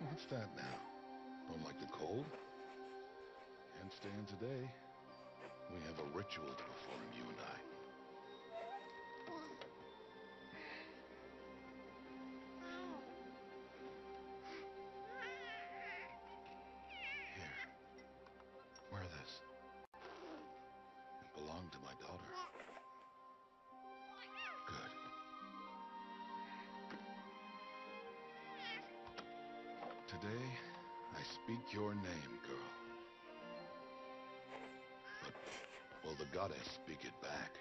What's that now? Don't like the cold? Can't stand today. We have a ritual to perform, you and I. Here. Wear this. It belonged to my daughter. Good. Today, I speak your name, girl. But will the goddess speak it back?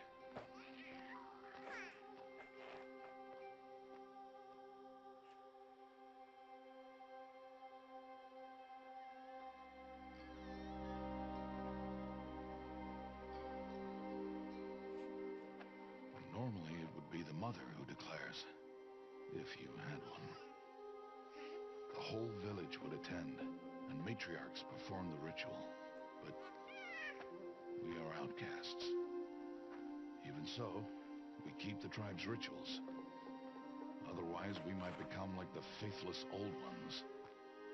Normally, it would be the mother who declares, if you had one. The whole village would attend, and matriarchs perform the ritual. But we are outcasts. Even so, we keep the tribe's rituals. Otherwise, we might become like the faithless old ones,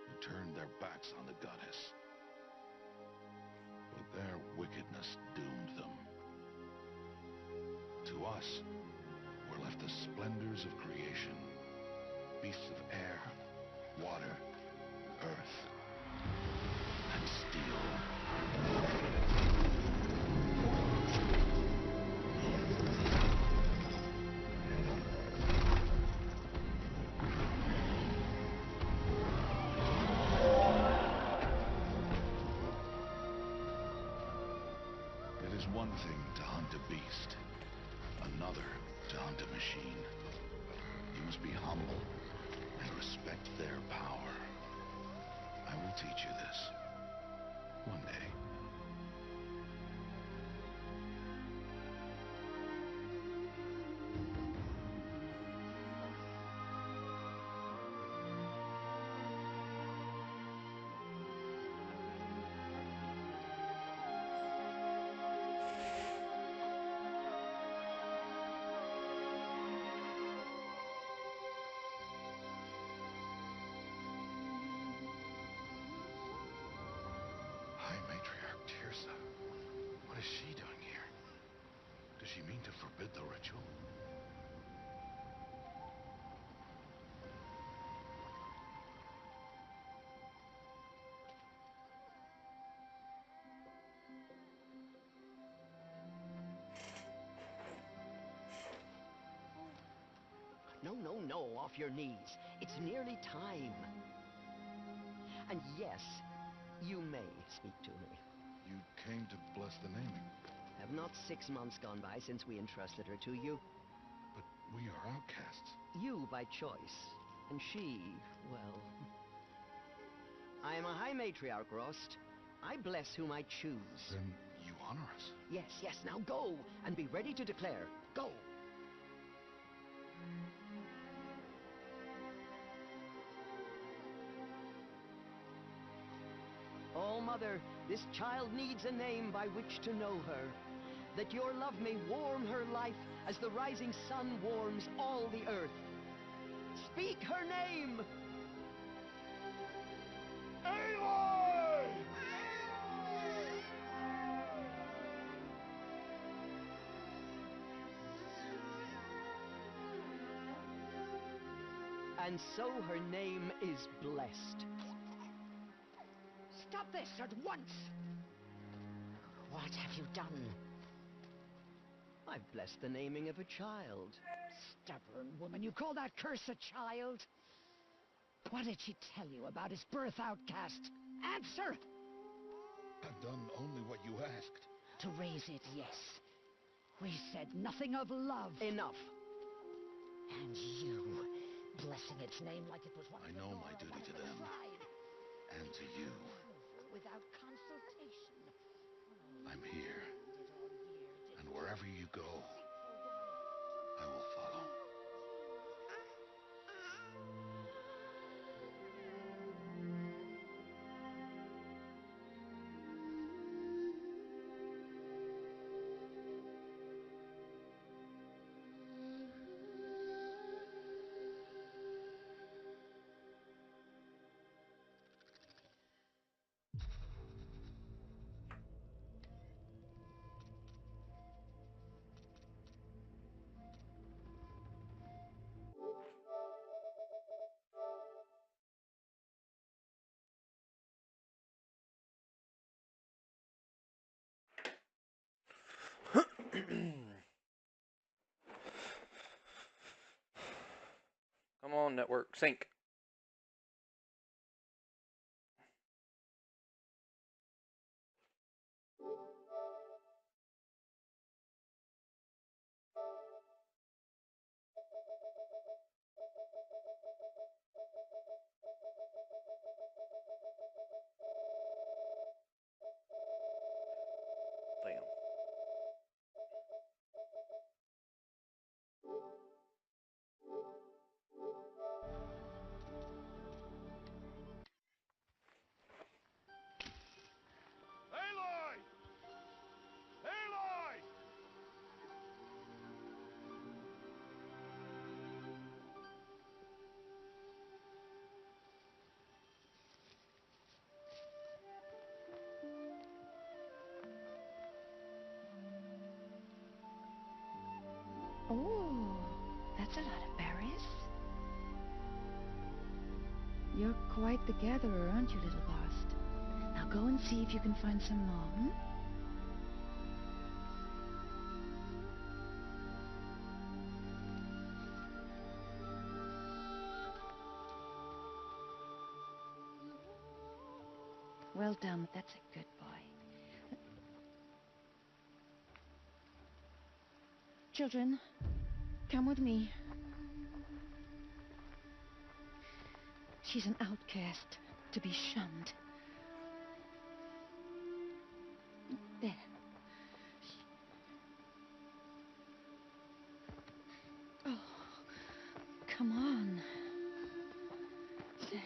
who turned their backs on the goddess. But their wickedness doomed them. To us, were left the splendors of creation. Beasts of air, water, earth, and steel. It is one thing to hunt a beast, another to hunt a machine. You must be humble and respect their power. I will teach you this. One day. High Matriarch Tirsa. What is she doing here? Does she mean to forbid the ritual? No, no, no, off your knees. It's nearly time. And yes, you may speak to me. You came to bless the naming, Have not 6 months gone by since we entrusted her to you? but we are outcasts. You by choice, and she, well... I am a High Matriarch, Rost. I bless whom I choose. Then you honor us. Yes, yes, now go, and be ready to declare. Go! Oh, Mother, this child needs a name by which to know her. That your love may warm her life as the rising sun warms all the earth. Speak her name! Aloy! And so her name is blessed. Stop this at once! What have you done? I've blessed the naming of a child. Stubborn woman, you call that curse a child? What did she tell you about his birth, outcast? Answer! I've done only what you asked. To raise it, yes. We said nothing of love. Enough. And you, blessing its name like it was one I of the know Nora, my duty one of to the them. tribe. And to you. Without consultation. I'm here. Did all year, did And wherever you go, deceitful woman. I will follow. network sync. Damn. Aloy! Aloy! Oh, that's a lot of berries. You're quite the gatherer, aren't you, little Bast? Now go and see if you can find some more, hmm? Well done. That's a good boy. Children, come with me. She's an outcast, to be shunned. There. Oh, come on. There.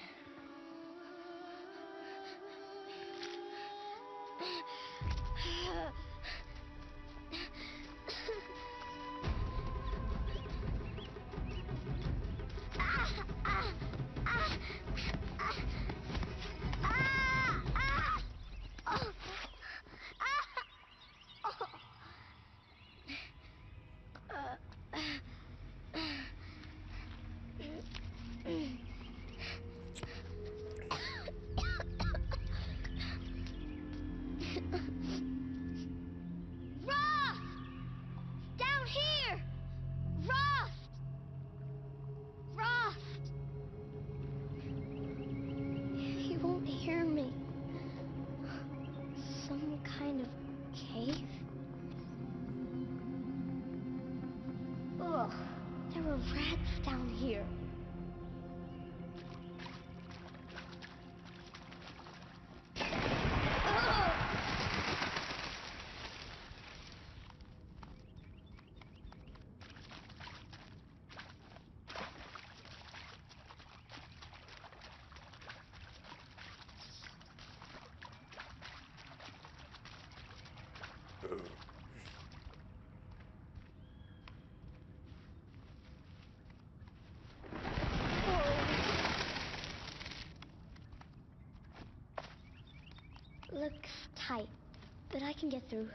Rost! Down here! Rost! Rost! He won't hear me. Some kind of cave? Ugh, there were rats down here. Looks tight, but I can get through.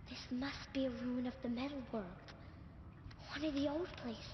This must be a ruin of the metal world. One of the old places.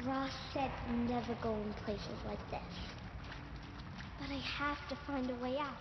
Ross said never go in places like this. But I have to find a way out.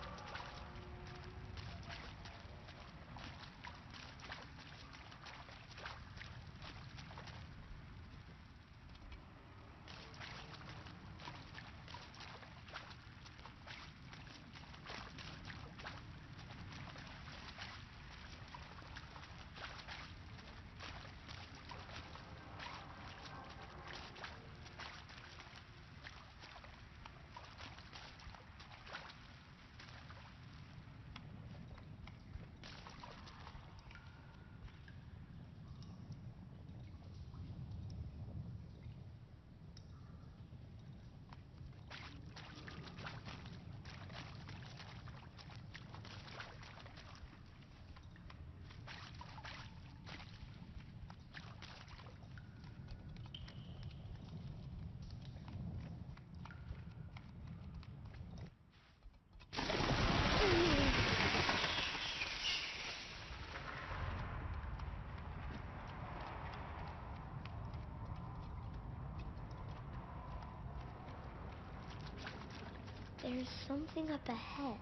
There's something up ahead.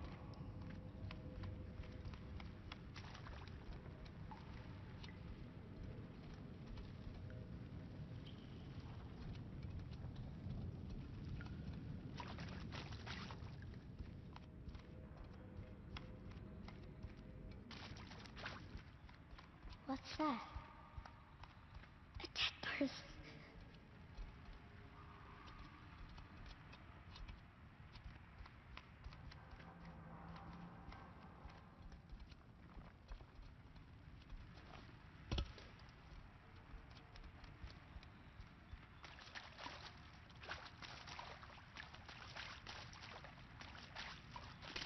What's that? A dead person.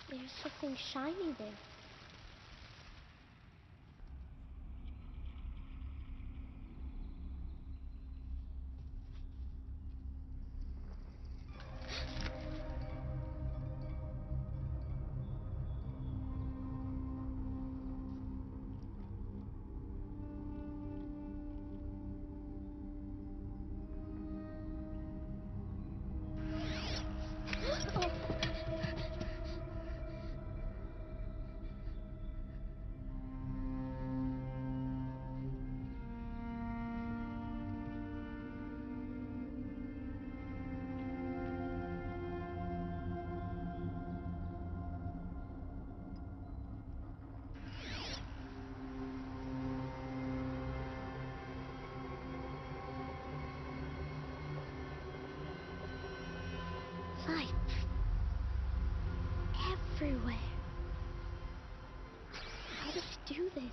There's something shiny there. Lights. Everywhere. How does it do this?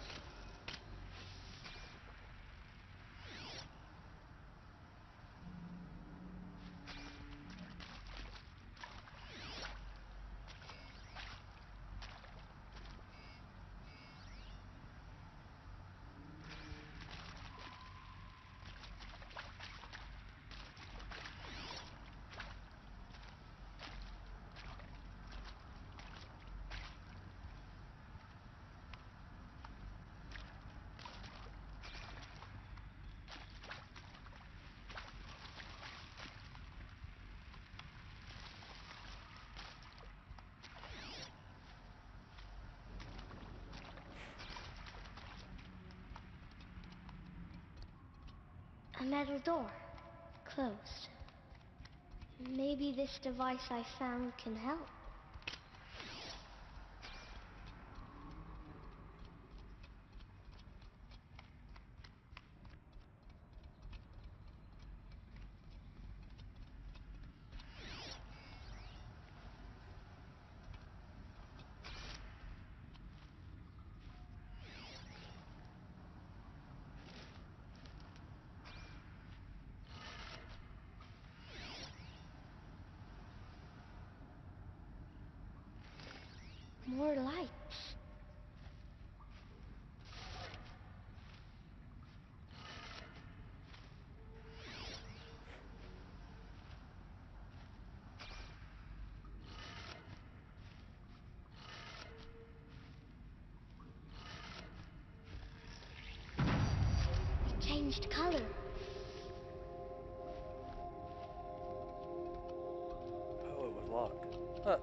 A metal door. Closed. Maybe this device I found can help. More lights. It changed color. Oh, it was locked. Huh.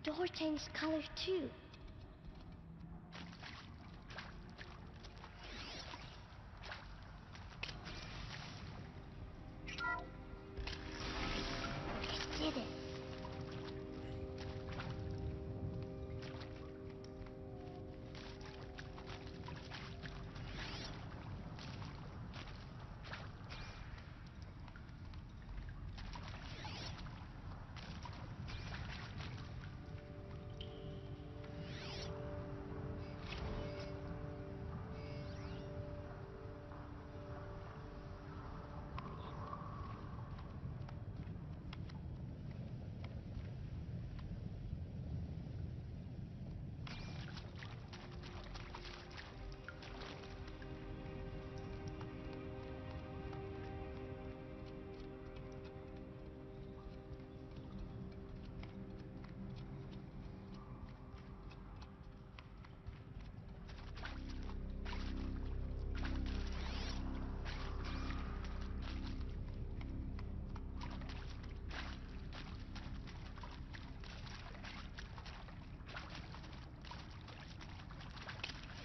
The door changed color too. It did it.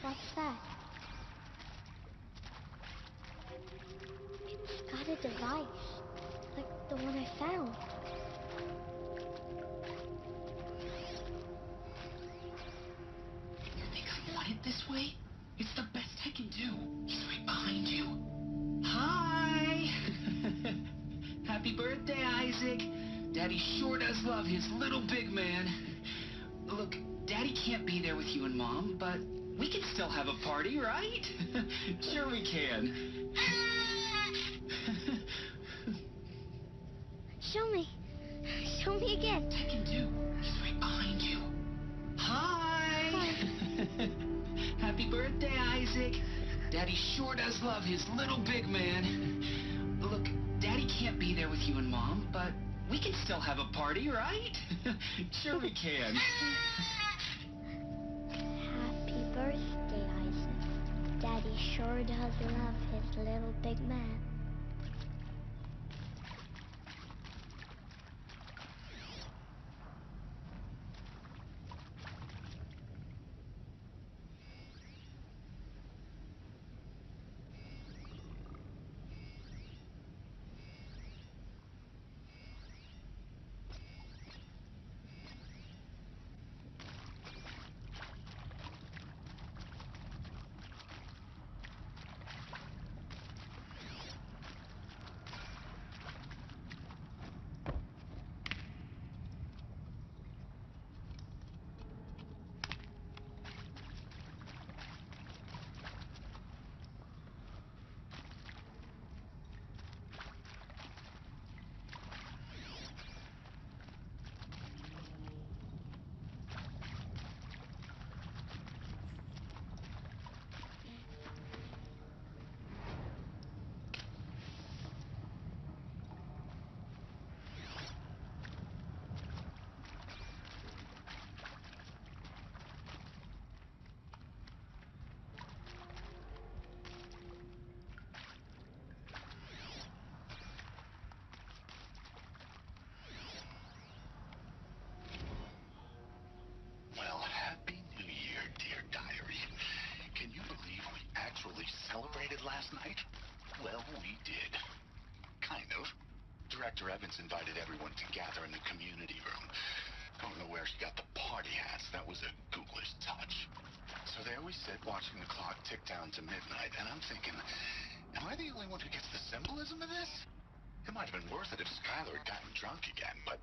What's that? It's got a device, like the one I found. You think I want it this way? It's the best I can do. He's right behind you. Hi! Happy birthday, Isaac. Daddy sure does love his little big man. Look, Daddy can't be there with you and Mom, but we can still have a party, right? Sure we can. Show me. Show me again. I can do. He's right behind you. Hi! Happy birthday, Isaac. Daddy sure does love his little big man. Look, Daddy can't be there with you and Mom, but we can still have a party, right? Sure we can. Happy birthday, Isaac. Daddy sure does love his little big man. Well, Happy New Year, dear diary. Can you believe we actually celebrated last night? Well, we did. Kind of. Director Evans invited everyone to gather in the community room. Don't know where she got the party hats. That was a ghoulish touch. So there we sit, watching the clock tick down to midnight, and I'm thinking, am I the only one who gets the symbolism of this? It might have been worth it if Skylar had gotten drunk again, but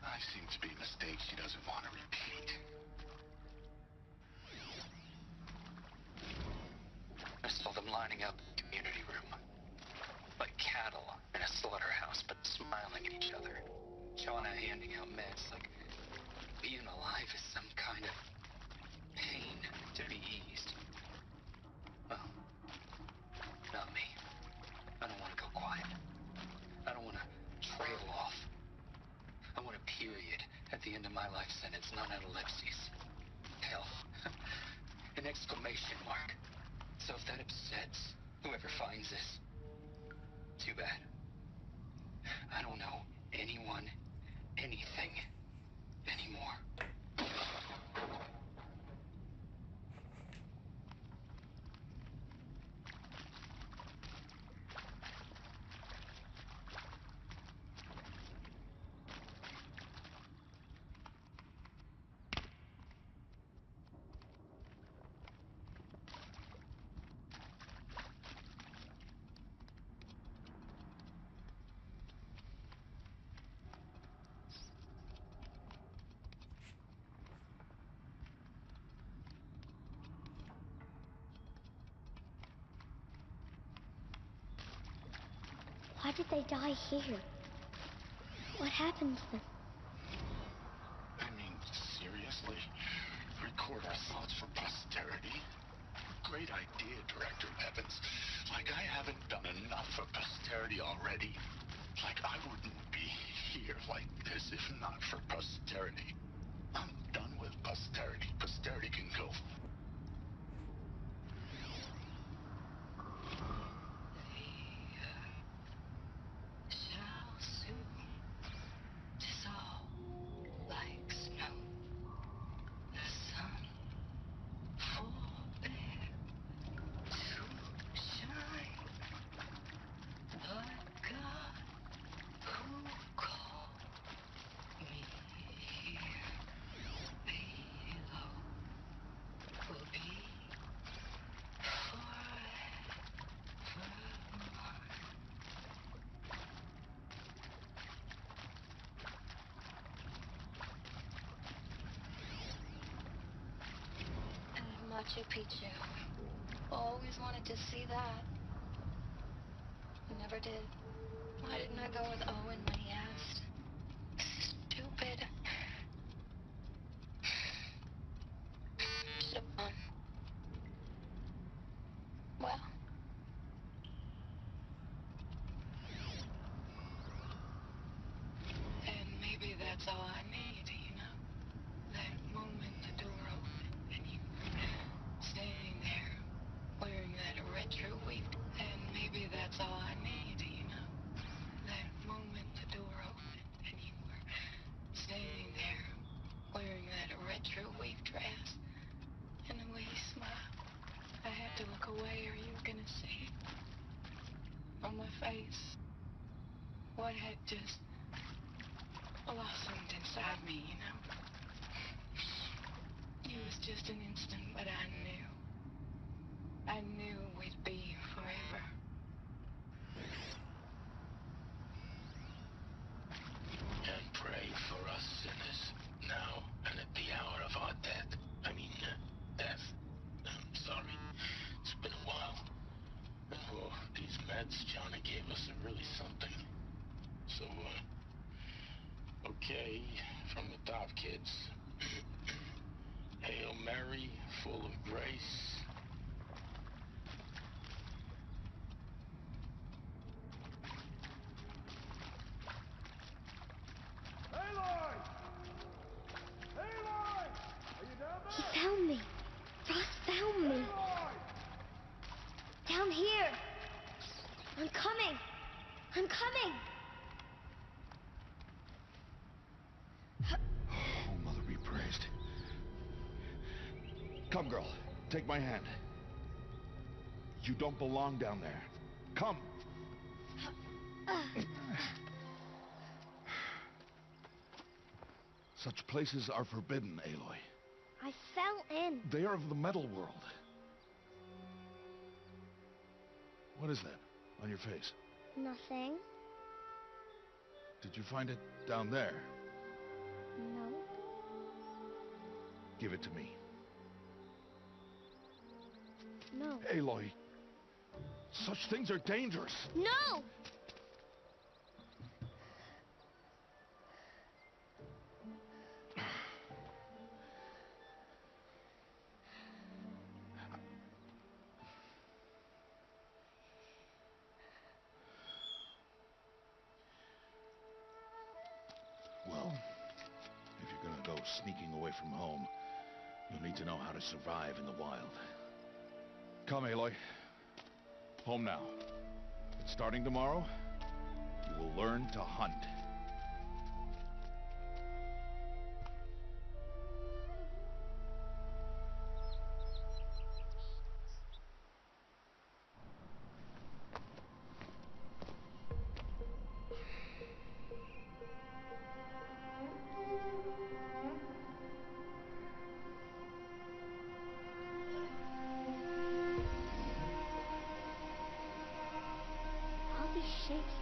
I seem to be a mistake she doesn't want to repeat. I saw them lining up in the community room. Like cattle in a slaughterhouse, but smiling at each other. Shauna handing out meds like being alive is some kind of pain to be eased. Well, not me. I don't want to go quiet. I don't want to trail off. I want a period at the end of my life sentence, not an ellipses. Hell, an exclamation mark. So if that upsets whoever finds this, too bad. I don't know anyone, anything, anymore. Why did they die here? What happened to them? I mean, seriously? Record our thoughts for posterity? Great idea, Director Evans. Like I haven't done enough for posterity already. Like I wouldn't be here like this if not for posterity. I'm done with posterity. Posterity can go. Shall soon dissolve like snow. The sun full Machu Picchu. Always wanted to see that. Never did. Why didn't I go with Owen when he asked? Stupid. Should've gone. Well. And maybe that's all I need, you know? That moment the door opened and you were standing there wearing that retro wig. And maybe that's all I need, you know? That moment the door opened and you were standing there wearing that retro wig dress. And the way you smiled, I had to look away or you were gonna see from my face what had just blossomed inside me, you know? It was just an instant, but I knew we'd be forever. And pray for us sinners, now and at the hour of our death. Death. I'm sorry. It's been a while. And, these meds Johnny gave us are really something. So, okay, from the top, kids. Hail Mary, full of grace. Aloy! Aloy! Are you down He there? found me. Ross found me. Aloy! Down here. I'm coming. I'm coming. Oh, Mother be praised. Come, girl. Take my hand. You don't belong down there. Come. Such places are forbidden, Aloy. I fell in. They are of the metal world. What is that on your face? Nothing. Did you find it down there? No. Give it to me. No. Aloy, such things are dangerous. No! Well, if you're gonna go sneaking away from home, you'll need to know how to survive in the wild. Come, Aloy. Home now. But starting tomorrow, you will learn to hunt. All these shapes.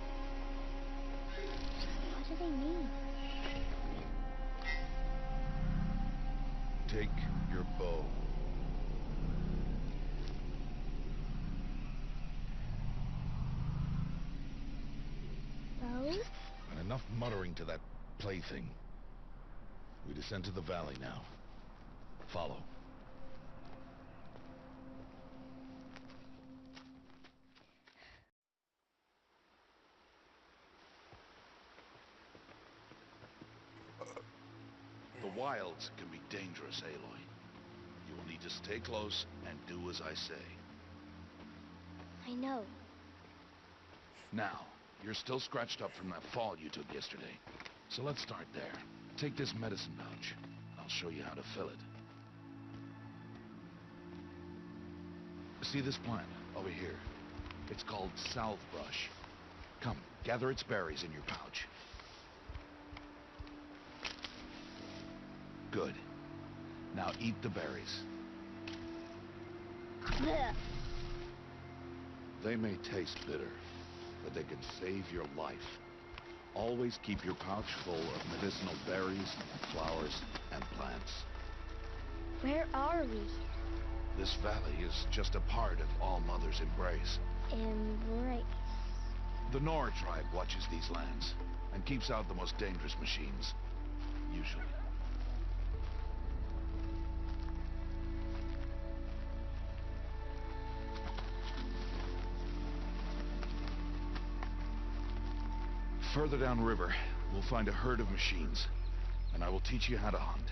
What do they mean? Take your bow. Bows? And enough muttering to that plaything. We descend to the valley now. Follow. The wilds can be dangerous, Aloy. You will need to stay close and do as I say. I know. Now, you're still scratched up from that fall you took yesterday. So let's start there. Take this medicine pouch. I'll show you how to fill it. See this plant over here? It's called salve brush. Come, gather its berries in your pouch. Good. Now eat the berries. Blech. They may taste bitter, but they can save your life. Always keep your pouch full of medicinal berries, flowers, and plants. Where are we? This valley is just a part of All Mother's embrace. Embrace. The Nora tribe watches these lands and keeps out the most dangerous machines. Usually. Further downriver, we'll find a herd of machines, and I will teach you how to hunt.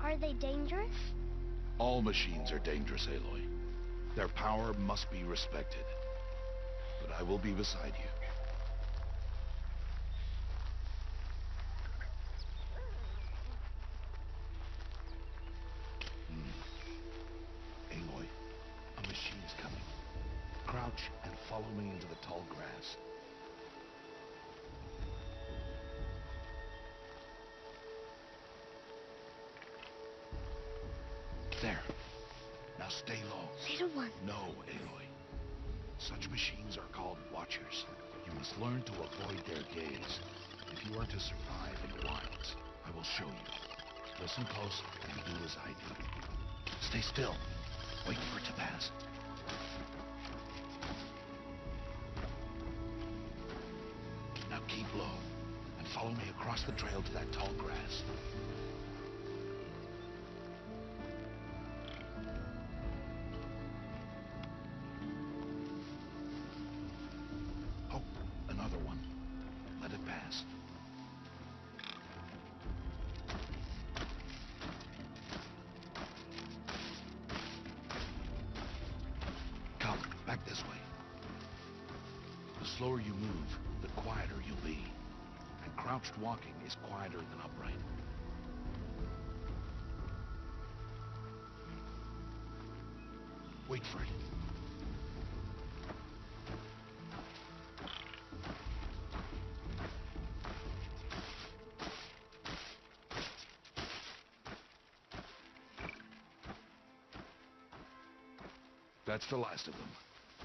Are they dangerous? All machines are dangerous, Aloy. Their power must be respected. But I will be beside you. Aloy, a machine's coming. Crouch and follow me into the tall grass. There. Now stay low. Little one. No, Aloy. Such machines are called Watchers. You must learn to avoid their gaze. If you are to survive in the wilds, I will show you. Listen close and do as I do. Stay still. Wait for it to pass. Now keep low and follow me across the trail to that tall grass. Oh, another one. Let it pass. Come, back this way. The slower you move, the quieter you'll be. And crouched walking is quieter than upright. Wait for it. That's the last of them.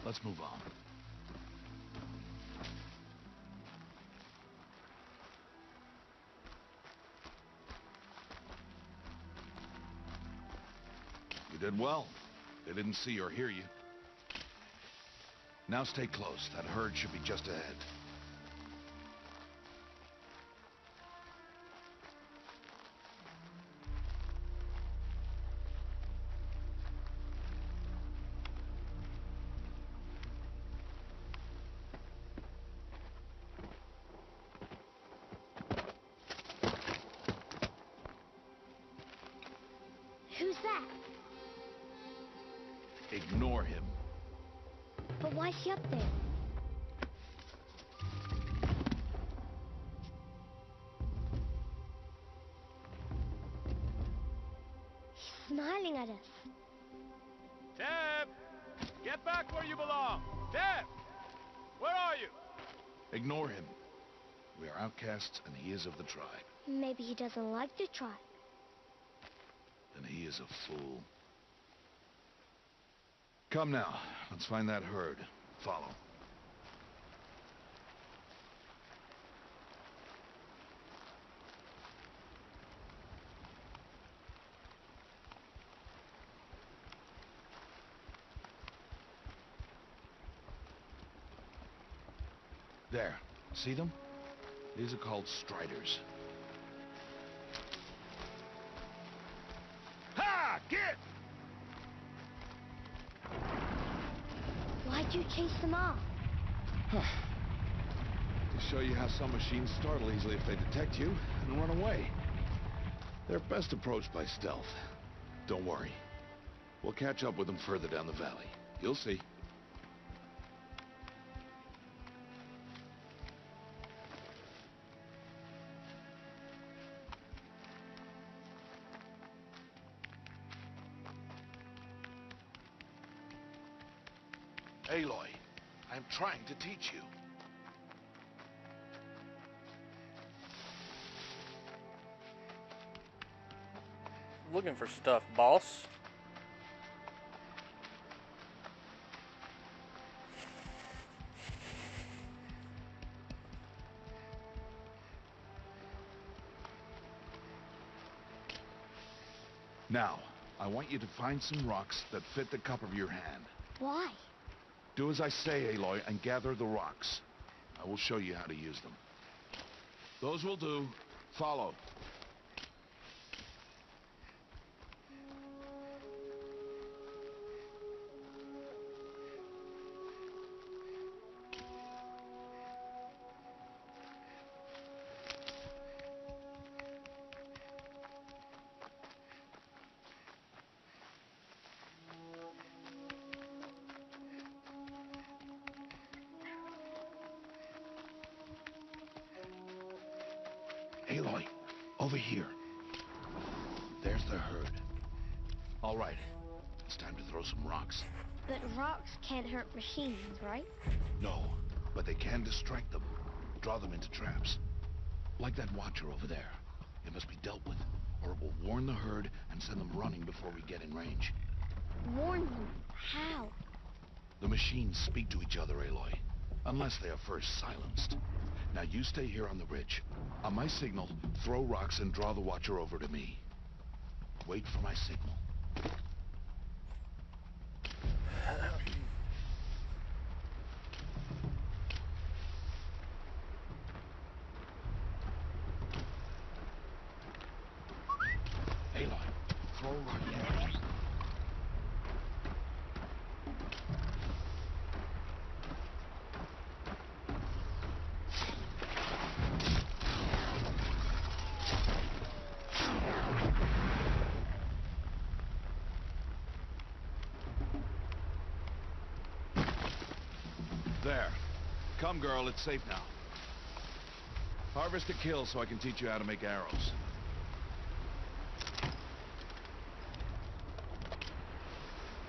Let's move on. You did well. They didn't see or hear you. Now stay close. That herd should be just ahead. Who's that? Ignore him. But why is he up there? He's smiling at us. Teb! Get back where you belong! Teb! Where are you? Ignore him. We are outcasts and he is of the tribe. Maybe he doesn't like the tribe. Then he is a fool. Come now, let's find that herd. Follow. There. See them? These are called striders. Ha! Get! Why'd you chase them off? To show you how some machines startle easily if they detect you and run away. They're best approached by stealth. Don't worry. We'll catch up with them further down the valley. You'll see. Aloy, I'm trying to teach you. Looking for stuff, boss. Now, I want you to find some rocks that fit the cup of your hand. Why? Do as I say, Aloy, and gather the rocks. I will show you how to use them. Those will do. Follow. Aloy, over here. There's the herd. All right, it's time to throw some rocks. But rocks can't hurt machines, right? No, but they can distract them, draw them into traps. Like that watcher over there. It must be dealt with, or it will warn the herd and send them running before we get in range. Warn them? How? The machines speak to each other, Aloy, unless they are first silenced. Now you stay here on the ridge. On my signal, throw rocks and draw the watcher over to me. Wait for my signal. Aloy, throw a rock here. There. Come, girl, it's safe now. Harvest a kill so I can teach you how to make arrows.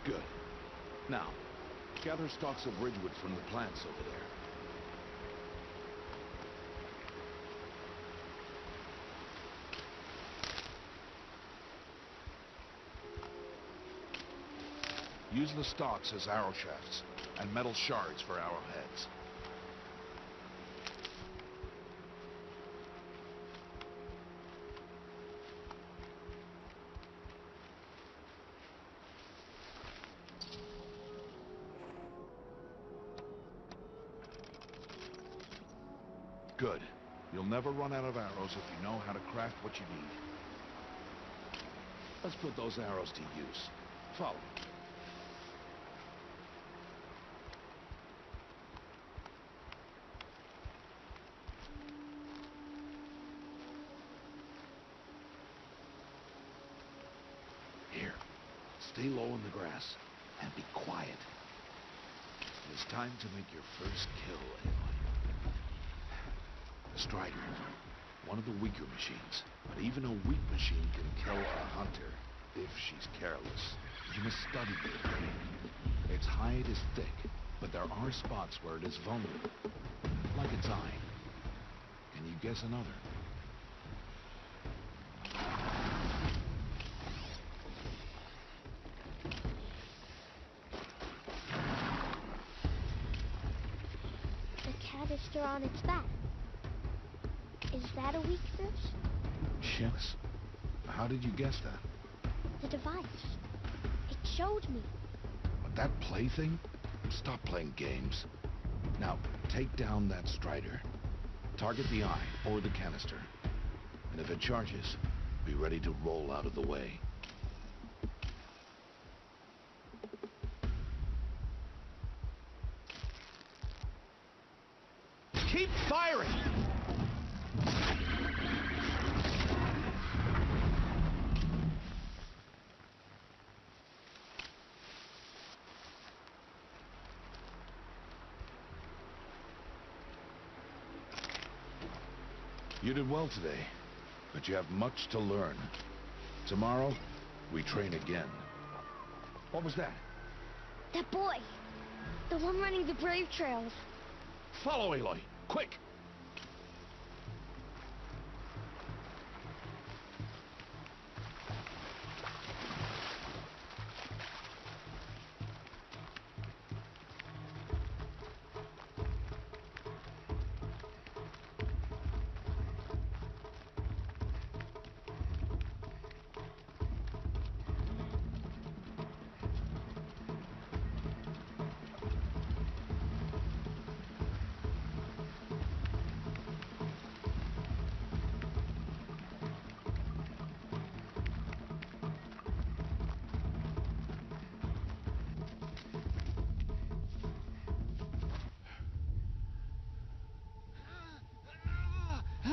Good. Now, gather stalks of ridgewood from the plants over there. Use the stalks as arrow shafts, and metal shards for arrowheads. Good. You'll never run out of arrows if you know how to craft what you need. Let's put those arrows to use. Follow me. Here, stay low in the grass and be quiet. It is time to make your first kill, Aloy. The Strider, one of the weaker machines, but even a weak machine can kill a hunter if she's careless. You must study it. Its hide is thick, but there are spots where it is vulnerable, like its eye. Can you guess another? The canister on its back. Is that a weakness? Yes. How did you guess that? The device. It showed me. That plaything? Stop playing games. Now, take down that Strider. Target the eye or the canister. And if it charges, be ready to roll out of the way. Keep firing! You did well today, but you have much to learn. Tomorrow, we train again. What was that? That boy. The one running the brave trails. Follow, Aloy. Quick!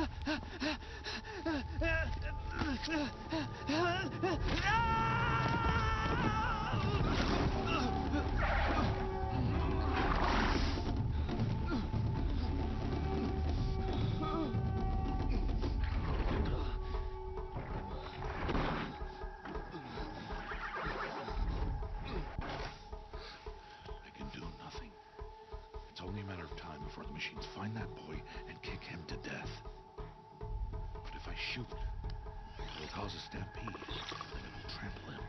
I can do nothing. It's only a matter of time before the machines find that boy and kick him to death. But if I shoot, it'll cause a stampede, and it'll trample him.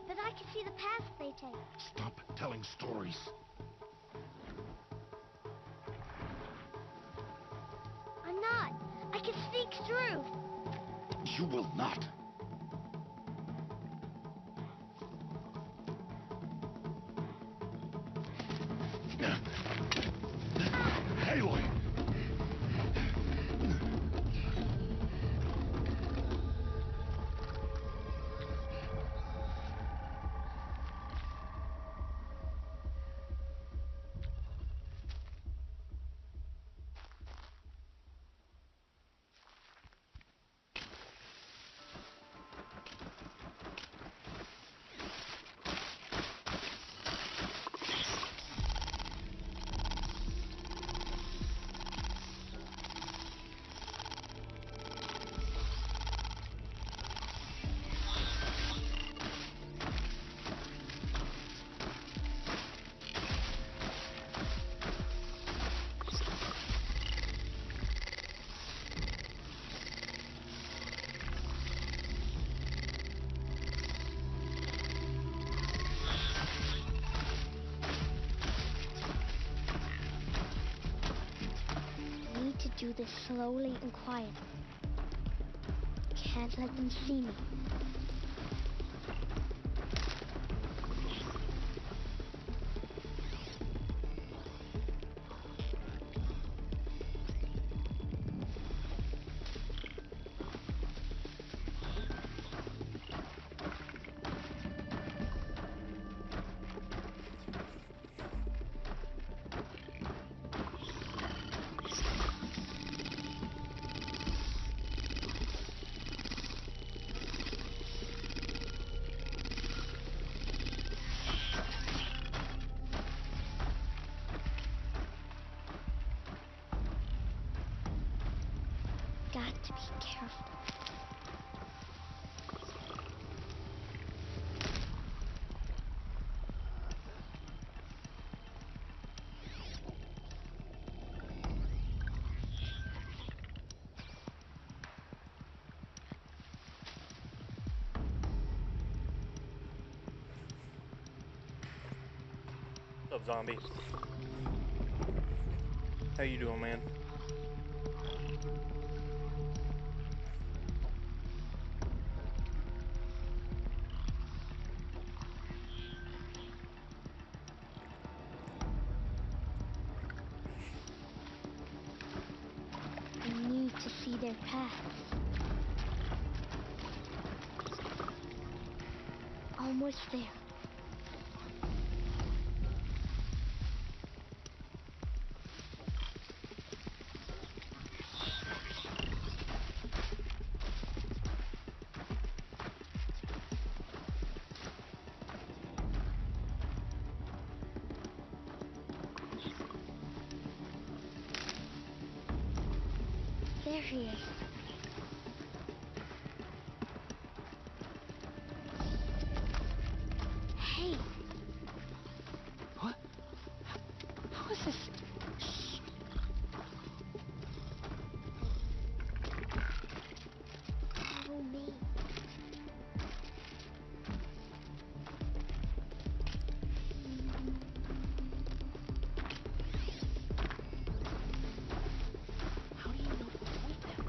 But I can see the path they take. Stop telling stories. I'm not. I can sneak through. You will not. Aloy! Do this slowly and quietly. Can't let them see me. Got to be careful. What's up, zombie? How you doing, man? I need to see their paths. Almost there. There he is. Hey. What? How is this? Shh. Follow me. How do you know to avoid them?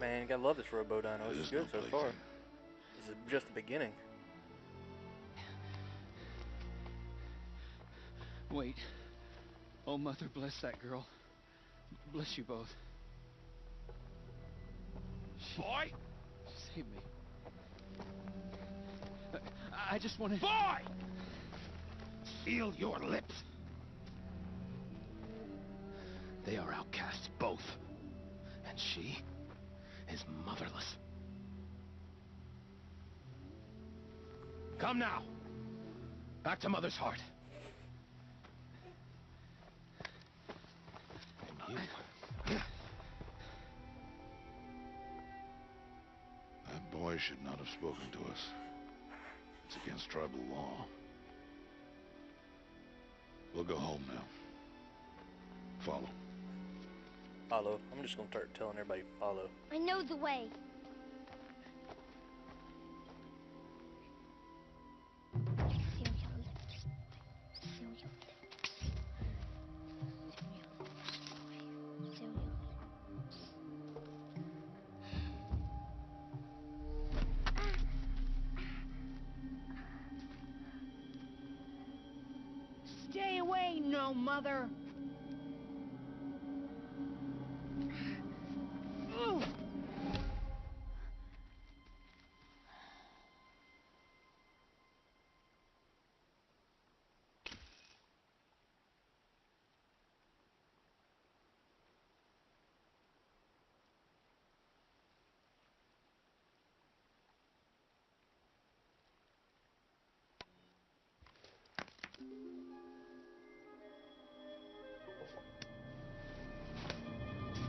Man, you gotta love this Robo Dino. It It's is good no so far. plaything. This is just the beginning. Wait. Oh, Mother, bless that girl. Bless you both. Boy! Save me. I just want to... Boy! Seal your lips. They are outcasts, both. And she is motherless. Come now. Back to Mother's heart. And you... That boy should not have spoken to us. It's against tribal law. We'll go home now. Follow. Follow. I'm just gonna start telling everybody follow. I know the way. Seal your lips, boy. Seal your lips. Seal your lips, boy. Seal your lips. Stay away, no mother. Ooh.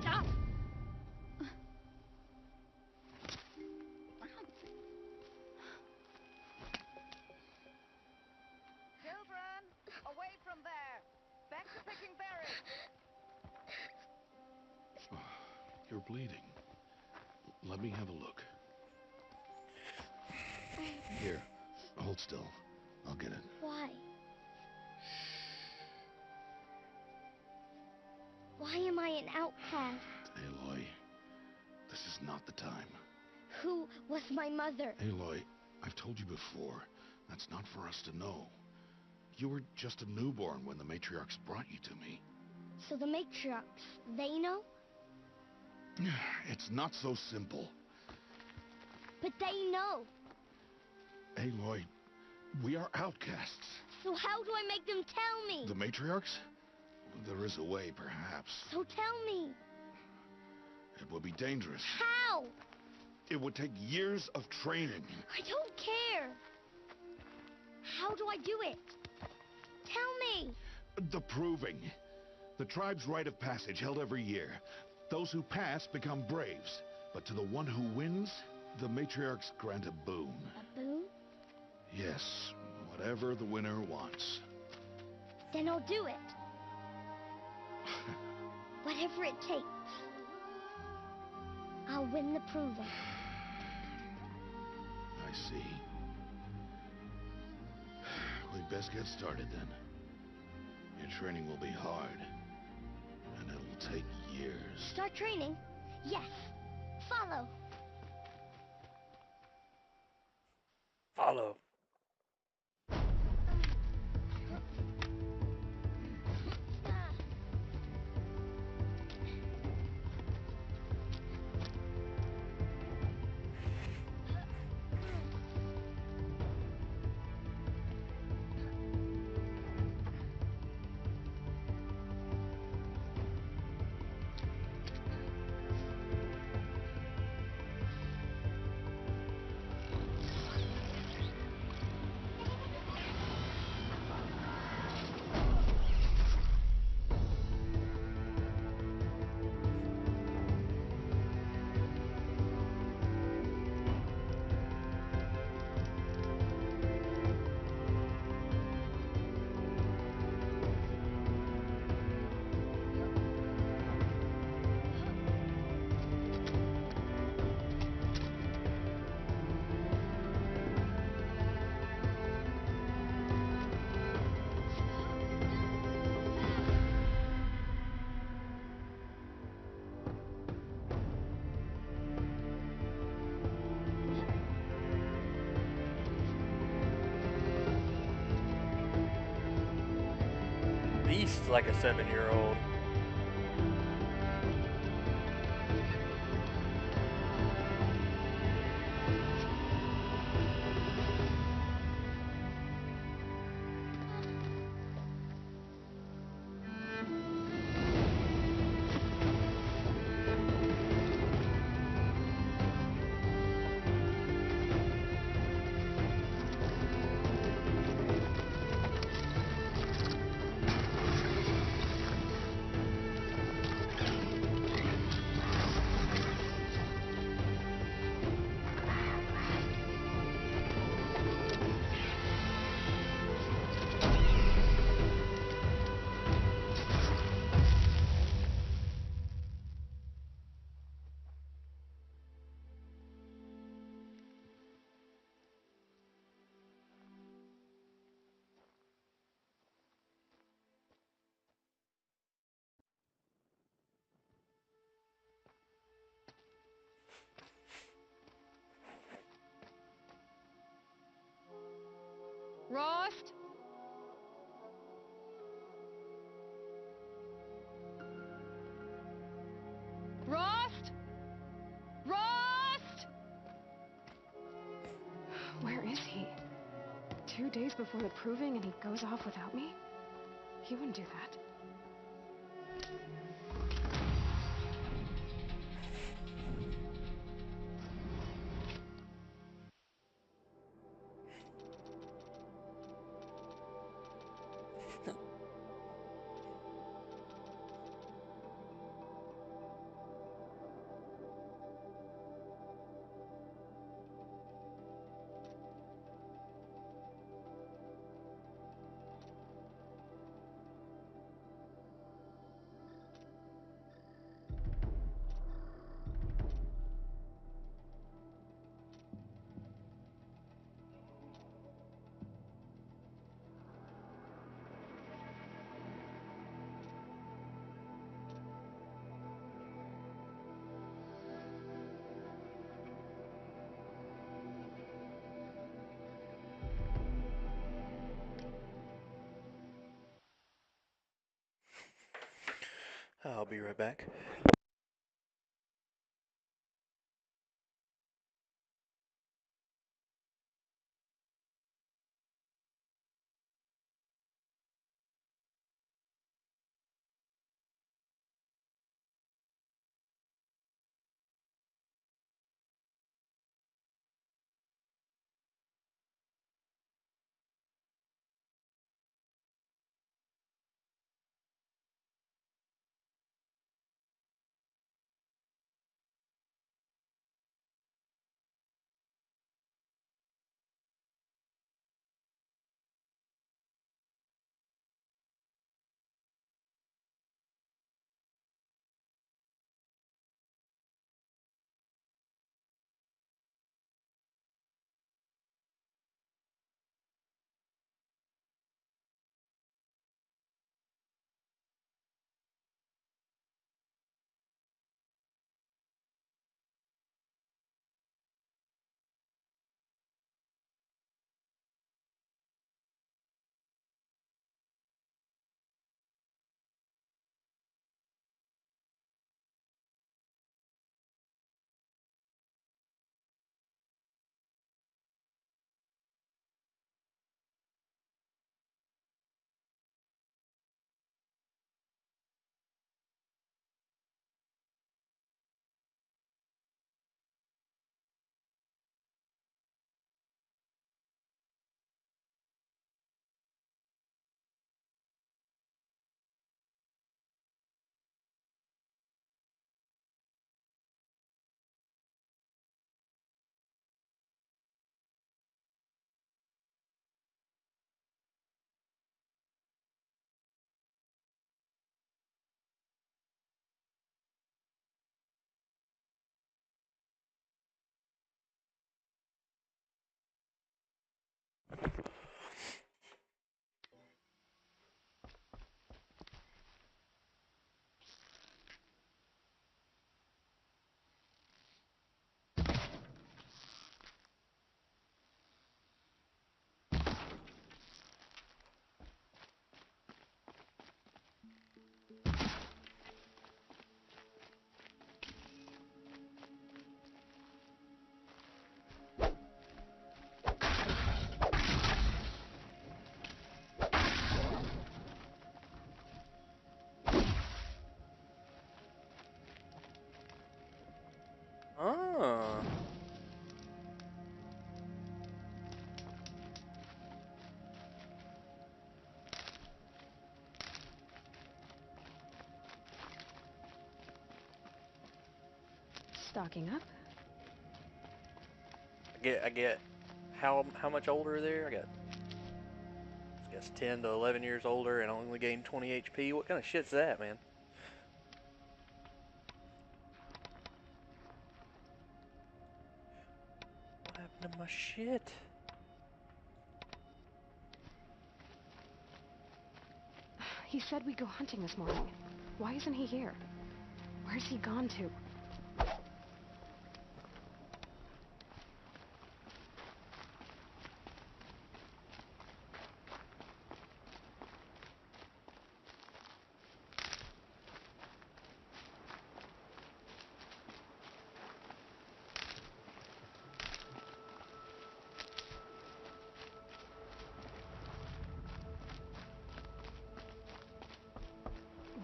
Stop! Children, away from there. Back to picking berries. You're bleeding. Let me have a look. Here, hold still. I'll get it. Why? Why am I an outcast? Aloy, this is not the time. Who was my mother? Aloy, I've told you before, that's not for us to know. You were just a newborn when the matriarchs brought you to me. So the matriarchs, they know? It's not so simple. But they know. Aloy, we are outcasts. So how do I make them tell me? The matriarchs? There is a way, perhaps. So tell me. It would be dangerous. How? It would take years of training. I don't care. How do I do it? Tell me. The proving. The tribe's rite of passage held every year. Those who pass become braves. But to the one who wins, the matriarchs grant a boon. A boon? Yes, whatever the winner wants. Then I'll do it. Whatever it takes. I'll win the proving. I see. We'd best get started then. Your training will be hard. And it'll take years. Start training? Yes. Follow. Follow. least like a 7-year-old. Rost? Rost? Rost? Where is he? 2 days before the proving and he goes off without me? He wouldn't do that. I'll be right back. stocking up. I get how much older there? I got, I guess 10 to 11 years older and I only gained 20 HP. What kind of shit's that, man? What happened to my shit? He said we'd go hunting this morning. Why isn't he here? Where's he gone to?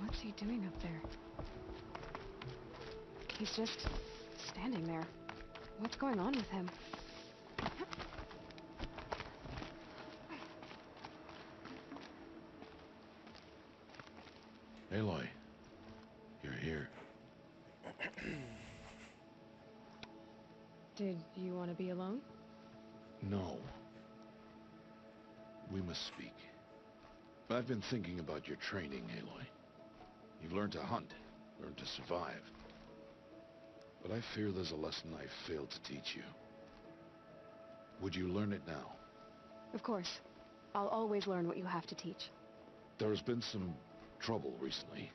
What's he doing up there? He's just standing there. What's going on with him? Aloy, you're here. Did you want to be alone? No. We must speak. I've been thinking about your training, Aloy. You've learned to hunt, learned to survive. But I fear there's a lesson I failed to teach you. Would you learn it now? Of course. I'll always learn what you have to teach. There has been some trouble recently.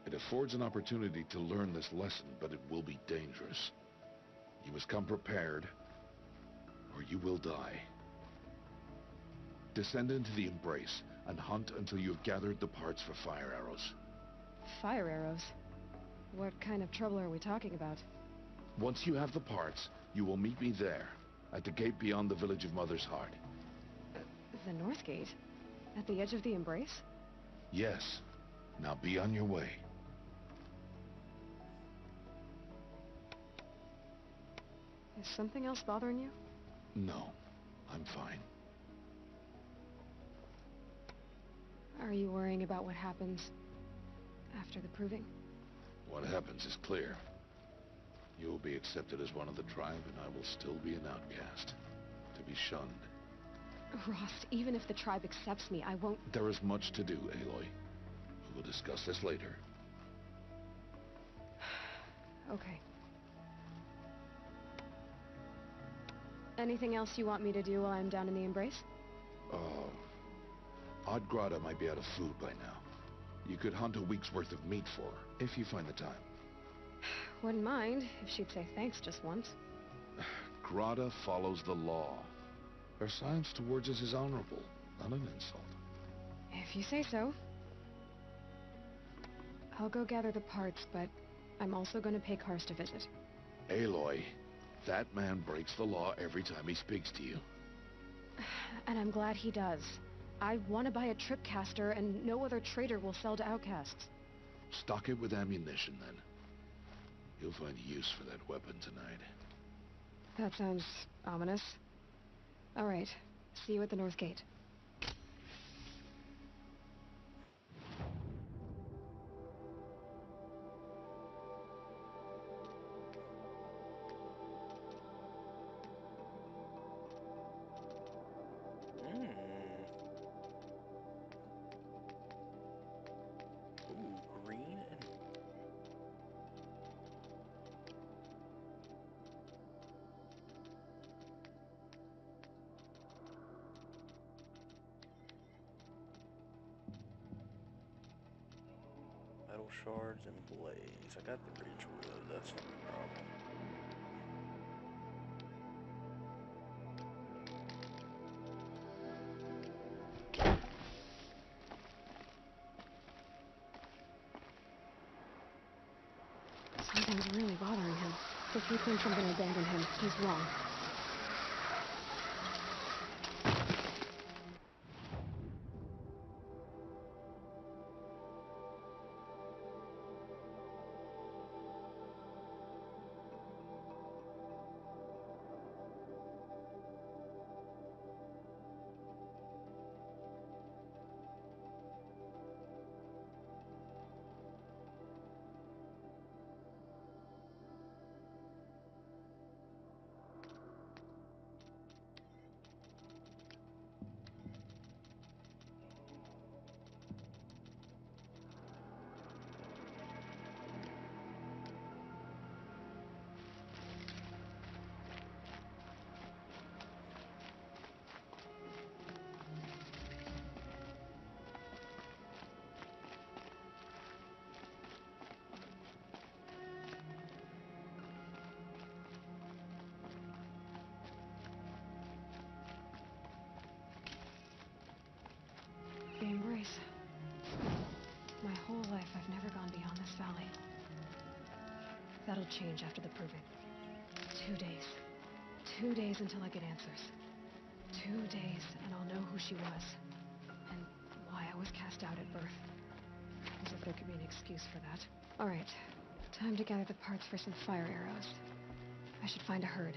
It affords an opportunity to learn this lesson, but it will be dangerous. You must come prepared, or you will die. Descend into the Embrace, and hunt until you have gathered the parts for fire arrows. Fire arrows? What kind of trouble are we talking about? Once you have the parts, you will meet me there, at the gate beyond the village of Mother's Heart. The North Gate? At the edge of the Embrace? Yes. Now be on your way. Is something else bothering you? No, I'm fine. Are you worrying about what happens after the proving? What happens is clear. You will be accepted as one of the tribe, and I will still be an outcast, to be shunned. Rost, even if the tribe accepts me, I won't... There is much to do, Aloy. We will discuss this later. Okay. Anything else you want me to do while I'm down in the Embrace? Odd Grata might be out of food by now. You could hunt a week's worth of meat for her, if you find the time. Wouldn't mind if she'd say thanks just once. Grata follows the law. Her silence towards us is honorable, not an insult. If you say so. I'll go gather the parts, but I'm also going to pay Karst a visit. Aloy, that man breaks the law every time he speaks to you. And I'm glad he does. I want to buy a tripcaster, and no other trader will sell to outcasts. Stock it with ammunition, then. You'll find use for that weapon tonight. That sounds ominous. All right. See you at the North Gate. Ooh, green and... Metal shards and blaze. I got the Ridgewood, that's not a problem. Something's really bothering him. If he thinks I'm going to abandon him, he's wrong. it'll change after the proving. 2 days. 2 days until I get answers. 2 days, and I'll know who she was. And why I was cast out at birth. As if there could be an excuse for that. Alright, time to gather the parts for some fire arrows. I should find a herd.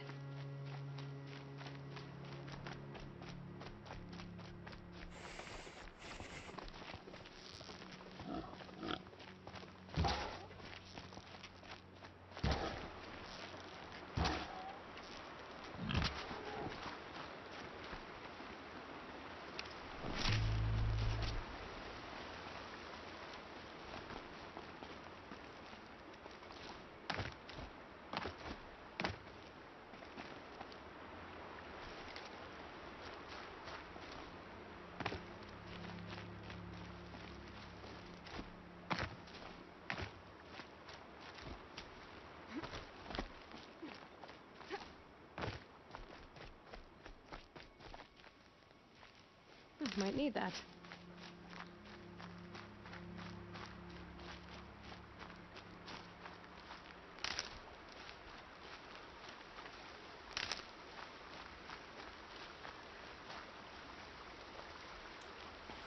Might need that.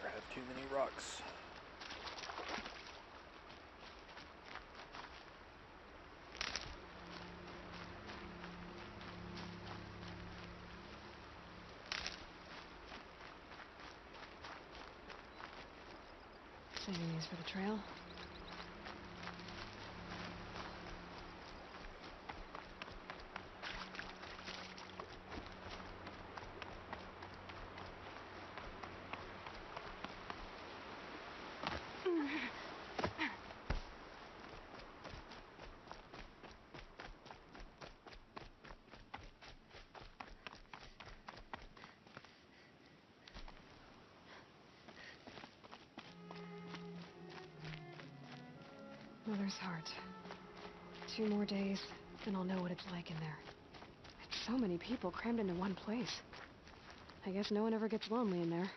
Grab too many rocks. Saving these for the trail. Mother's heart. 2 more days, then I'll know what it's like in there. It's so many people crammed into one place. I guess no one ever gets lonely in there.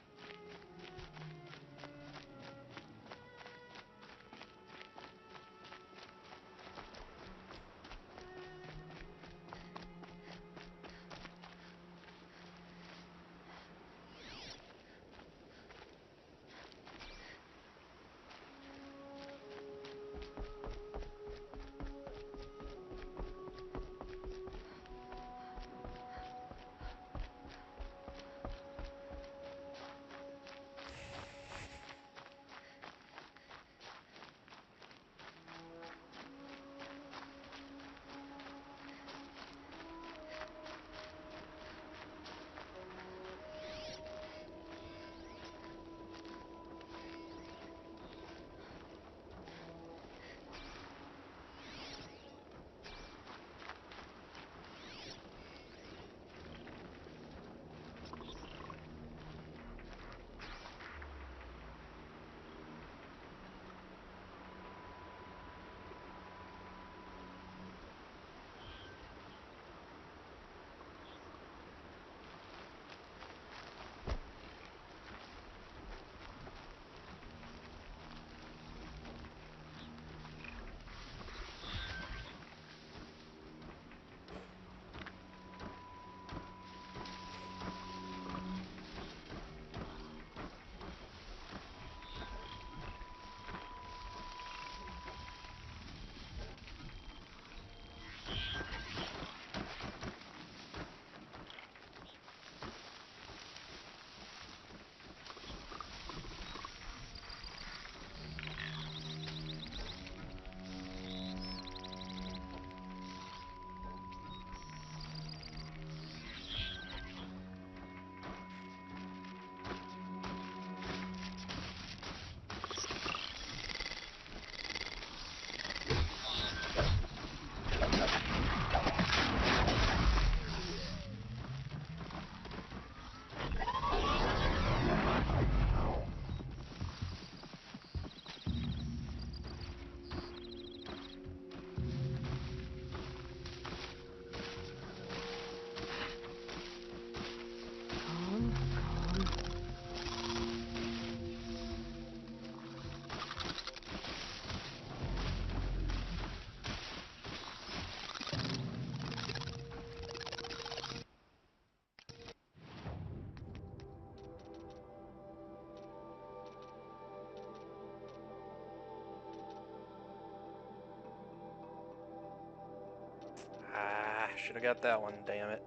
should have got that one, damn it.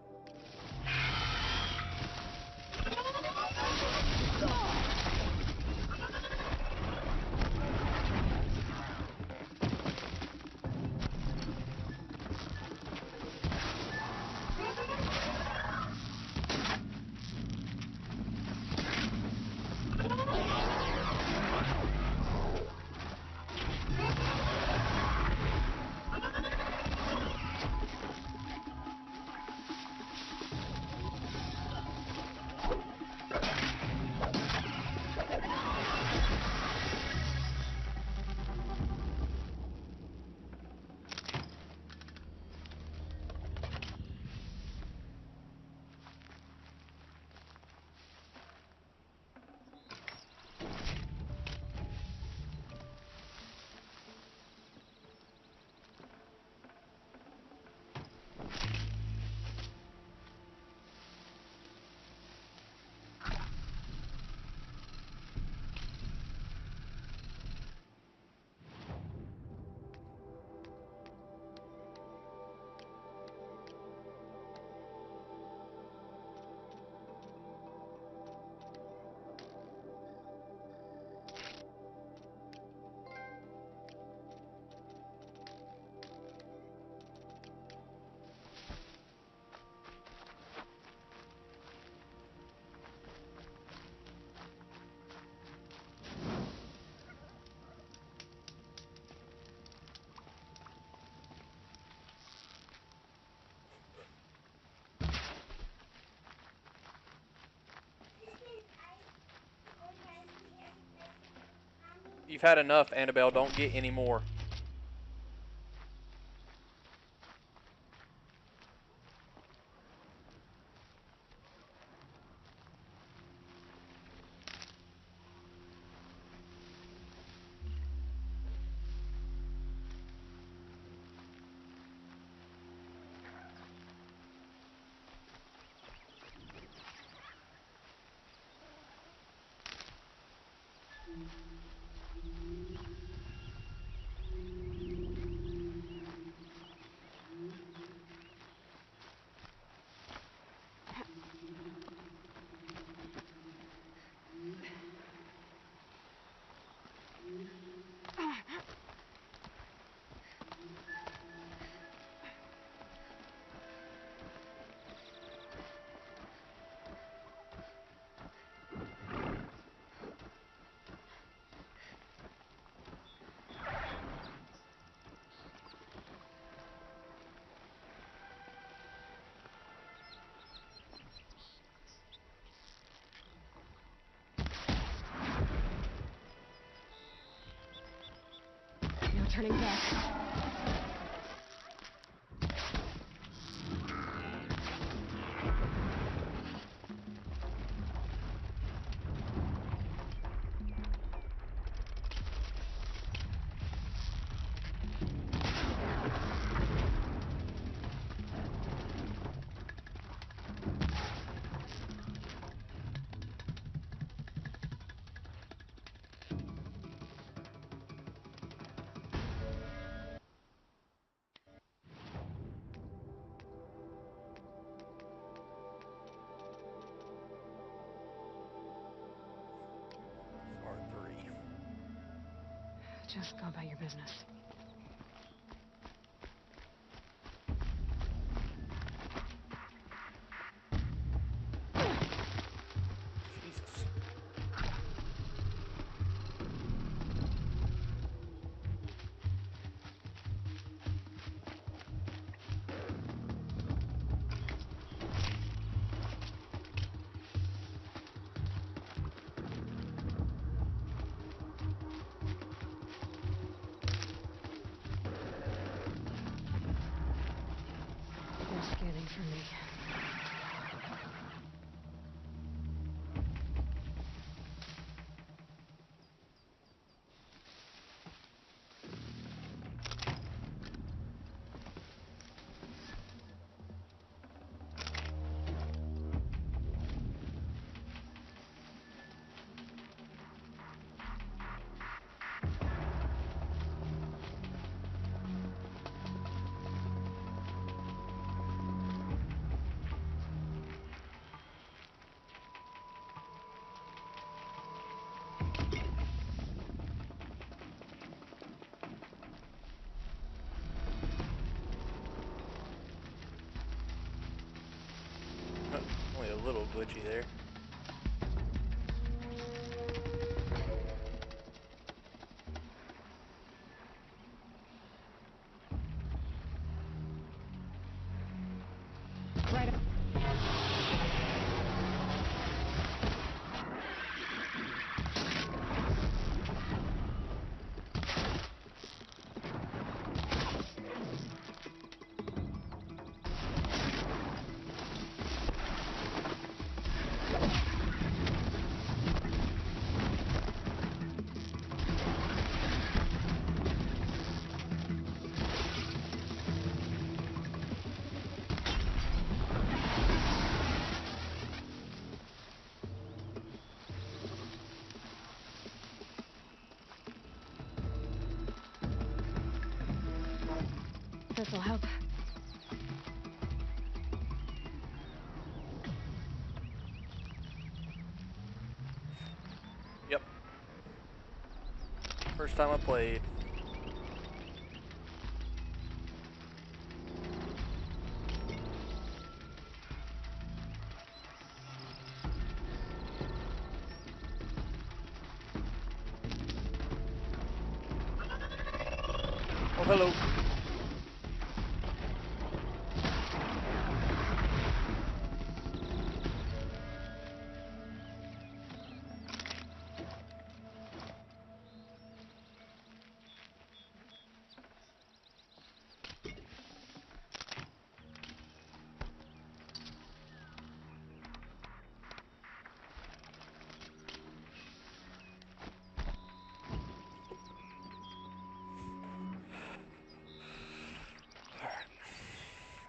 You've had enough, Annabelle. Don't get any more. No turning back. Just go about your business. Jesus. They're scanning for me. little glitchy there. Right. This'll help. Yep. First time I played. Oh, hello.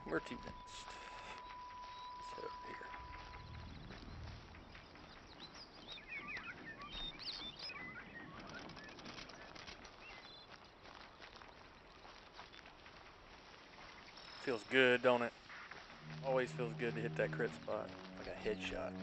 Where to next? Let's head over here. Feels good, don't it? Always feels good to hit that crit spot. Like a headshot.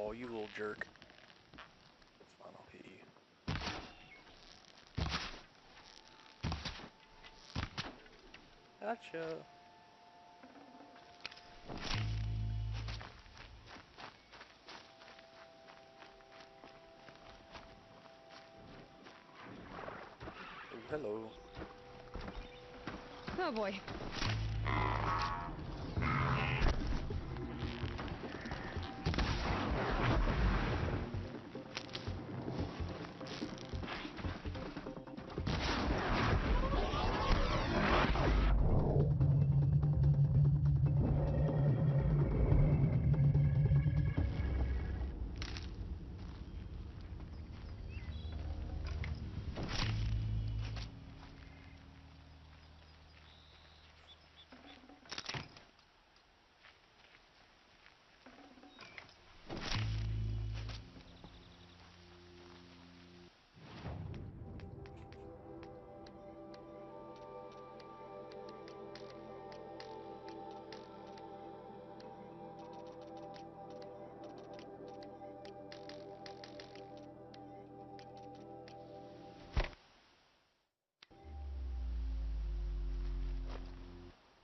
Oh, you little jerk. That's fine, I'll hit you. Gotcha. Oh, hello. Oh boy.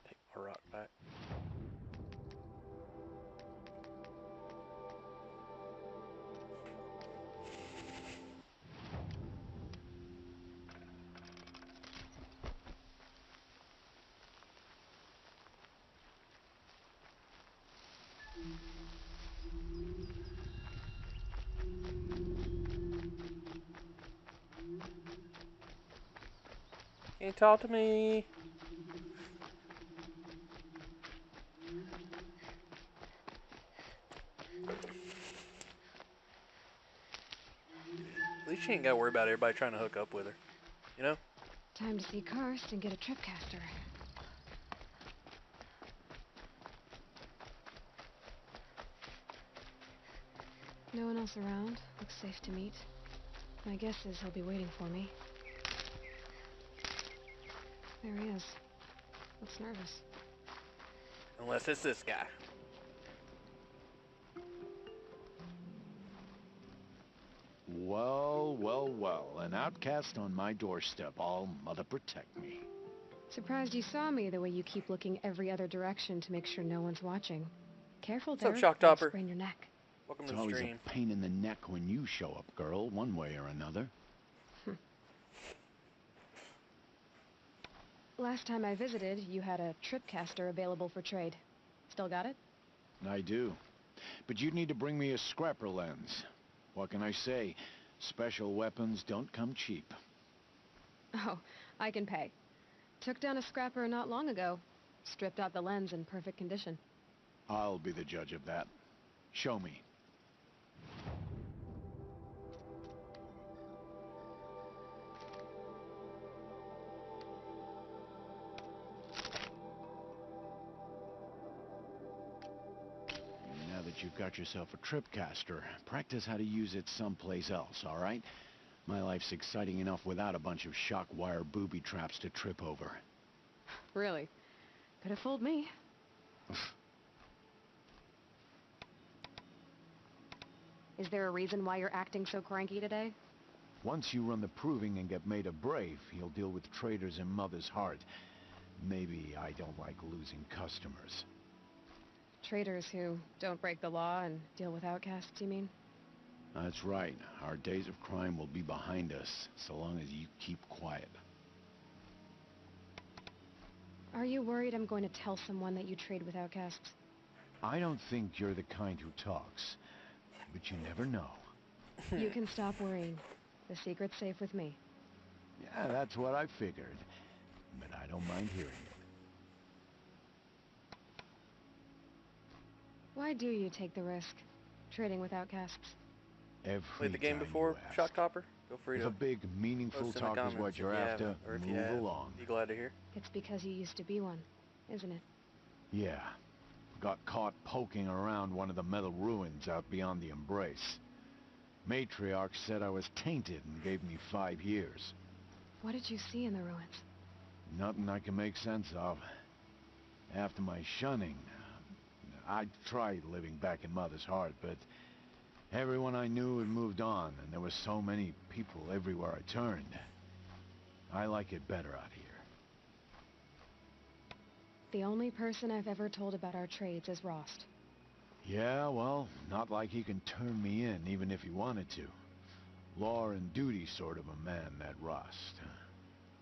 Take my rock back. Can you talk to me? At least she ain't gotta worry about everybody trying to hook up with her. You know? Time to see Karst and get a tripcaster. No one else around. Looks safe to meet. My guess is he'll be waiting for me. There he is. Looks nervous. Unless it's this guy. Well, well, well. An outcast on my doorstep. All mother protect me. Surprised you saw me the way you keep looking every other direction to make sure no one's watching. Careful What's up, there. Shock You'll Topper? sprain your neck. Welcome It's to the always stream. a pain in the neck when you show up, girl, one way or another. Last time I visited, you had a tripcaster available for trade. Still got it? I do. But you'd need to bring me a scrapper lens. What can I say? Special weapons don't come cheap. Oh, I can pay. Took down a scrapper not long ago. Stripped out the lens in perfect condition. I'll be the judge of that. Show me. Now that you've got yourself a tripcaster, practice how to use it someplace else, all right? My life's exciting enough without a bunch of shock wire booby traps to trip over. Really? Could have fooled me. Is there a reason why you're acting so cranky today? Once you run the proving and get made a brave, you'll deal with traitors in Mother's Heart. Maybe I don't like losing customers. Traitors who don't break the law and deal with outcasts, you mean? That's right. Our days of crime will be behind us, so long as you keep quiet. Are you worried I'm going to tell someone that you trade with outcasts? I don't think you're the kind who talks, but you never know. You can stop worrying. The secret's safe with me. Yeah, that's what I figured, but I don't mind hearing it. Why do you take the risk, trading with outcasts? Every Played the game time before, you ask. Shock Topper? Feel free If to a big, meaningful post in the talk is comments what if you're you after, haven't, or if you move have. along. Be glad to hear. It's because you used to be one, isn't it? Yeah. Got caught poking around one of the metal ruins out beyond the Embrace. Matriarch said I was tainted and gave me 5 years. What did you see in the ruins? Nothing I can make sense of. After my shunning, I tried living back in Mother's Heart, but everyone I knew had moved on, and there were so many people everywhere I turned. I like it better out here. The only person I've ever told about our trades is Rost. Yeah, well, not like he can turn me in, even if he wanted to. Law and duty sort of a man, that Rost.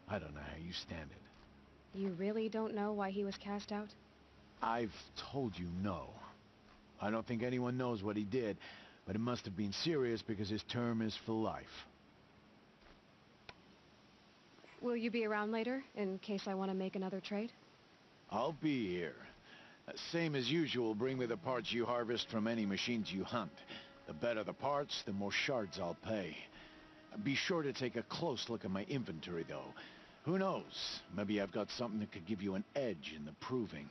I don't know how you stand it. You really don't know why he was cast out? I've told you no. I don't think anyone knows what he did, but it must have been serious because his term is for life. Will you be around later, in case I want to make another trade? I'll be here. Same as usual, bring me the parts you harvest from any machines you hunt. The better the parts, the more shards I'll pay. Be sure to take a close look at my inventory, though. Who knows? Maybe I've got something that could give you an edge in the proving.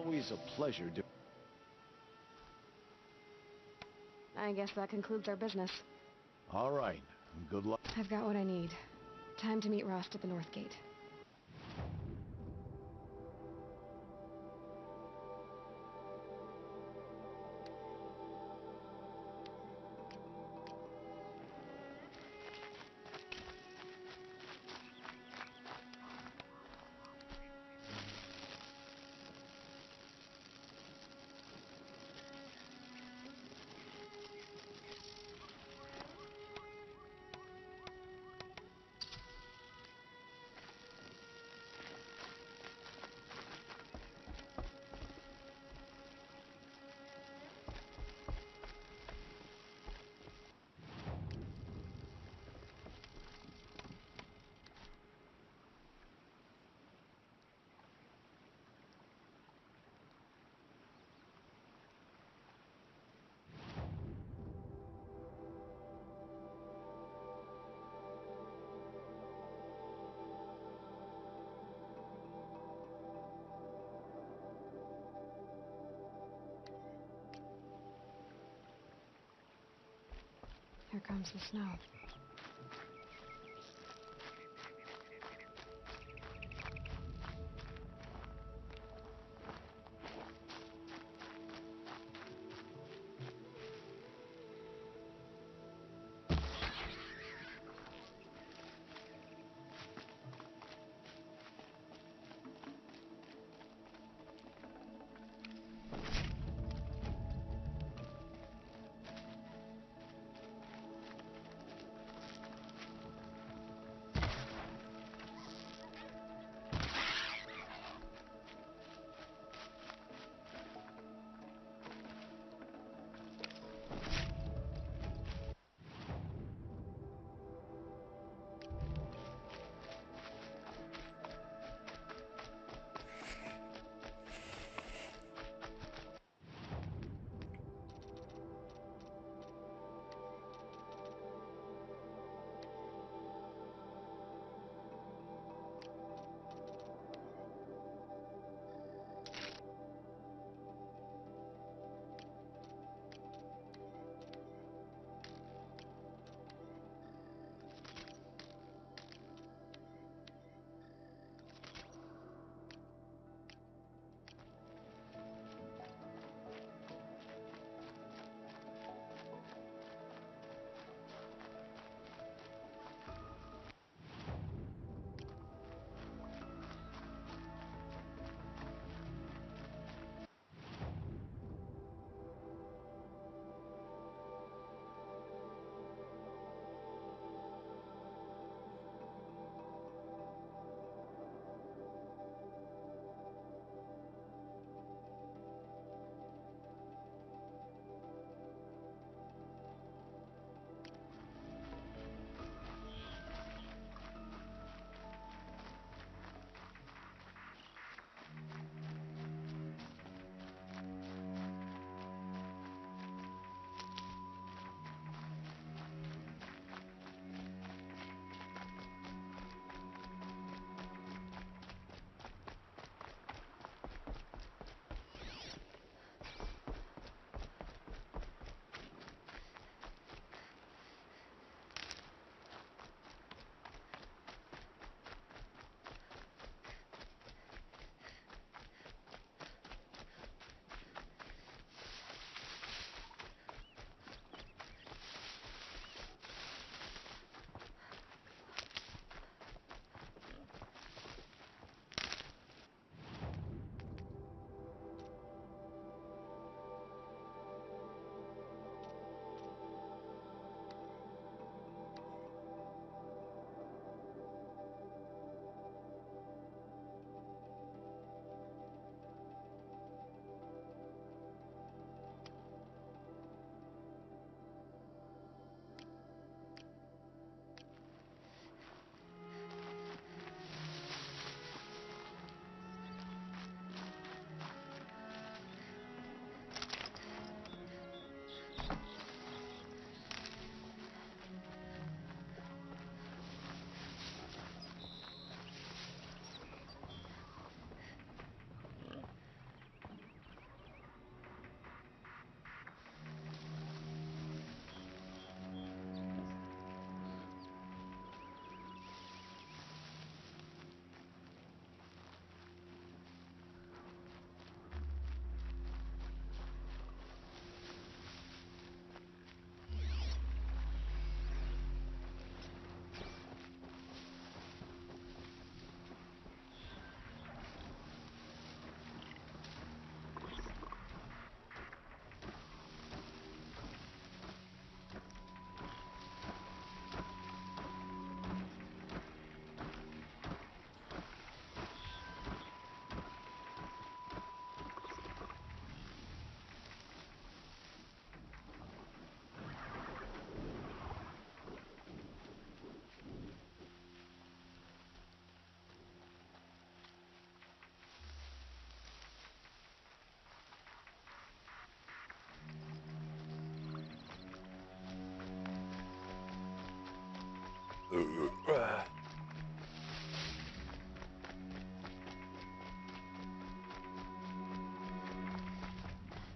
always a pleasure to... I guess that concludes our business. All right. Good luck. I've got what I need. Time to meet Rost at the North Gate. Here comes the snow.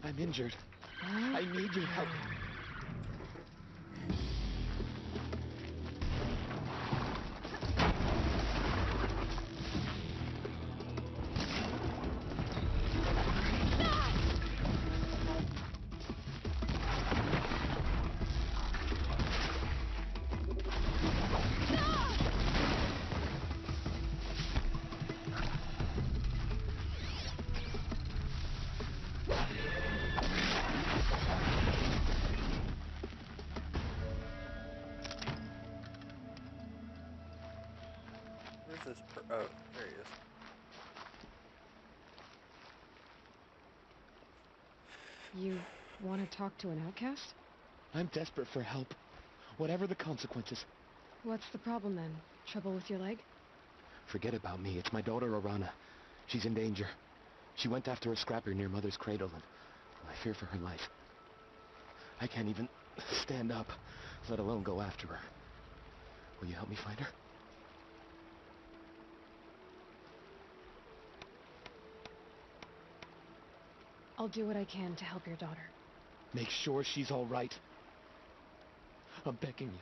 I'm injured. I need your help. Where's this oh, there he is. You want to talk to an outcast? I'm desperate for help. Whatever the consequences. What's the problem then? Trouble with your leg? Forget about me. It's my daughter, Arana. She's in danger. She went after a scrapper near Mother's cradle, and I fear for her life. I can't even stand up, let alone go after her. Will you help me find her? I'll do what I can to help your daughter. Make sure she's all right. I'm begging you.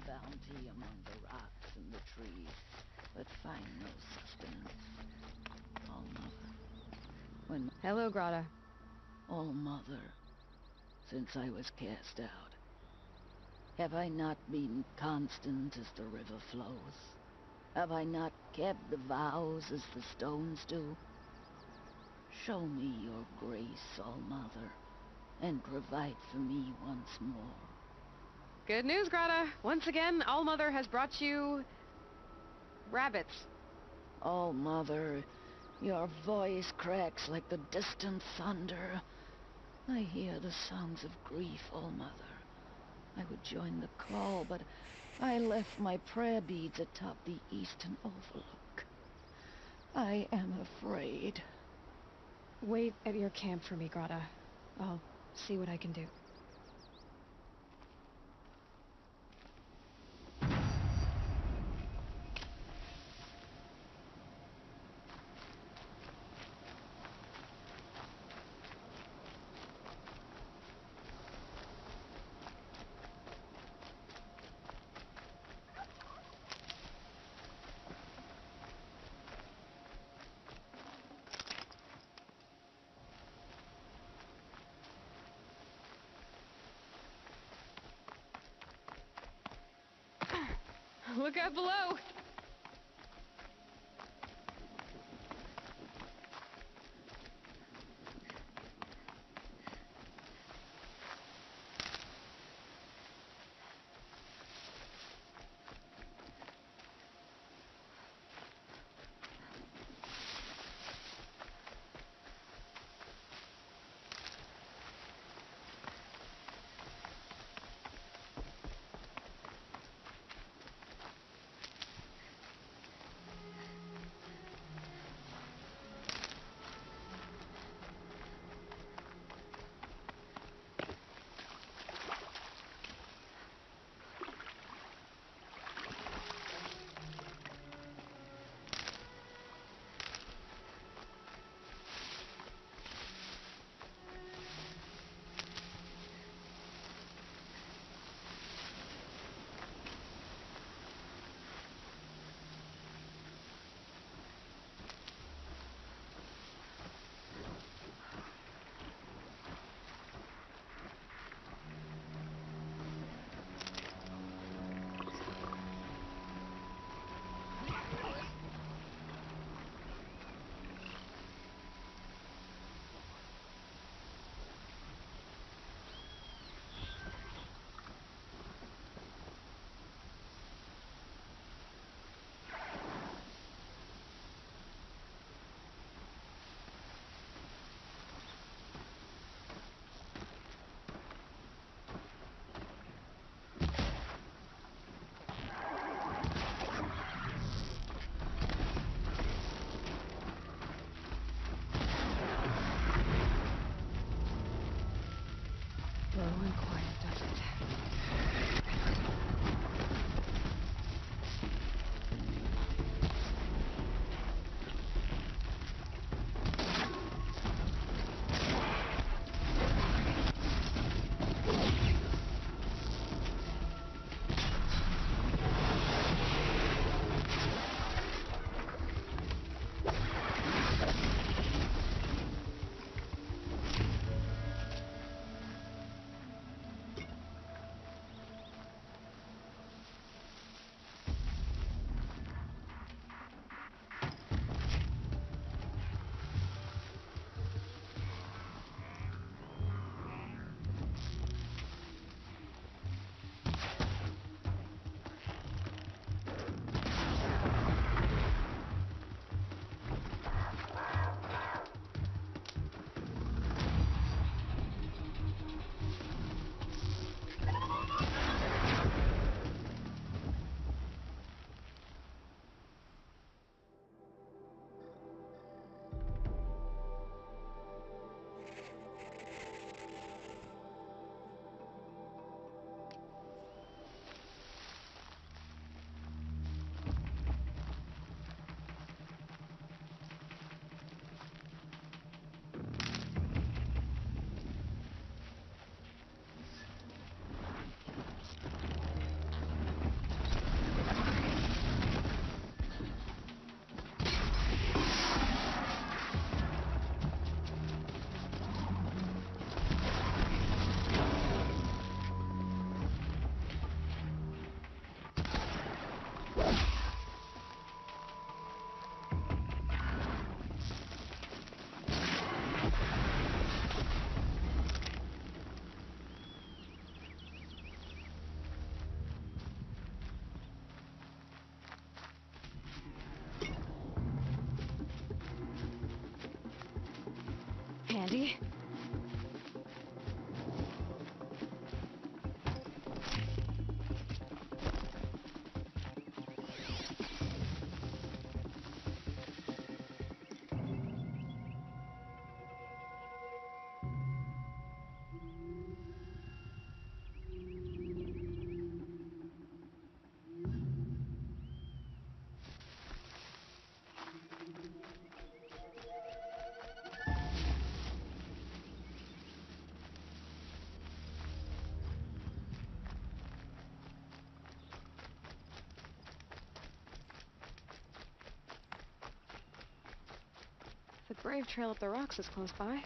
Bounty among the rocks and the trees, but find no sustenance. All Mother. Hello, Grata. All Mother, since I was cast out, have I not been constant as the river flows? Have I not kept the vows as the stones do? Show me your grace, All Mother, and provide for me once more. Good news, Grata. Once again, All Mother has brought you rabbits. All Mother, your voice cracks like the distant thunder. I hear the sounds of grief, All Mother. I would join the call, but I left my prayer beads atop the eastern overlook. I am afraid. Wait at your camp for me, Grata. I'll see what I can do. Look out below! Andy? The grave trail up the rocks is close by.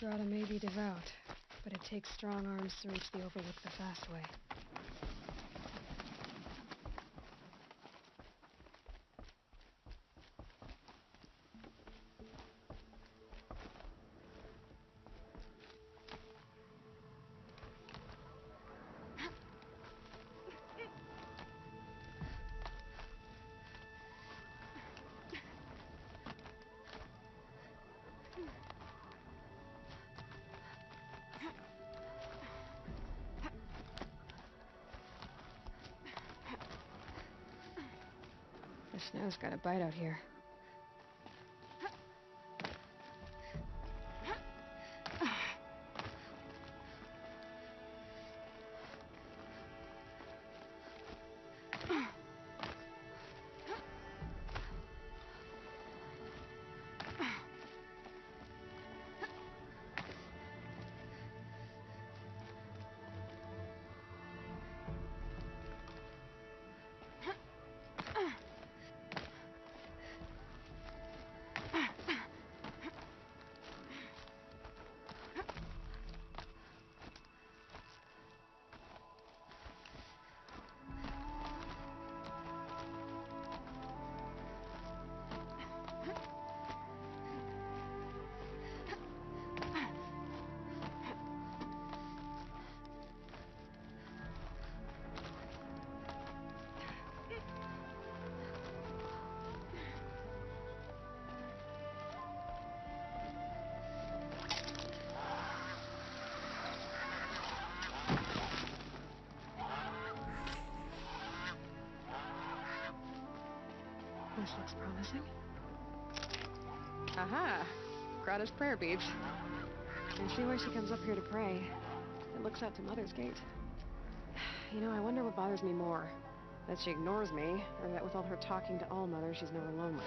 Grata may be devout, but it takes strong arms to reach the Overlook the fast way. The snow's got a bite out here. This looks promising. Aha! Grata's prayer beads. I see why she comes up here to pray. It looks out to Mother's Gate. You know, I wonder what bothers me more. That she ignores me, or that with all her talking to All Mother, she's never lonely.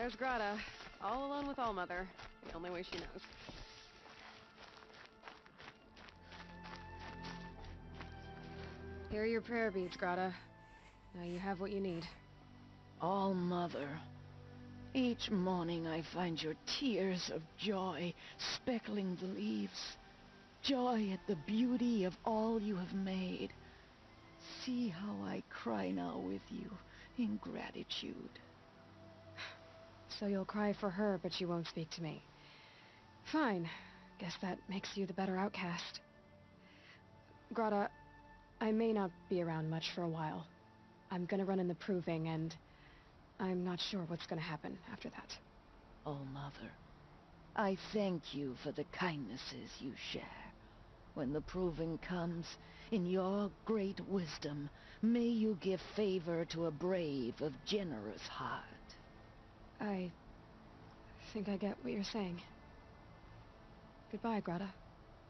There's Grata, all alone with Allmother, the only way she knows. Here are your prayer beads, Grata. Now you have what you need. All Mother, each morning I find your tears of joy speckling the leaves. Joy at the beauty of all you have made. See how I cry now with you in gratitude. So you'll cry for her, but you won't speak to me. Fine. Guess that makes you the better outcast. Grata, I may not be around much for a while. I'm gonna run in the proving, and I'm not sure what's gonna happen after that. Oh, Mother, I thank you for the kindnesses you share. When the proving comes, in your great wisdom, may you give favor to a brave of generous heart. I think I get what you're saying. Goodbye, Grata.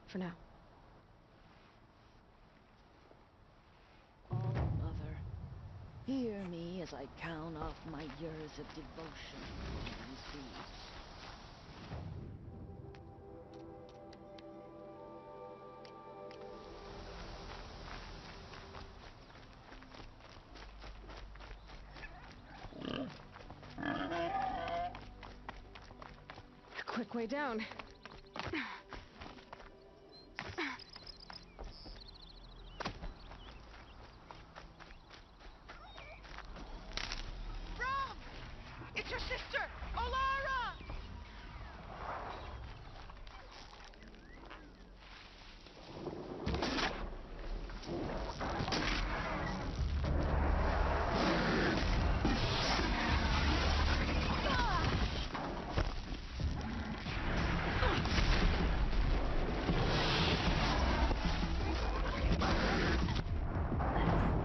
For now. Oh, Mother, hear me as I count off my years of devotion to these deeds. Quick way down. Rom! It's your sister, Olara!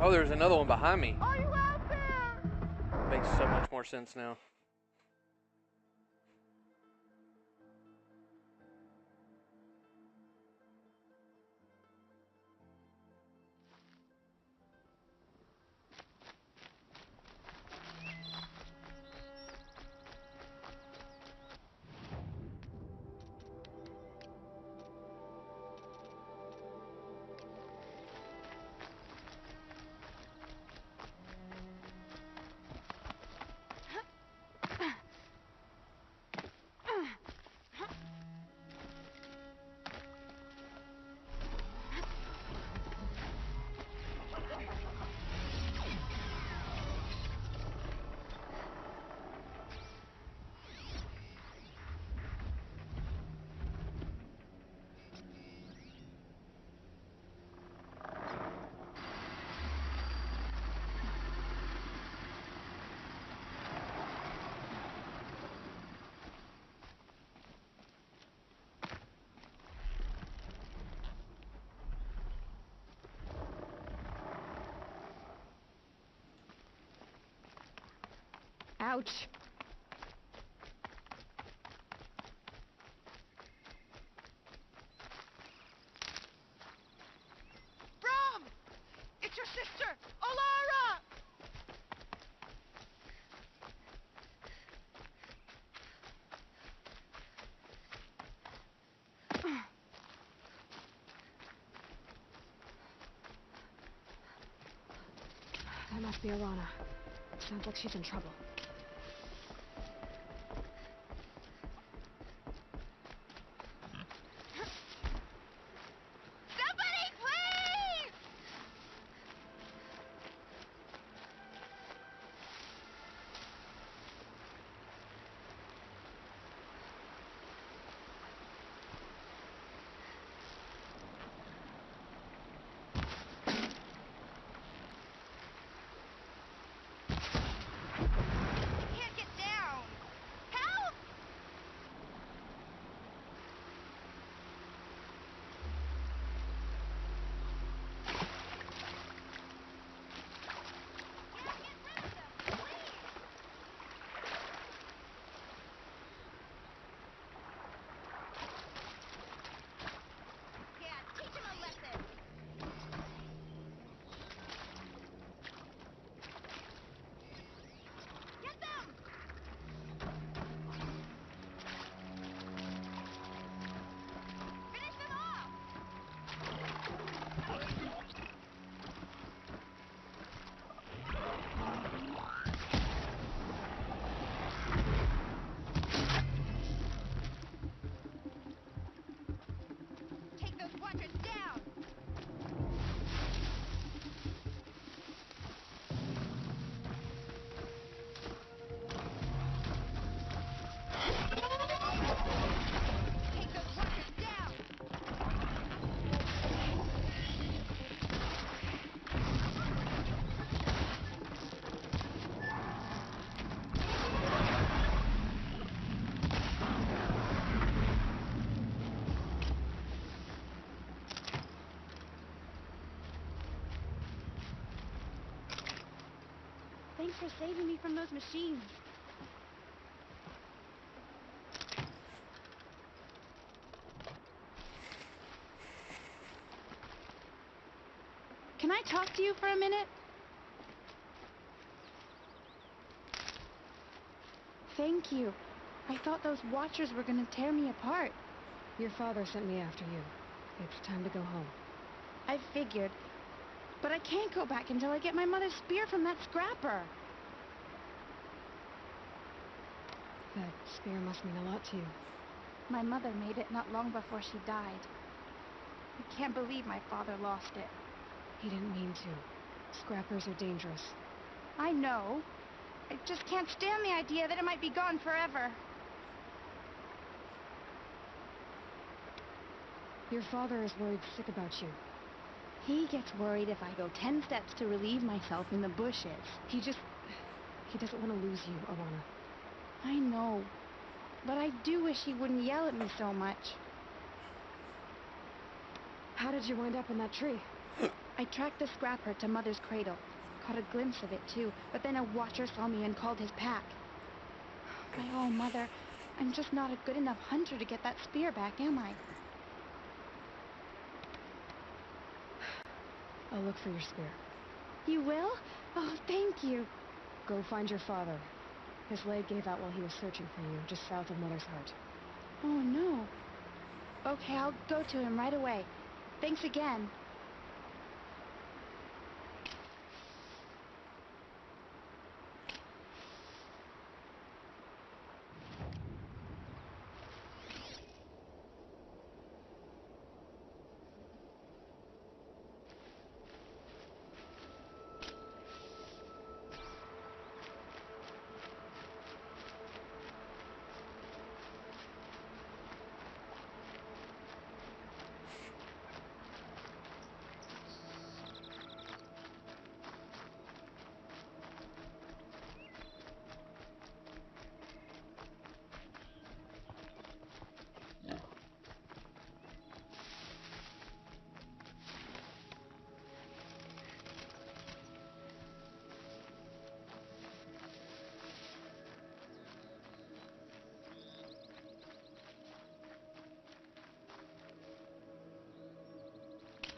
Oh, there's another one behind me. Are you out there? Makes so much more sense now. Ouch. Rom! It's your sister, Olara! That must be Arana. Sounds like she's in trouble. Somebody, please! for saving me from those machines. Can I talk to you for a minute? Thank you. I thought those Watchers were gonna tear me apart. Your father sent me after you. It's time to go home. I figured. But I can't go back until I get my mother's spear from that scrapper. That spear must mean a lot to you. My mother made it not long before she died. I can't believe my father lost it. He didn't mean to. Scrappers are dangerous. I know. I just can't stand the idea that it might be gone forever. Your father is worried sick about you. He gets worried if I go 10 steps to relieve myself in the bushes. He doesn't want to lose you, Alana. I know. But I do wish he wouldn't yell at me so much. How did you wind up in that tree? I tracked the scrapper to Mother's cradle. Caught a glimpse of it, too, but then a Watcher saw me and called his pack. Oh, Mother, I'm just not a good enough hunter to get that spear back, am I? I'll look for your spear. You will? Oh, thank you. Go find your father. His leg gave out while he was searching for you, just south of Mother's Heart. Oh, no. Okay, I'll go to him right away. Thanks again.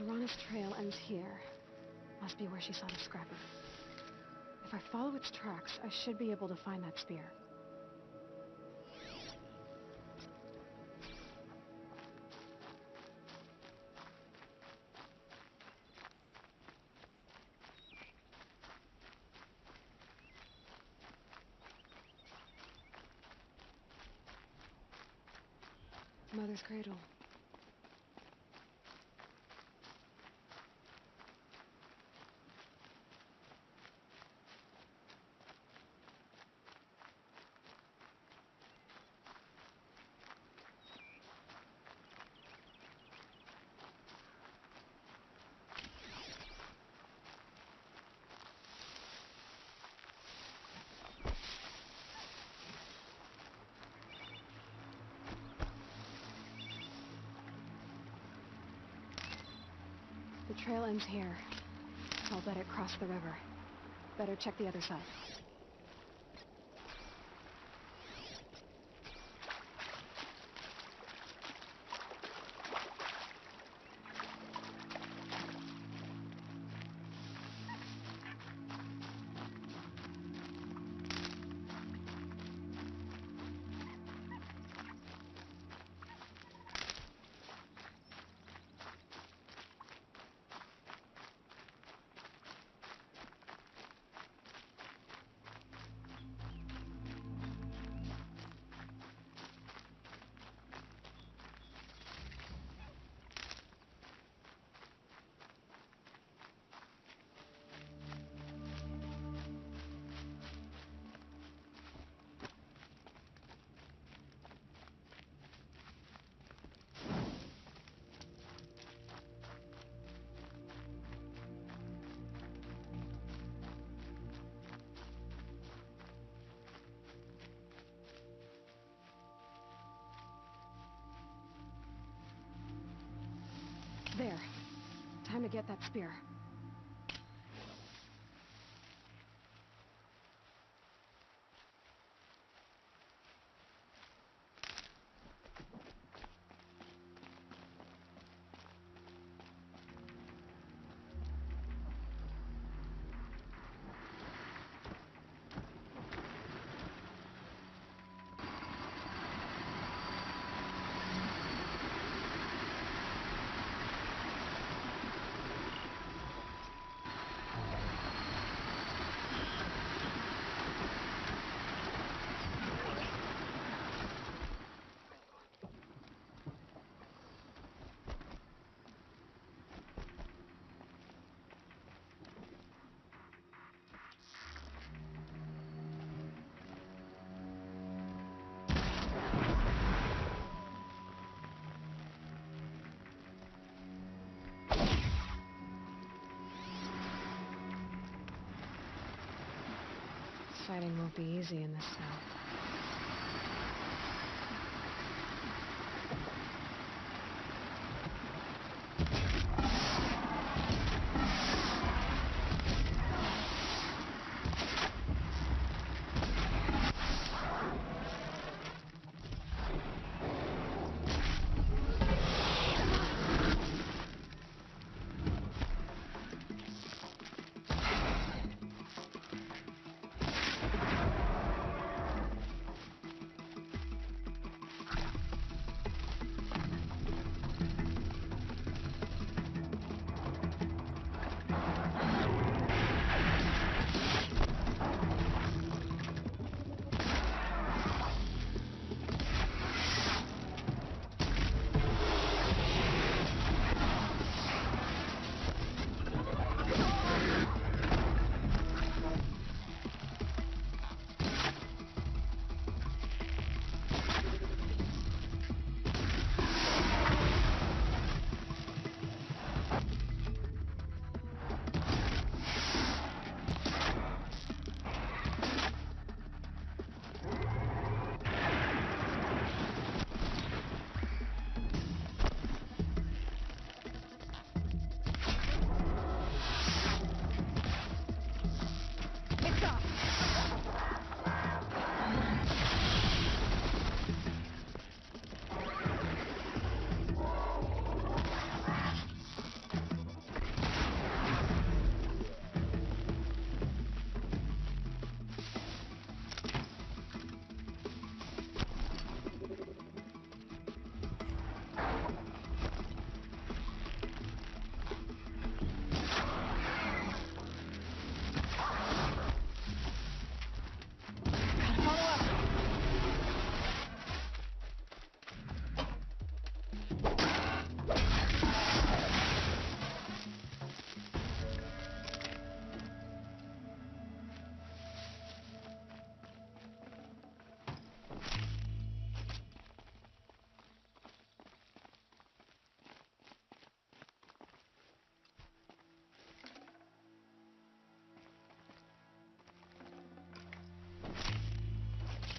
Lorana's trail ends here. Must be where she saw the scrapper. If I follow its tracks, I should be able to find that spear. Mother's cradle. The trail ends here. I'll bet it crossed the river. Better check the other side. There. Time to get that spear. Fighting won't be easy in this cell.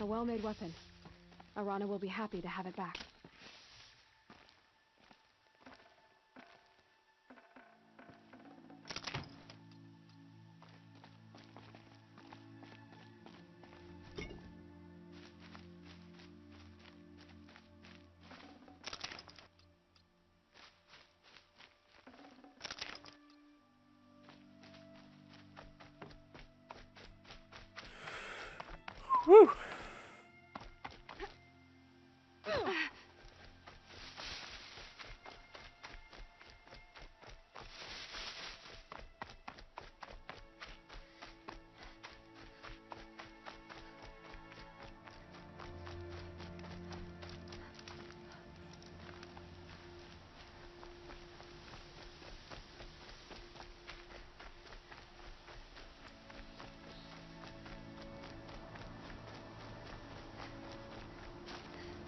A well-made weapon. Arana will be happy to have it back. Whew!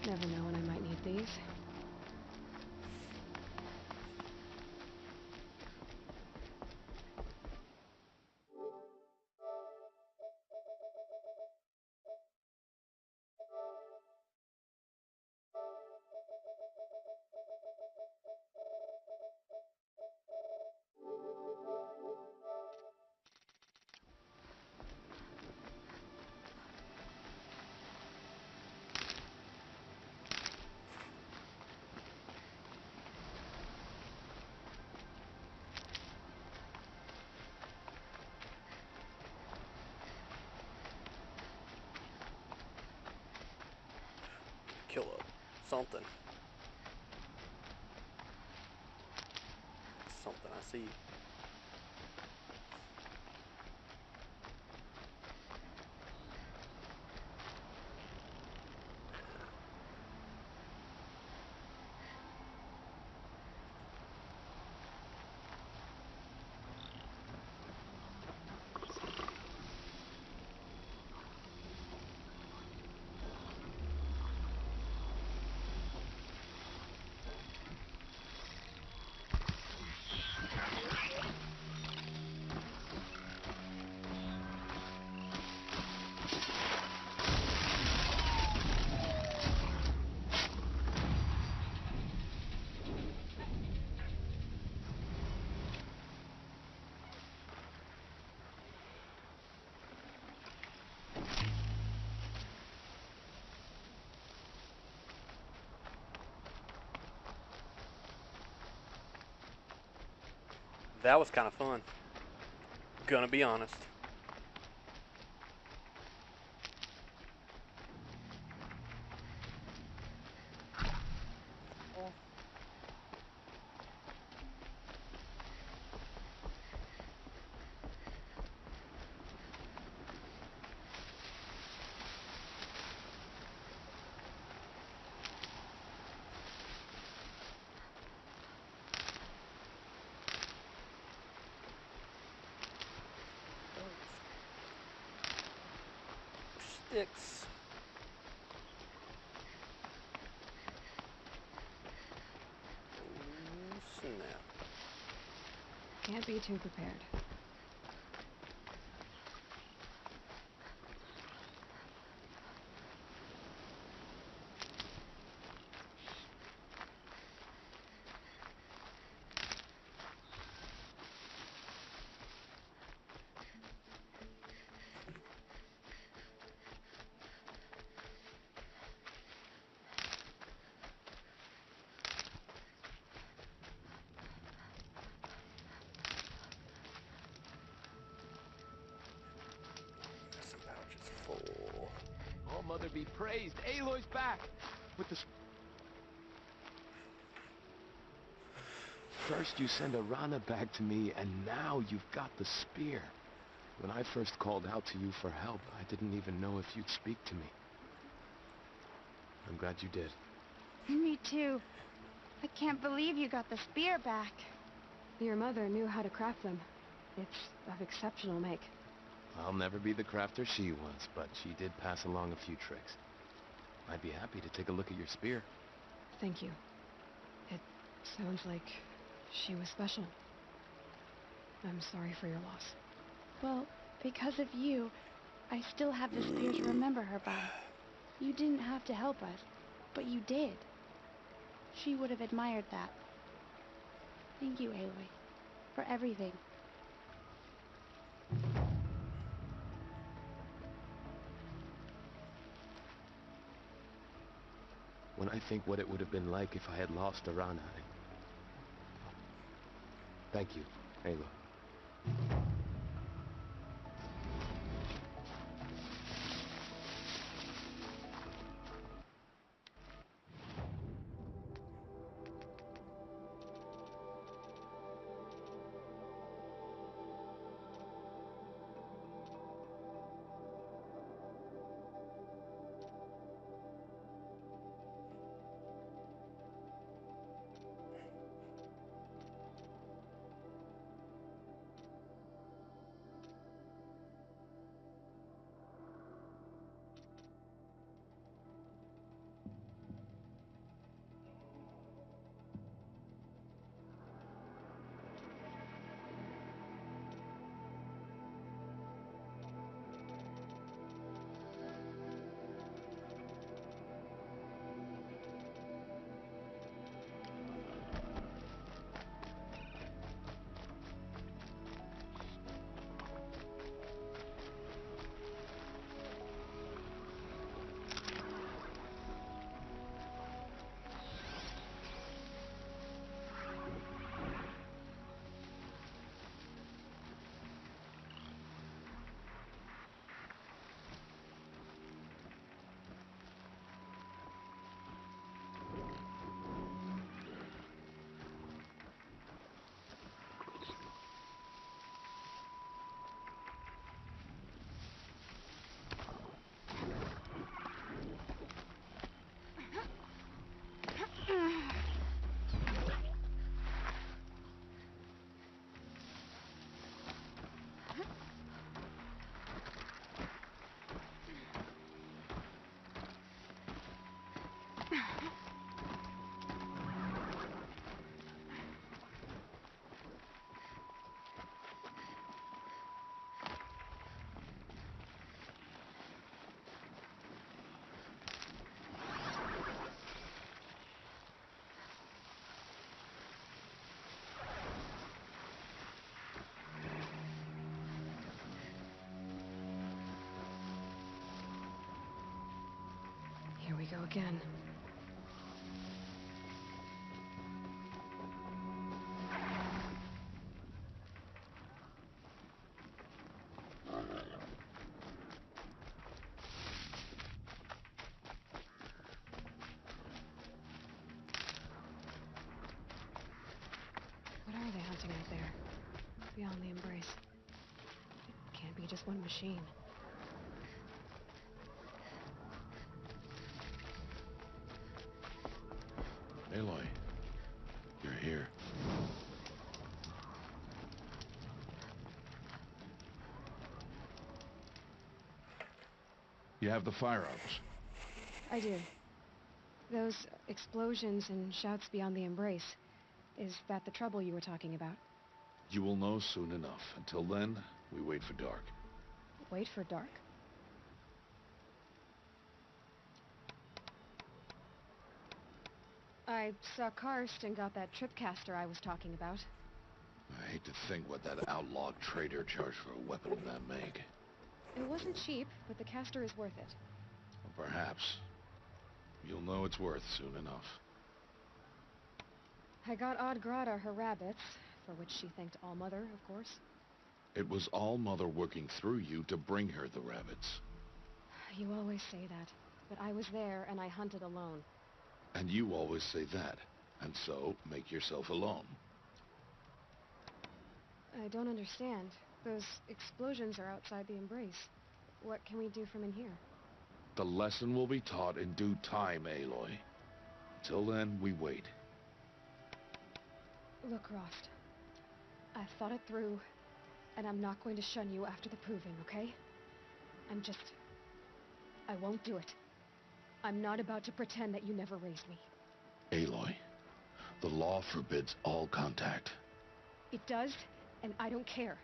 Never know when I might need these. Kill something. Something I see. That was kind of fun. Gonna be honest. Sticks. Snap. Can't be too prepared. Oh, Mother be praised. Aloy's back! With the... First you send Arana back to me, and now you've got the spear. When I first called out to you for help, I didn't even know if you'd speak to me. I'm glad you did. Me too. I can't believe you got the spear back. Your mother knew how to craft them. It's of exceptional make. I'll never be the crafter she was, but she did pass along a few tricks. I'd be happy to take a look at your spear. Thank you. It sounds like she was special. I'm sorry for your loss. Well, because of you, I still have the spear to remember her by. You didn't have to help us, but you did. She would have admired that. Thank you, Aloy, for everything. When I think what it would have been like if I had lost Arana, Thank you, Aloy. Here we go again. hunting out there, beyond the Embrace. It can't be just one machine. Aloy, you're here. You have the firearms. I do. Those explosions and shouts beyond the Embrace. Is that the trouble you were talking about? You will know soon enough. Until then, we wait for dark. Wait for dark? I saw Karst and got that tripcaster I was talking about. I hate to think what that outlawed trader charged for a weapon of that make. It wasn't cheap, but the caster is worth it. Well, perhaps. You'll know it's worth soon enough. I got Odd Grata her rabbits, for which she thanked Allmother, of course. It was Allmother working through you to bring her the rabbits. You always say that, but I was there and I hunted alone. And you always say that, and so make yourself alone. I don't understand. Those explosions are outside the Embrace. What can we do from in here? The lesson will be taught in due time, Aloy. Till then, we wait. Look, Rost. I've thought it through, and I'm not going to shun you after the proving, okay? I won't do it. I'm not about to pretend that you never raised me. Aloy, the law forbids all contact. It does, and I don't care.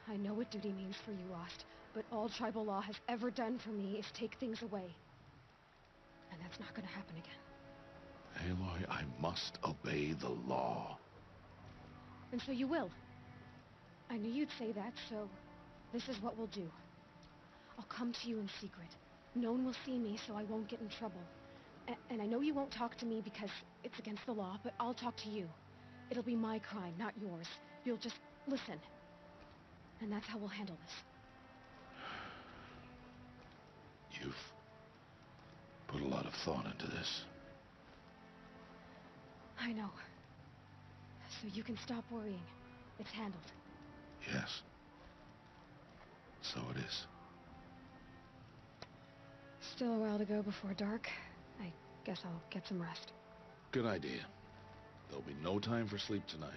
I know what duty means for you, Rost, but all tribal law has ever done for me is take things away. And that's not gonna happen again. Aloy, I must obey the law. And so you will. I knew you'd say that, so this is what we'll do. I'll come to you in secret. No one will see me, so I won't get in trouble. And I know you won't talk to me because it's against the law, but I'll talk to you. It'll be my crime, not yours. You'll just listen. And that's how we'll handle this. You've put a lot of thought into this. I know. So you can stop worrying. It's handled. Yes. So it is. Still a while to go before dark. I guess I'll get some rest. Good idea. There'll be no time for sleep tonight.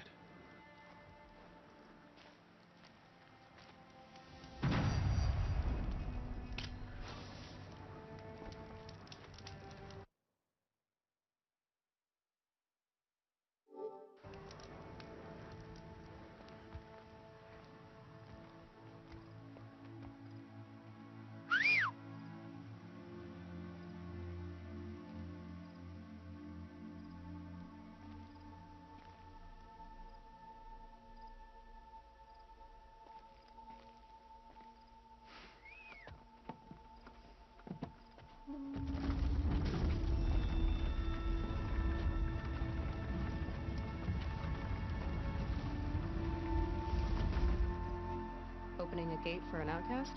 Opening a gate for an outcast?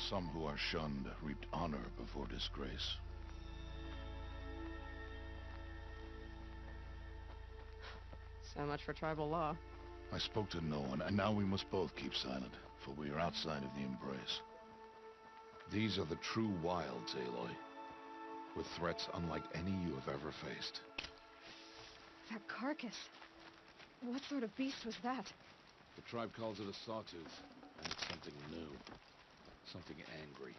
Some who are shunned reaped honor before disgrace. So much for tribal law. I spoke to no one, and now we must both keep silent, for we are outside of the Embrace. These are the true wilds, Aloy, with threats unlike any you have ever faced. That carcass. What sort of beast was that? The tribe calls it a sawtooth, and it's something new. Something angry.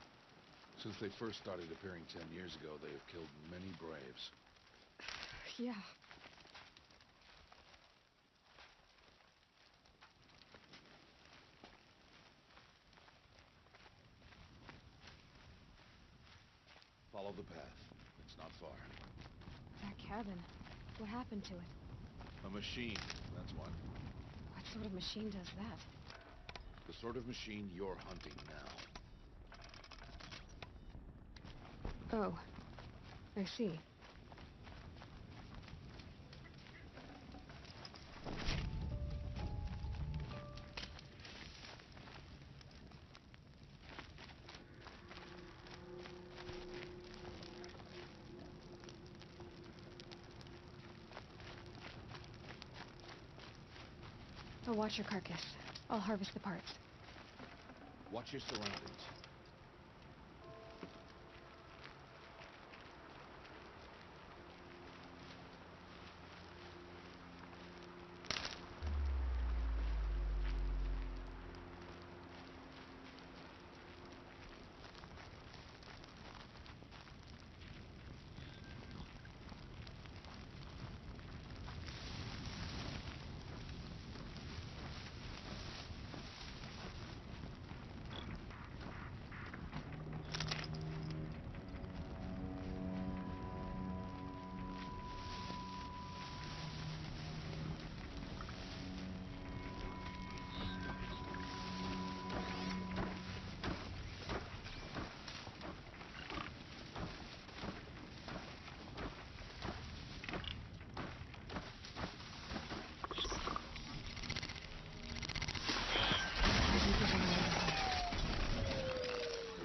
Since they first started appearing 10 years ago, they have killed many braves. Yeah. Follow the path. It's not far. That cabin. What happened to it? A machine, that's what. What sort of machine does that? The sort of machine you're hunting now. Oh. I see. I'll watch your carcass. I'll harvest the parts. Watch your surroundings.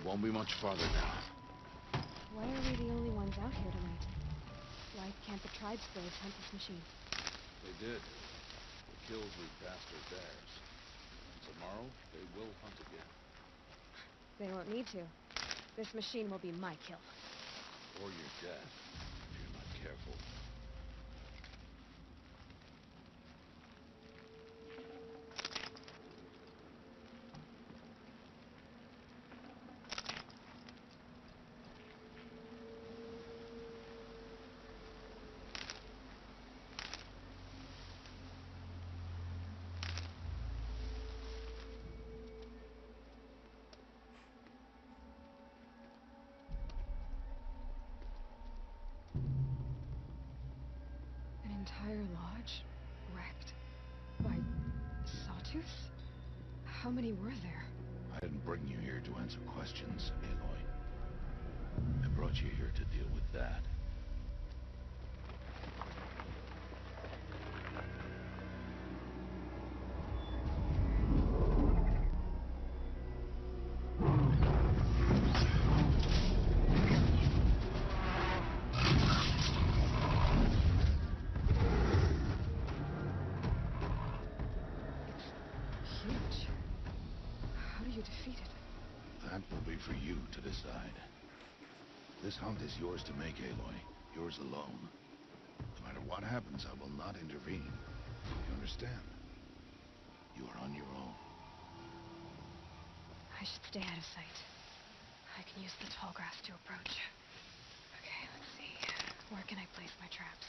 Won't be much farther now. Why are we the only ones out here tonight? Why can't the tribe slaves hunt this machine? They did. The kills we passed are theirs. Tomorrow, they will hunt again. They won't need to. This machine will be my kill. Or your death, if you're not careful. Entire lodge wrecked by sawtooths? How many were there? I didn't bring you here to answer questions, Aloy. I brought you here to deal with that. For you to decide. This hunt is yours to make, Aloy. Yours alone. No matter what happens, I will not intervene. You understand? You are on your own. I should stay out of sight. I can use the tall grass to approach. Okay, let's see. Where can I place my traps?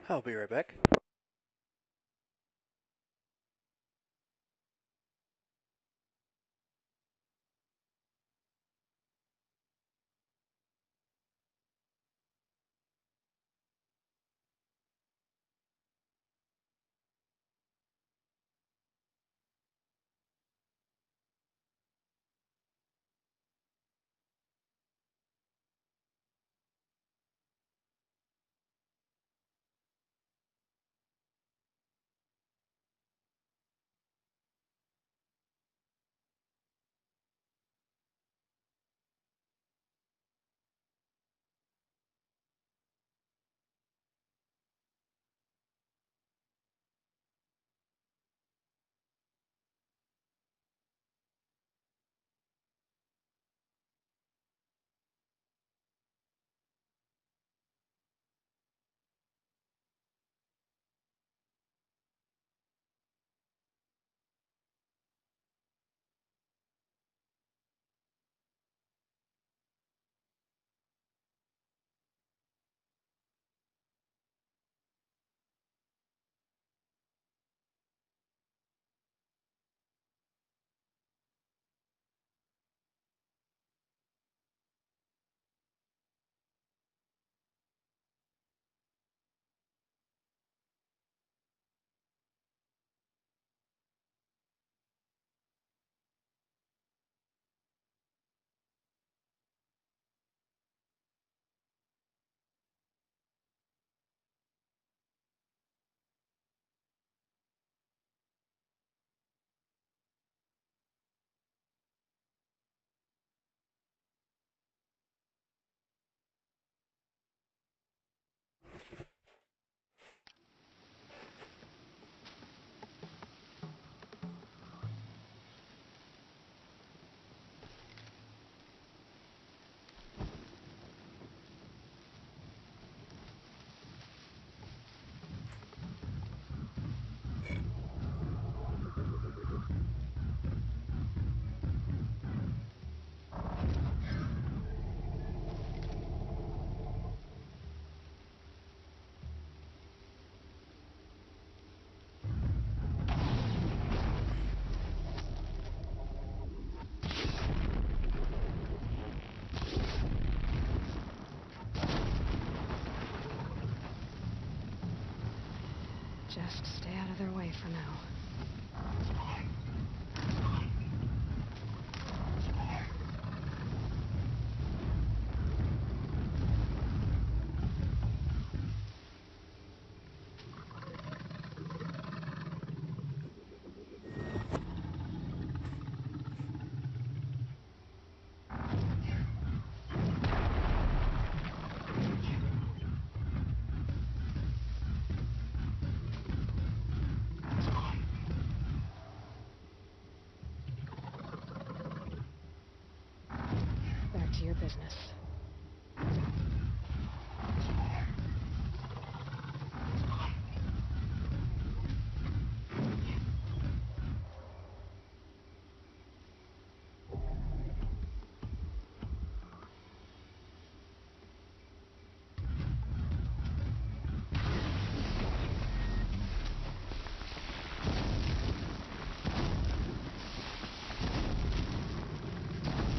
I'll be right back. Just stay out of their way for now. Back to your business.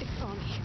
It's on me.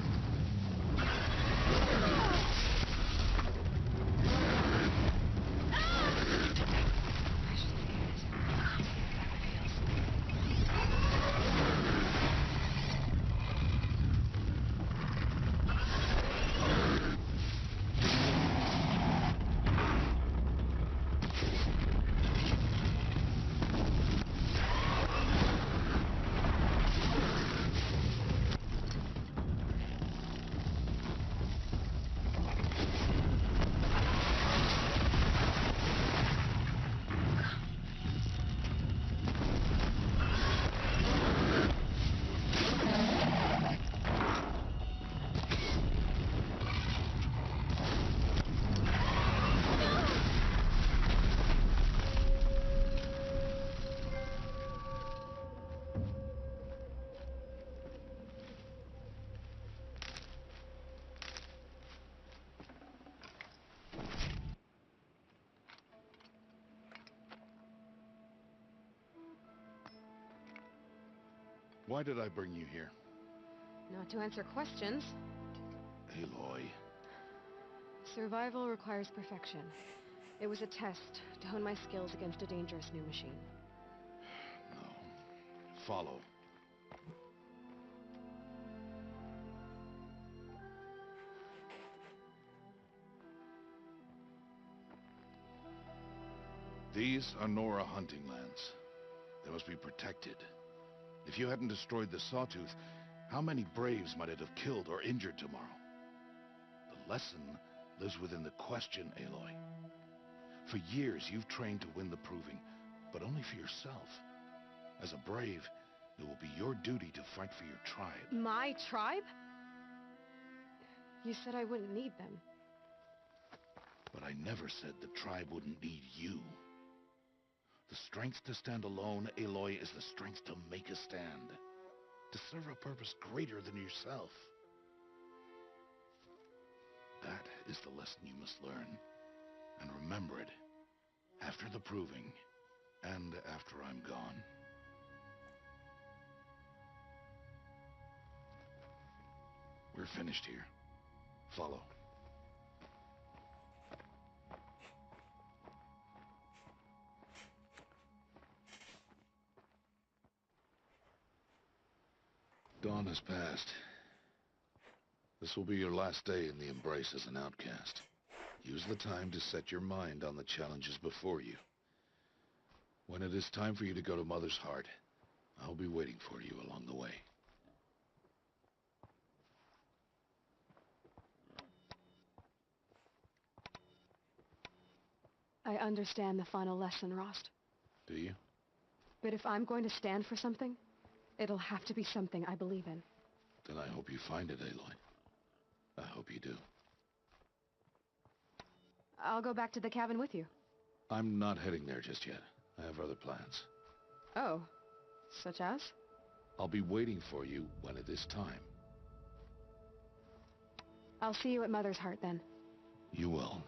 Why did I bring you here? Not to answer questions. Aloy. Survival requires perfection. It was a test to hone my skills against a dangerous new machine. No. Follow. These are Nora hunting lands. They must be protected. If you hadn't destroyed the Sawtooth, how many Braves might it have killed or injured tomorrow? The lesson lives within the question, Aloy. For years, you've trained to win the Proving, but only for yourself. As a Brave, it will be your duty to fight for your tribe. My tribe? You said I wouldn't need them. But I never said the tribe wouldn't need you. The strength to stand alone, Aloy, is the strength to make a stand. To serve a purpose greater than yourself. That is the lesson you must learn. And remember it. After the Proving. And after I'm gone. We're finished here. Follow. Dawn has passed. This will be your last day in the Embrace as an outcast. Use the time to set your mind on the challenges before you. When it is time for you to go to Mother's Heart, I'll be waiting for you along the way. I understand the final lesson, Rost. Do you? But if I'm going to stand for something, it'll have to be something I believe in. Then I hope you find it, Aloy. I hope you do. I'll go back to the cabin with you. I'm not heading there just yet. I have other plans. Oh, such as? I'll be waiting for you when it is time. I'll see you at Mother's Heart then. You will.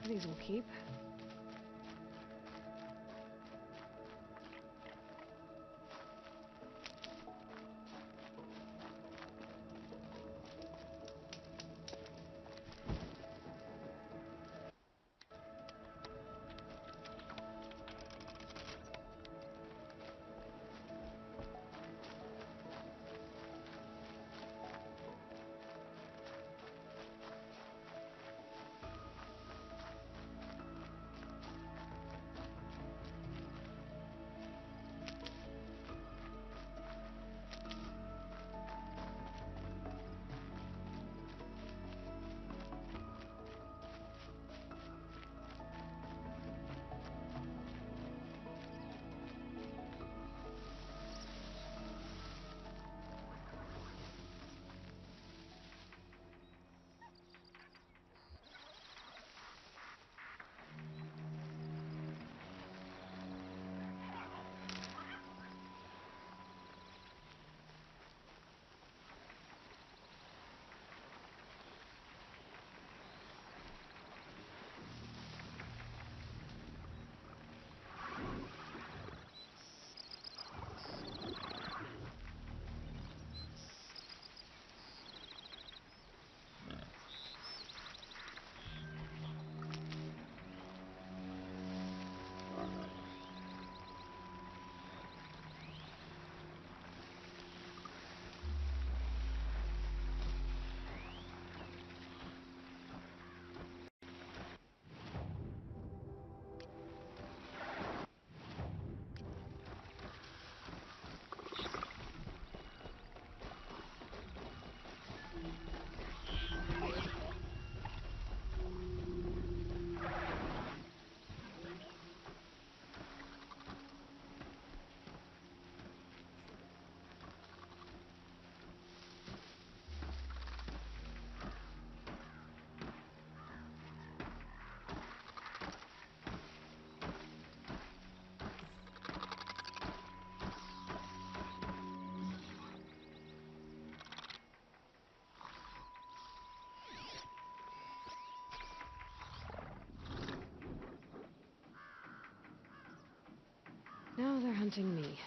These will keep. Now they're hunting me.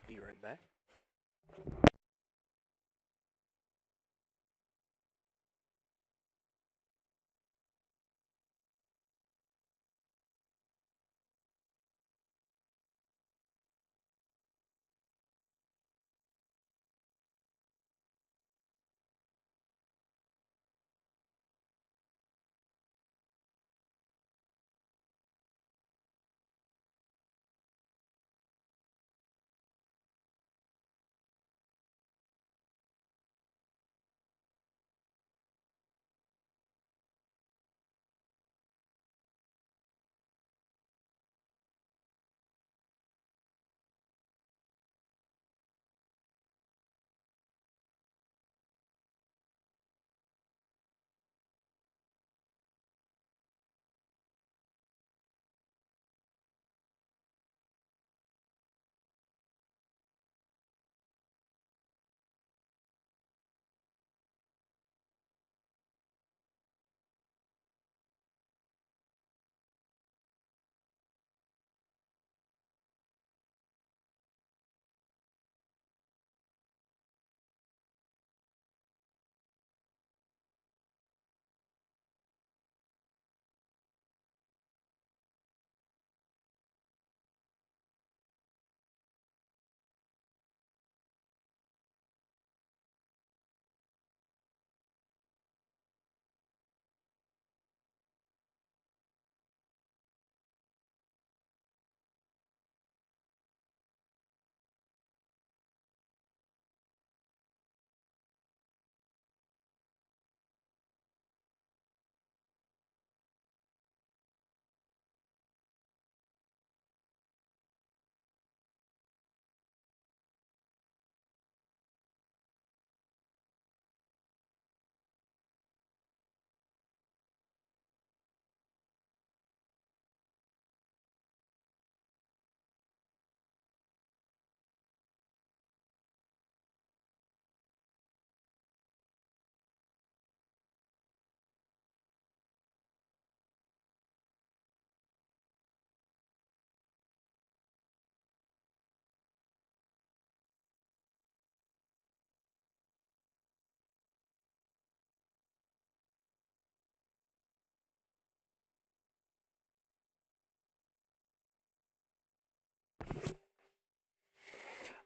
Be right back.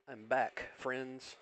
I'm back, friends.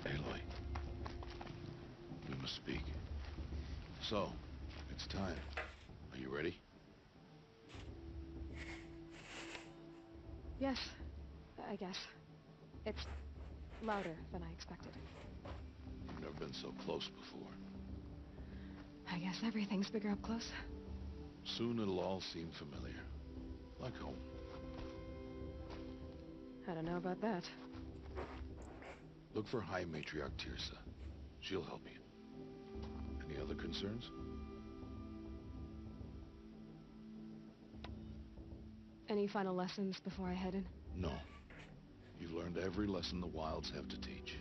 Aloy, we must speak. So, it's time. Are you ready? Yes, I guess. It's louder than I expected. You've never been so close before. I guess everything's bigger up close. Soon it'll all seem familiar. Like home. I don't know about that. Look for High Matriarch Tirsa. She'll help you. Any other concerns? Any final lessons before I head in? No. You've learned every lesson the Wilds have to teach.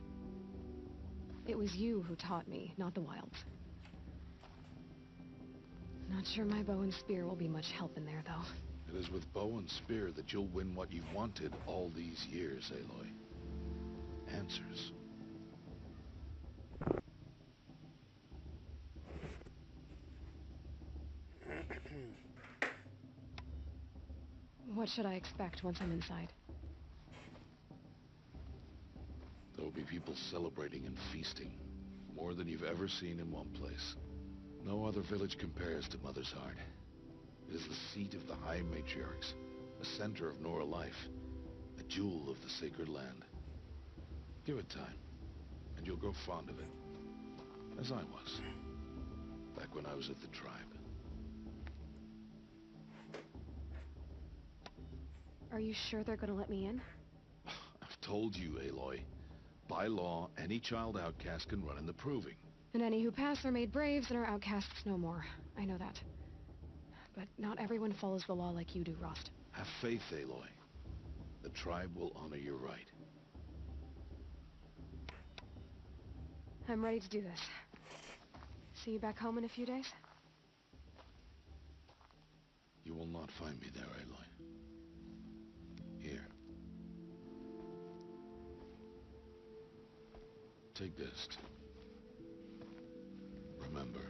It was you who taught me, not the Wilds. Not sure my bow and spear will be much help in there, though. It is with bow and spear that you'll win what you've wanted all these years, Aloy. Answers. What should I expect once I'm inside? There will be people celebrating and feasting. More than you've ever seen in one place. No other village compares to Mother's Heart. It is the seat of the High Matriarchs, a center of Nora life, a jewel of the sacred land. Give it time, and you'll grow fond of it. As I was, back when I was at the tribe. Are you sure they're gonna let me in? I've told you, Aloy. By law, any child outcast can run in the proving. And any who pass are made braves and are outcasts no more. I know that. But not everyone follows the law like you do, Rost. Have faith, Aloy. The tribe will honor your right. I'm ready to do this. See you back home in a few days? You will not find me there, Aloy. Here. Take this. Remember.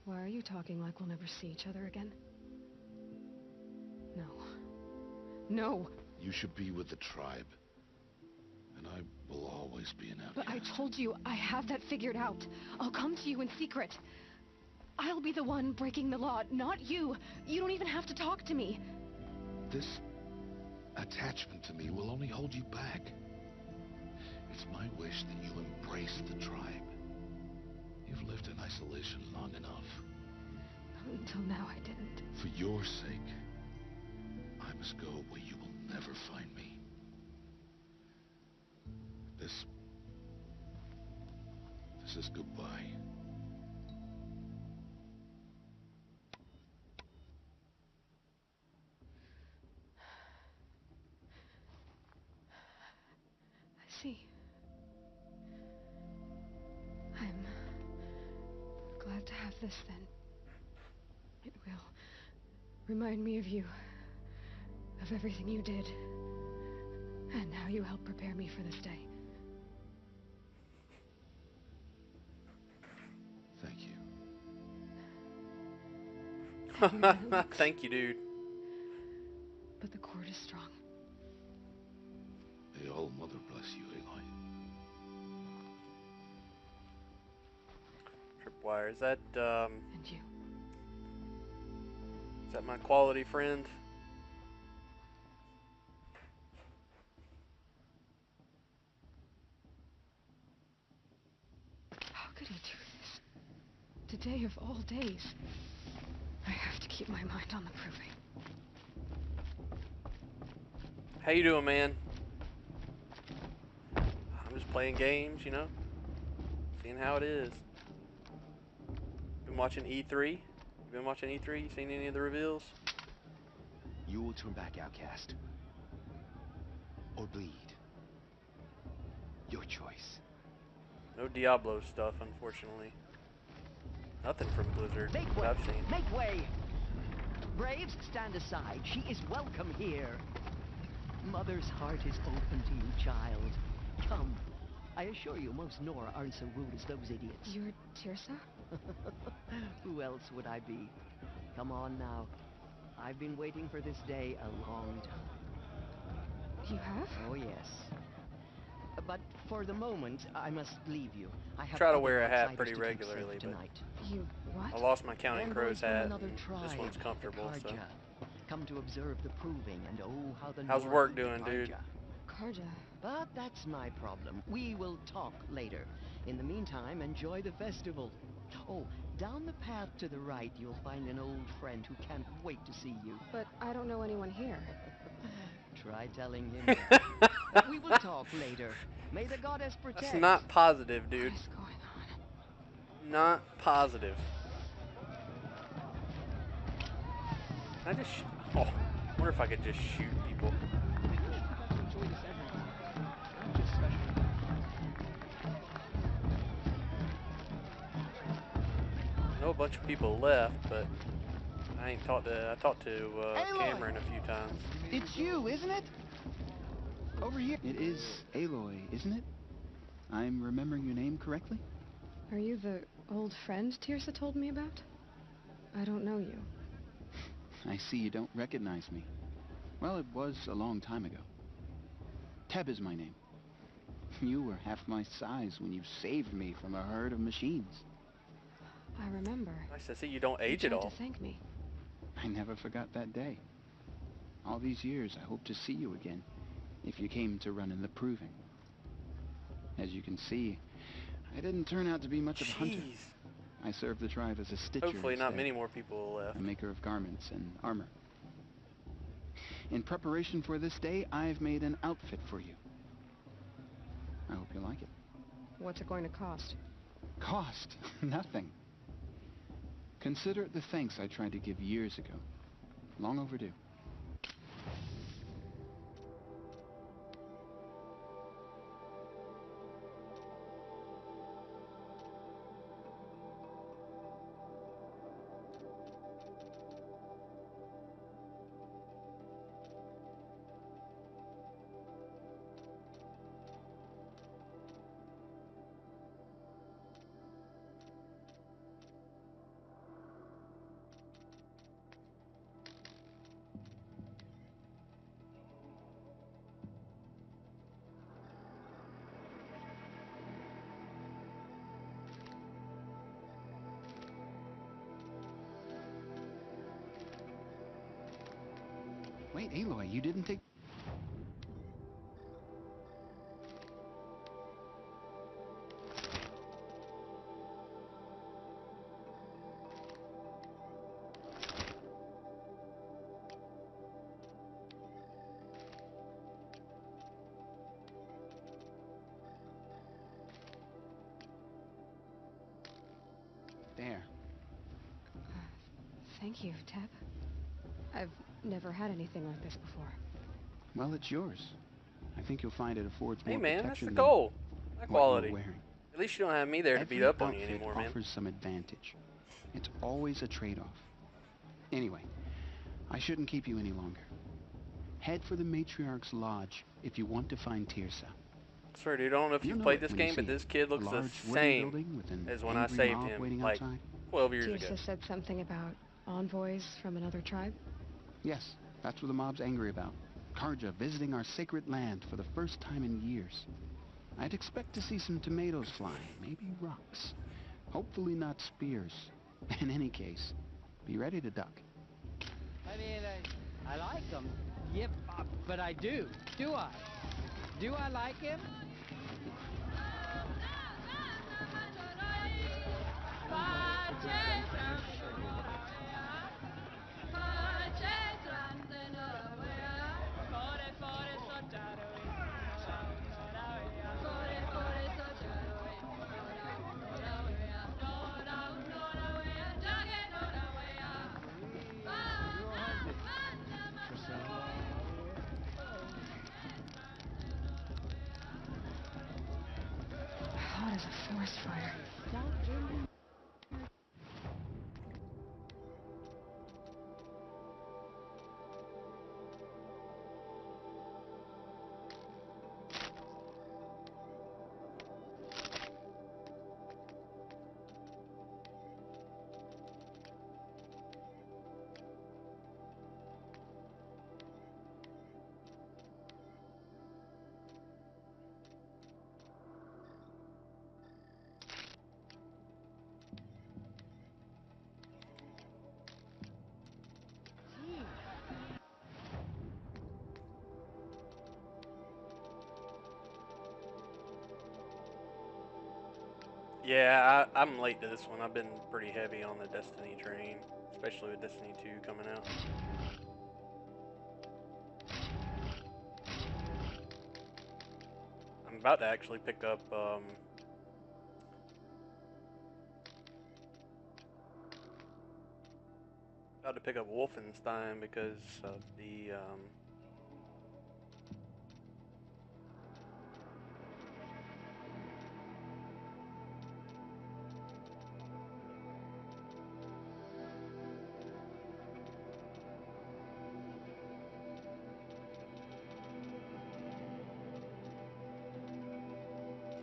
Why are you talking like we'll never see each other again? No. No! You should be with the tribe. And I will always be an outcast. But I told you, I have that figured out. I'll come to you in secret. I'll be the one breaking the law, not you. You don't even have to talk to me. This attachment to me will only hold you back. It's my wish that you embrace the tribe. You've lived in isolation long enough. Until now, I didn't. For your sake, I must go where you will never find me. This is goodbye. I see. this, then, it will remind me of you, of everything you did, and how you helped prepare me for this day. Thank you. Thank you, dude. But the cord is strong. May All-Mother bless you, Aloy. Tripwire, is that, And you. Is that my quality friend? How could he do this? Today of all days. I have to keep my mind on the proving. How you doing, man? I'm just playing games, you know? Seeing how it is. Been watching E3? You been watching E3? You seen any of the reveals? You will turn back, Outcast. Or bleed. Your choice. No Diablo stuff, unfortunately. Nothing from Blizzard Make that way! I've seen. Make way! Braves, stand aside. She is welcome here. Mother's heart is open to you, child. Come. I assure you, most Nora aren't so rude as those idiots. You're Teersa? Who else would I be? Come on now. I've been waiting for this day a long time. You have? Oh, yes. But for the moment, I must leave you. I have Try to other wear a hat outsiders pretty to keep regularly, safe but tonight. You what? I lost my Counting Envoys Crows from hat, another and tribe, this one's comfortable, the so... Karja. Come to observe the proving, and oh, how the How's Nora work hate the doing, dude? Karja. But that's my problem. We will talk later. In the meantime, enjoy the festival. Oh, down the path to the right, you'll find an old friend who can't wait to see you. But I don't know anyone here. Try telling him that. We will talk later. May the goddess protect. That's not positive, dude. What is going on? Not positive. Can I just oh, I wonder if I could just shoot people. I know a bunch of people left, but I talked to Cameron a few times. It's you, isn't it? Over here. It is Aloy, isn't it? I'm remembering your name correctly? Are you the old friend Teersa told me about? I don't know you. I see you don't recognize me. Well, it was a long time ago. Teb is my name. You were half my size when you saved me from a herd of machines. I remember. Nice to see you don't age you at all. tried to thank me. I never forgot that day. All these years, I hope to see you again, if you came to run in the proving. As you can see, I didn't turn out to be much of a hunter. I served the tribe as a stitcher. Hopefully not instead, many more people left. a maker of garments and armor. In preparation for this day, I've made an outfit for you. I hope you like it. What's it going to cost? Cost? Nothing. Consider it the thanks I tried to give years ago. Long overdue. Wait, Aloy, you didn't take... There. Thank you, Teb. I've never had anything like this before. Well, it's yours. I think you'll find it affords Hey more man, that's protection the than goal. That what you're quality. wearing. At least you don't have me there to beat Every up on you outfit anymore, man. offers some advantage. It's always a trade-off. Anyway, I shouldn't keep you any longer. Head for the Matriarch's Lodge if you want to find Tirsa. Sorry, dude, I don't know if You'll you've know played it this when you game, but see this it. kid A looks the large wooden same building with an as when I angry saved mob him, waiting like outside. 12 years ago. Tirsa said something about envoys from another tribe? Yes, that's what the mob's angry about. Karja visiting our sacred land for the first time in years. I'd expect to see some tomatoes flying, maybe rocks. Hopefully not spears. In any case, be ready to duck. I mean, I like him. Yep, but I do. Do I? Do I like him? Hot as a forest fire. Yeah, I'm late to this one. I've been pretty heavy on the Destiny train, especially with Destiny 2 coming out. I'm about to actually pick up, Wolfenstein because of the,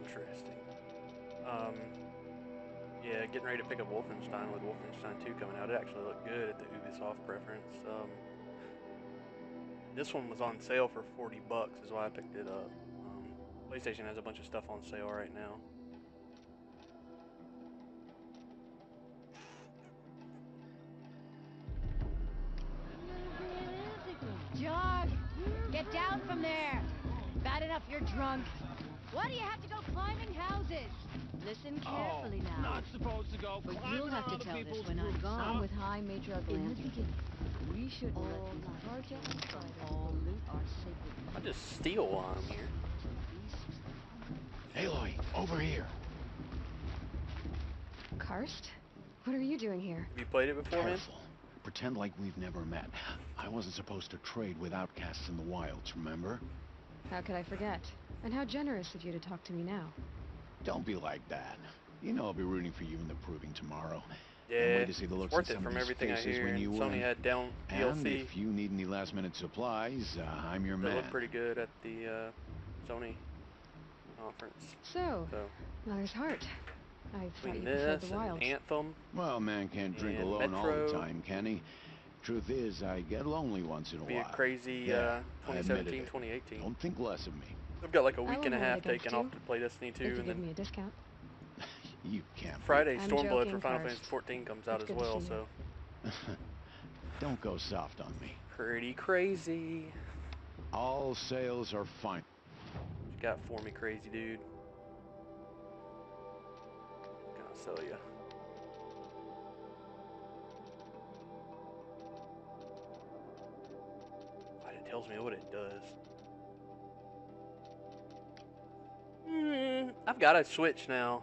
interesting. Yeah, getting ready to pick up Wolfenstein with Wolfenstein 2 coming out. It actually looked good at the Ubisoft preference. This one was on sale for $40, is why I picked it up. PlayStation has a bunch of stuff on sale right now. John, get down from there. Bad enough you're drunk. Why do you have to go climbing houses? Listen carefully now. Not supposed to go But climbing you'll have around to tell other this people's when I'm roofs, gone. huh? I'm with High Matriarch Lantern. We should let these projects all loot our sacred. I just steal while I'm here. Aloy, over here. Karst? What are you doing here? Have you played it before, man? Careful. Pretend like we've never met. I wasn't supposed to trade with outcasts in the wilds, remember? How could I forget? And how generous of you to talk to me now. Don't be like that. You know I'll be rooting for you in the proving tomorrow. Yeah, Can't wait to see the it's looks worth on it from somebody's everything I faces hear. when And you Sony win. had down And DLC. if you need any last-minute supplies, I'm your They man. look pretty good at the Sony conference. So, Mother's Heart. I thought Between you preferred this the wild. and Anthem. Well, man can't drink and alone all Metro. the time, can he? Truth is, I get lonely once in a Be while. a crazy Yeah, I admitted 2017, it. 2018. Don't think less of me. I've got like a I week won't and a hold it half against taken you. off to play Destiny 2, If you and give then me a discount. You can't. Friday I'm Stormblood joking, for Final Karst. Fantasy 14 comes out It's as good to well, see you. so Don't go soft on me. pretty crazy. All sales are fine. What you got for me, crazy dude? Gonna sell you. It tells me what it does. I've got a Switch now.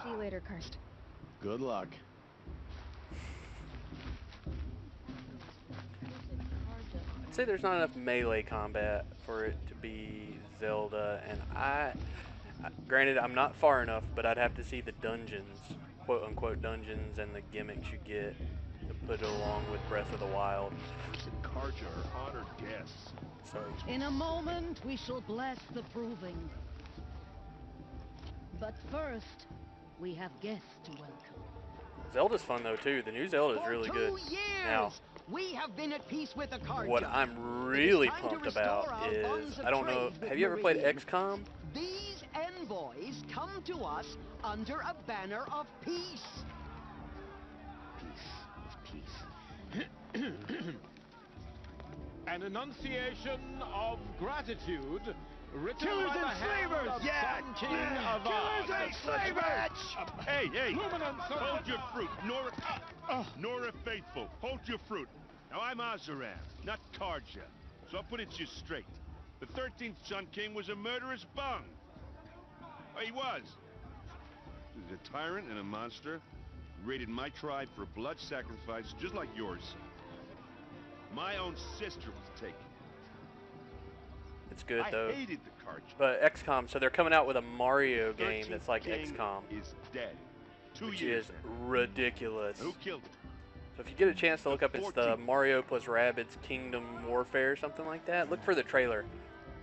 See you later, Karst. Good luck. I'd say there's not enough melee combat for it to be Zelda, and Granted, I'm not far enough, but I'd have to see the dungeons, quote-unquote dungeons, and the gimmicks you get to put it along with Breath of the Wild. The Carja are honored guests. So, In a moment, we shall bless the proving. But first, we have guests to welcome. Zelda's fun though too. The new Zelda's really good. For 2 years, Now, we have been at peace with the Carja. what I'm really pumped about is, I don't know, have you ever played XCOM? These envoys come to us under a banner of peace. An enunciation of gratitude written Killers by the and hand slavers! of Yeah! Sun King Avad. Killers and slavers! Hey! Luminance of Hold the- your fruit, Nora Faithful. Hold your fruit. Now I'm Oseram, not Carja. So I'll put it to you straight. The 13th Sun King was a murderous bung. Oh, he was. He was a tyrant and a monster. Raided my tribe for blood sacrifice, just like yours. My own sister was taken. It's good though. I hated the Carja. But XCOM, so they're coming out with a Mario The game 13th that's like king XCOM, is dead. 2 which years is now. ridiculous. Who killed him? So if you get a chance to look up, it's the 14th. Mario plus Rabbids Kingdom Warfare or something like that. Look for the trailer.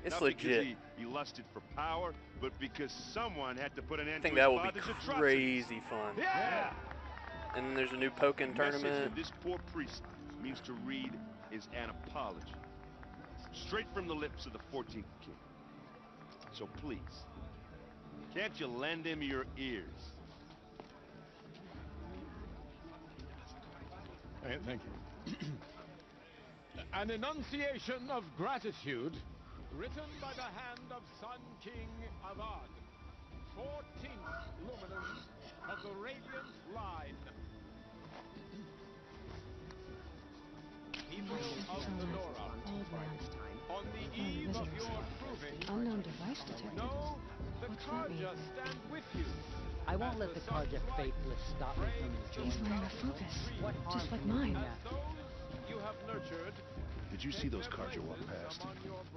It's Not legit. because he lusted for power, but because someone had to put an I end think to that his will be father's atrocities. crazy fun. Yeah. And then there's a new Pokken The message tournament. of this poor priest means to read is an apology. Straight from the lips of the 14th king. So please, can't you lend him your ears? Thank you. An enunciation of gratitude written by the hand of Sun King Avad, 14th luminance of the Radiant Line. People of Lenora, on the eve of your proving, Unknown device detected. know the What's that mean? Carja stand with you. I won't let the Carja faithless stop me from enjoying He's wearing a focus, What harm just like can you mine. do? As those you have nurtured, Did you see those Carja walk past?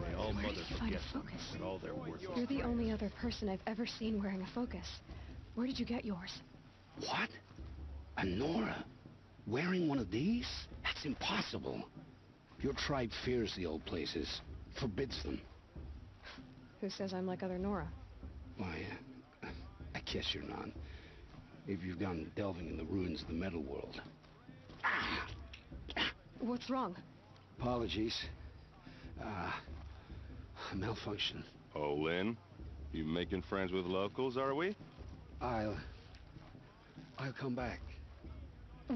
They all Where mother did you find a forget focus? and all their worthless. You're the only other person I've ever seen wearing a focus. Where did you get yours? What? A Nora? Wearing one of these? That's impossible. Your tribe fears the old places, forbids them. Who says I'm like other Nora? Why, I guess you're not. If you've gone delving in the ruins of the metal world. What's wrong? Apologies. A malfunction. Oh, Lynn, you making friends with locals, are we? I'll come back.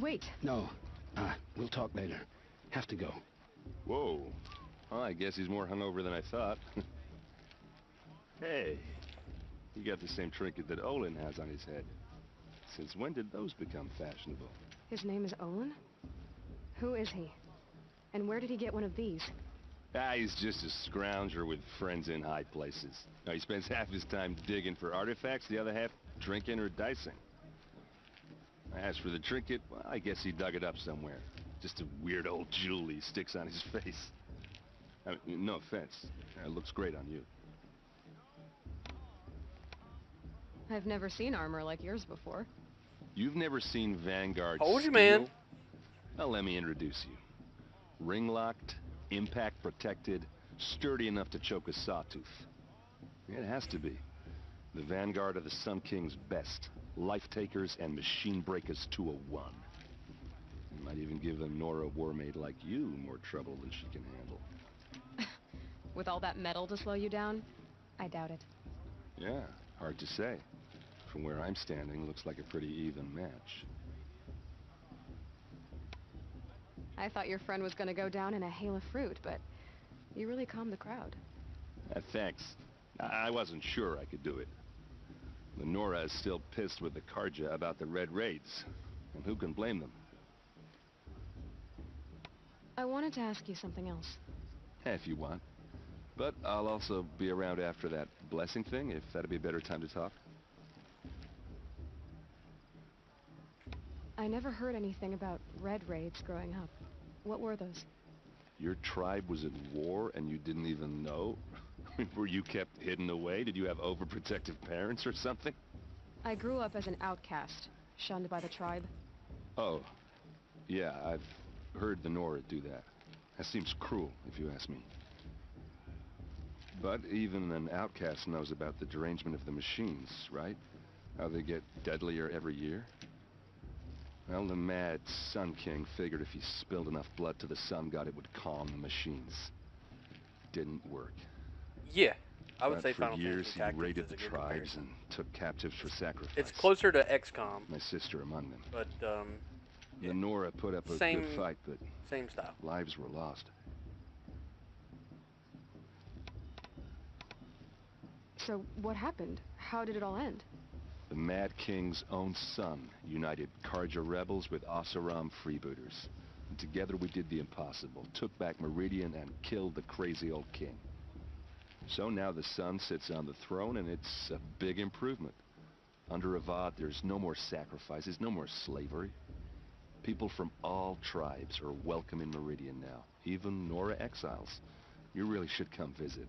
Wait. No, we'll talk later. Have to go. Whoa. Well, I guess he's more hungover than I thought. Hey, you got the same trinket that Olin has on his head. Since when did those become fashionable? His name is Olin? Who is he? And where did he get one of these? He's just a scrounger with friends in high places. Now, he spends half his time digging for artifacts, the other half drinking or dicing. As for the trinket, well, I guess he dug it up somewhere. Just a weird old jewel he sticks on his face. I mean, no offense. It looks great on you. I've never seen armor like yours before. You've never seen Vanguard Told you, steel? man. Well, let me introduce you. Ring-locked, impact-protected, sturdy enough to choke a sawtooth. It has to be. The Vanguard of the Sun King's best. Life-takers and machine-breakers to a one. You might even give them Nora Warmaid like you more trouble than she can handle. With all that metal to slow you down? I doubt it. Yeah, hard to say. From where I'm standing, looks like a pretty even match. I thought your friend was gonna go down in a hail of fruit, but you really calmed the crowd. Thanks. I wasn't sure I could do it. The Nora is still pissed with the Carja about the Red Raids. And who can blame them? I wanted to ask you something else. If you want. But I'll also be around after that blessing thing, if that'd be a better time to talk. I never heard anything about red raids growing up. What were those? Your tribe was at war and you didn't even know? Were you kept hidden away? Did you have overprotective parents or something? I grew up as an outcast, shunned by the tribe. Oh, yeah, I've heard the Nora do that. That seems cruel, if you ask me. But even an outcast knows about the derangement of the machines, right? How they get deadlier every year? Well, the mad Sun King figured if he spilled enough blood to the Sun God, it would calm the machines. Didn't work. Yeah, I would But say for Final years Fantasy he Tactics raided is the a good tribes comparison. and took captives for sacrifice. It's closer to XCOM. My sister among them. But, The Nora put up a same, good fight, but same style. lives were lost. So, what happened? How did it all end? The Mad King's own son united Karja rebels with Oseram freebooters. And together we did the impossible, took back Meridian and killed the crazy old king. So now the son sits on the throne and it's a big improvement. Under Avad, there's no more sacrifices, no more slavery. People from all tribes are welcome in Meridian now, even Nora exiles. You really should come visit.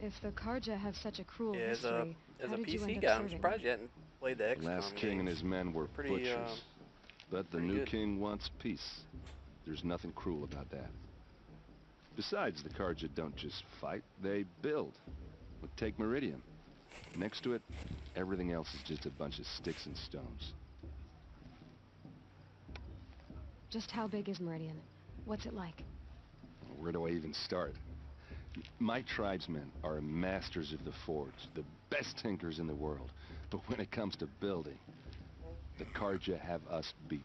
If the Karja have such a cruel Yeah, history, as how a did you PC end up guy, I'm serving surprised you hadn't played the The XCOM last king and games. his men were Pretty, butchers. But the pretty new good. king wants peace. There's nothing cruel about that. Besides, the Karja don't just fight, they build. Look, take Meridian. Next to it, everything else is just a bunch of sticks and stones. Just how big is Meridian? What's it like? Where do I even start? My tribesmen are masters of the forge, the best tinkers in the world. But when it comes to building, the Karja have us beat.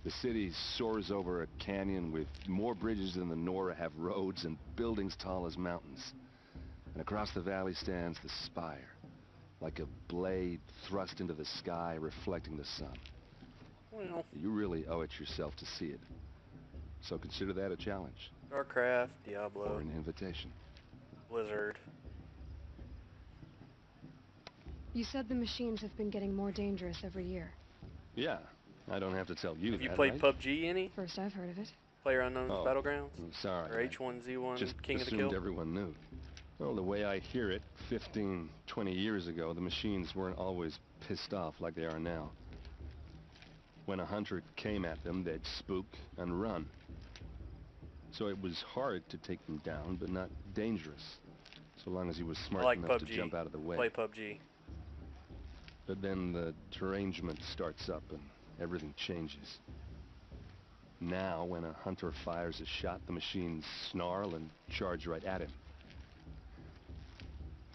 The city soars over a canyon with more bridges than the Nora have roads and buildings tall as mountains. And across the valley stands the spire, like a blade thrust into the sky reflecting the sun. Well, You really owe it yourself to see it. So consider that a challenge. StarCraft, Diablo, Or an invitation. Blizzard. You said the machines have been getting more dangerous every year. Yeah, I don't have to tell you Have that, you played right? PUBG any? First I've heard of it. PlayerUnknown's Oh, Battlegrounds? I'm sorry. Or I H1Z1 just King of the assumed Kill? everyone knew. Well, the way I hear it, 15, 20 years ago, the machines weren't always pissed off like they are now. When a hunter came at them, they'd spook and run. So it was hard to take them down, but not dangerous. So long as he was I smart like enough PUBG. to jump out of the way. Play PUBG. But then the derangement starts up and everything changes. Now, when a hunter fires a shot, the machines snarl and charge right at him.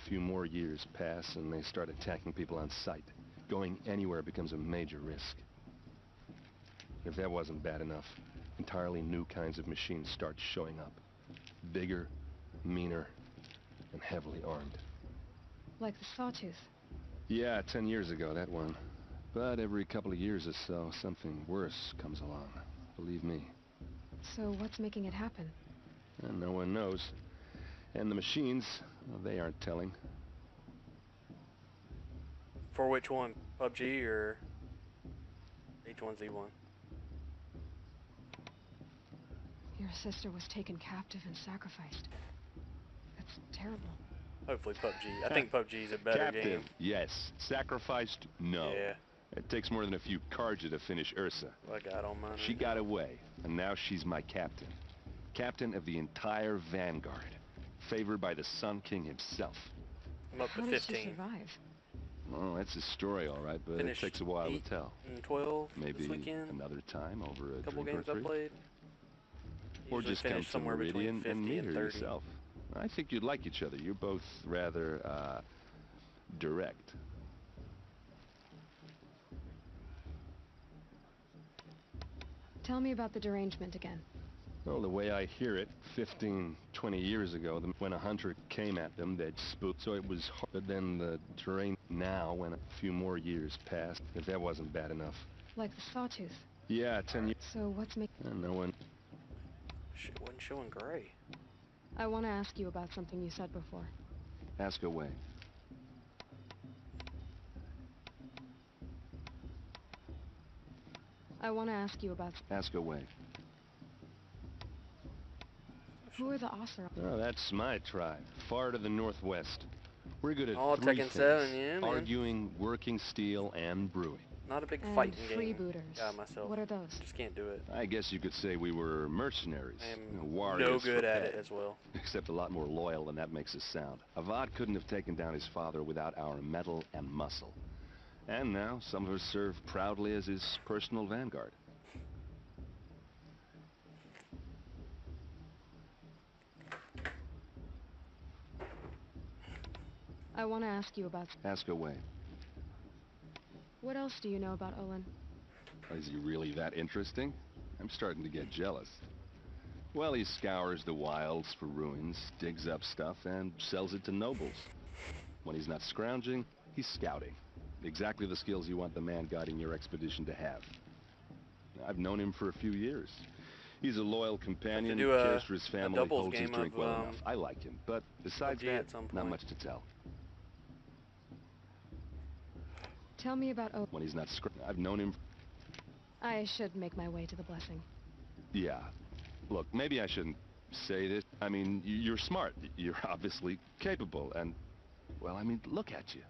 A few more years pass and they start attacking people on sight. Going anywhere becomes a major risk. If that wasn't bad enough, entirely new kinds of machines start showing up. Bigger, meaner, and heavily armed. Like the Sawtooth. Yeah, 10 years ago, that one. But every couple of years or so, something worse comes along. Believe me. So what's making it happen? And no one knows. And the machines, well, they aren't telling. For which one? PUBG or H1Z1? Your sister was taken captive and sacrificed. That's terrible. Hopefully PUBG. I think PUBG's a better Captive, game. yes. Sacrificed, no. Yeah. It takes more than a few Karja to finish Ursa. I got all mine. She got away, and now she's my captain. Captain of the entire Vanguard. Favored by the Sun King himself. I'm up How to did she 15. survive? Oh, that's a story, all right, but Finished it takes a while 8 to tell. and 12 Maybe this weekend. another time over a Couple drink games or I three. played. Or Usually just come finish to somewhere between Meridian and 50 meet and her 30. yourself. I think you'd like each other. You're both rather, direct. Tell me about the derangement again. Well, the way I hear it, 15, 20 years ago, when a hunter came at them, they'd spook. So it was hard. But then the terrain now, when a few more years passed, if that wasn't bad enough. Like the Sawtooth. Yeah, 10 years. So what's making... No one. Shit wasn't showing gray. I want to ask you about something you said before. Ask away. I want to ask you about... Ask away. Who are the Oseram? Oh, that's my tribe, far to the northwest. We're good at Oh, three Tekken things: 7, yeah, man. arguing, working steel, and brewing. Not a big And fighting game. freebooters. Myself. What are those? Just can't do it. I guess you could say we were mercenaries. I am you know, warriors no good for at pay. it as well. Except a lot more loyal than that makes us sound. Avad couldn't have taken down his father without our metal and muscle. And now, some of us serve proudly as his personal vanguard. I want to ask you about... Ask away. What else do you know about Olin? Is he really that interesting? I'm starting to get jealous. Well, he scours the wilds for ruins, digs up stuff, and sells it to nobles. When he's not scrounging, he's scouting. Exactly the skills you want the man guiding your expedition to have. I've known him for a few years. He's a loyal companion, cares for his family, holds his drink well enough. I like him, but besides that, not much to tell. Tell me about Olin. When he's not I've known him... I should make my way to the blessing. Yeah. Look, maybe I shouldn't say this. I mean, you're smart. You're obviously capable, and... Well, I mean, look at you.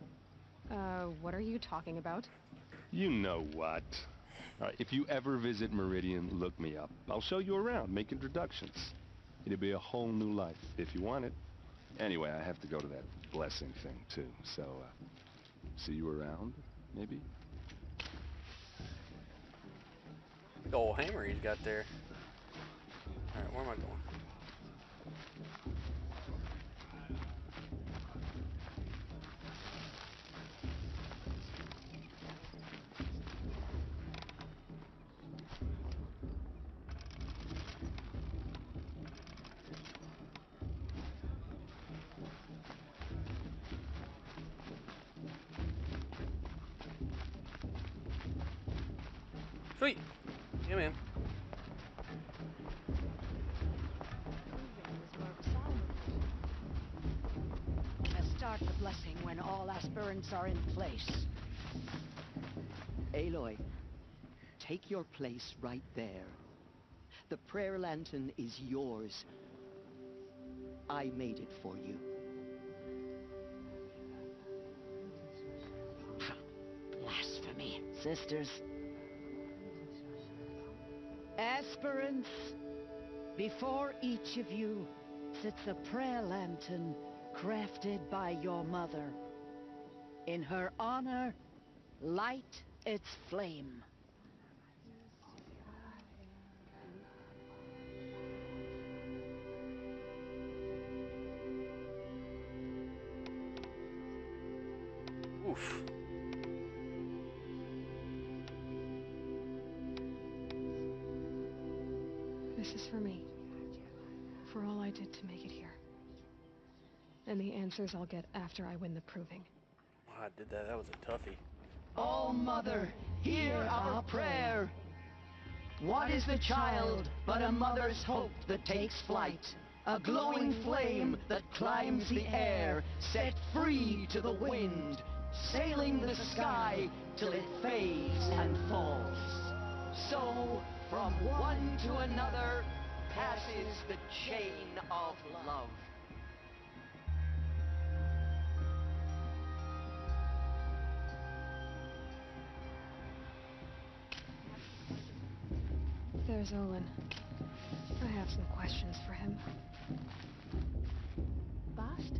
What are you talking about? You know what. All right, if you ever visit Meridian, look me up. I'll show you around, make introductions. It'll be a whole new life, if you want it. Anyway, I have to go to that blessing thing, too. So, see you around, maybe? Big old hammer he's got there. Alright, where am I going? Sweet. Yeah, man. Let's start the blessing when all aspirants are in place. Aloy, take your place right there. The prayer lantern is yours. I made it for you. Blasphemy. Sisters. Aspirants, before each of you sits a prayer lantern crafted by your mother. In her honor, light its flame. Oof. This is for me. For all I did to make it here. And the answers I'll get after I win the proving. Wow, I did that. That was a toughie. Oh, Mother, hear our prayer. What is the child but a mother's hope that takes flight? A glowing flame that climbs the air, set free to the wind, sailing the sky till it fades and falls. So, from one to another, passes the chain of love. There's Olin. I have some questions for him. Bast.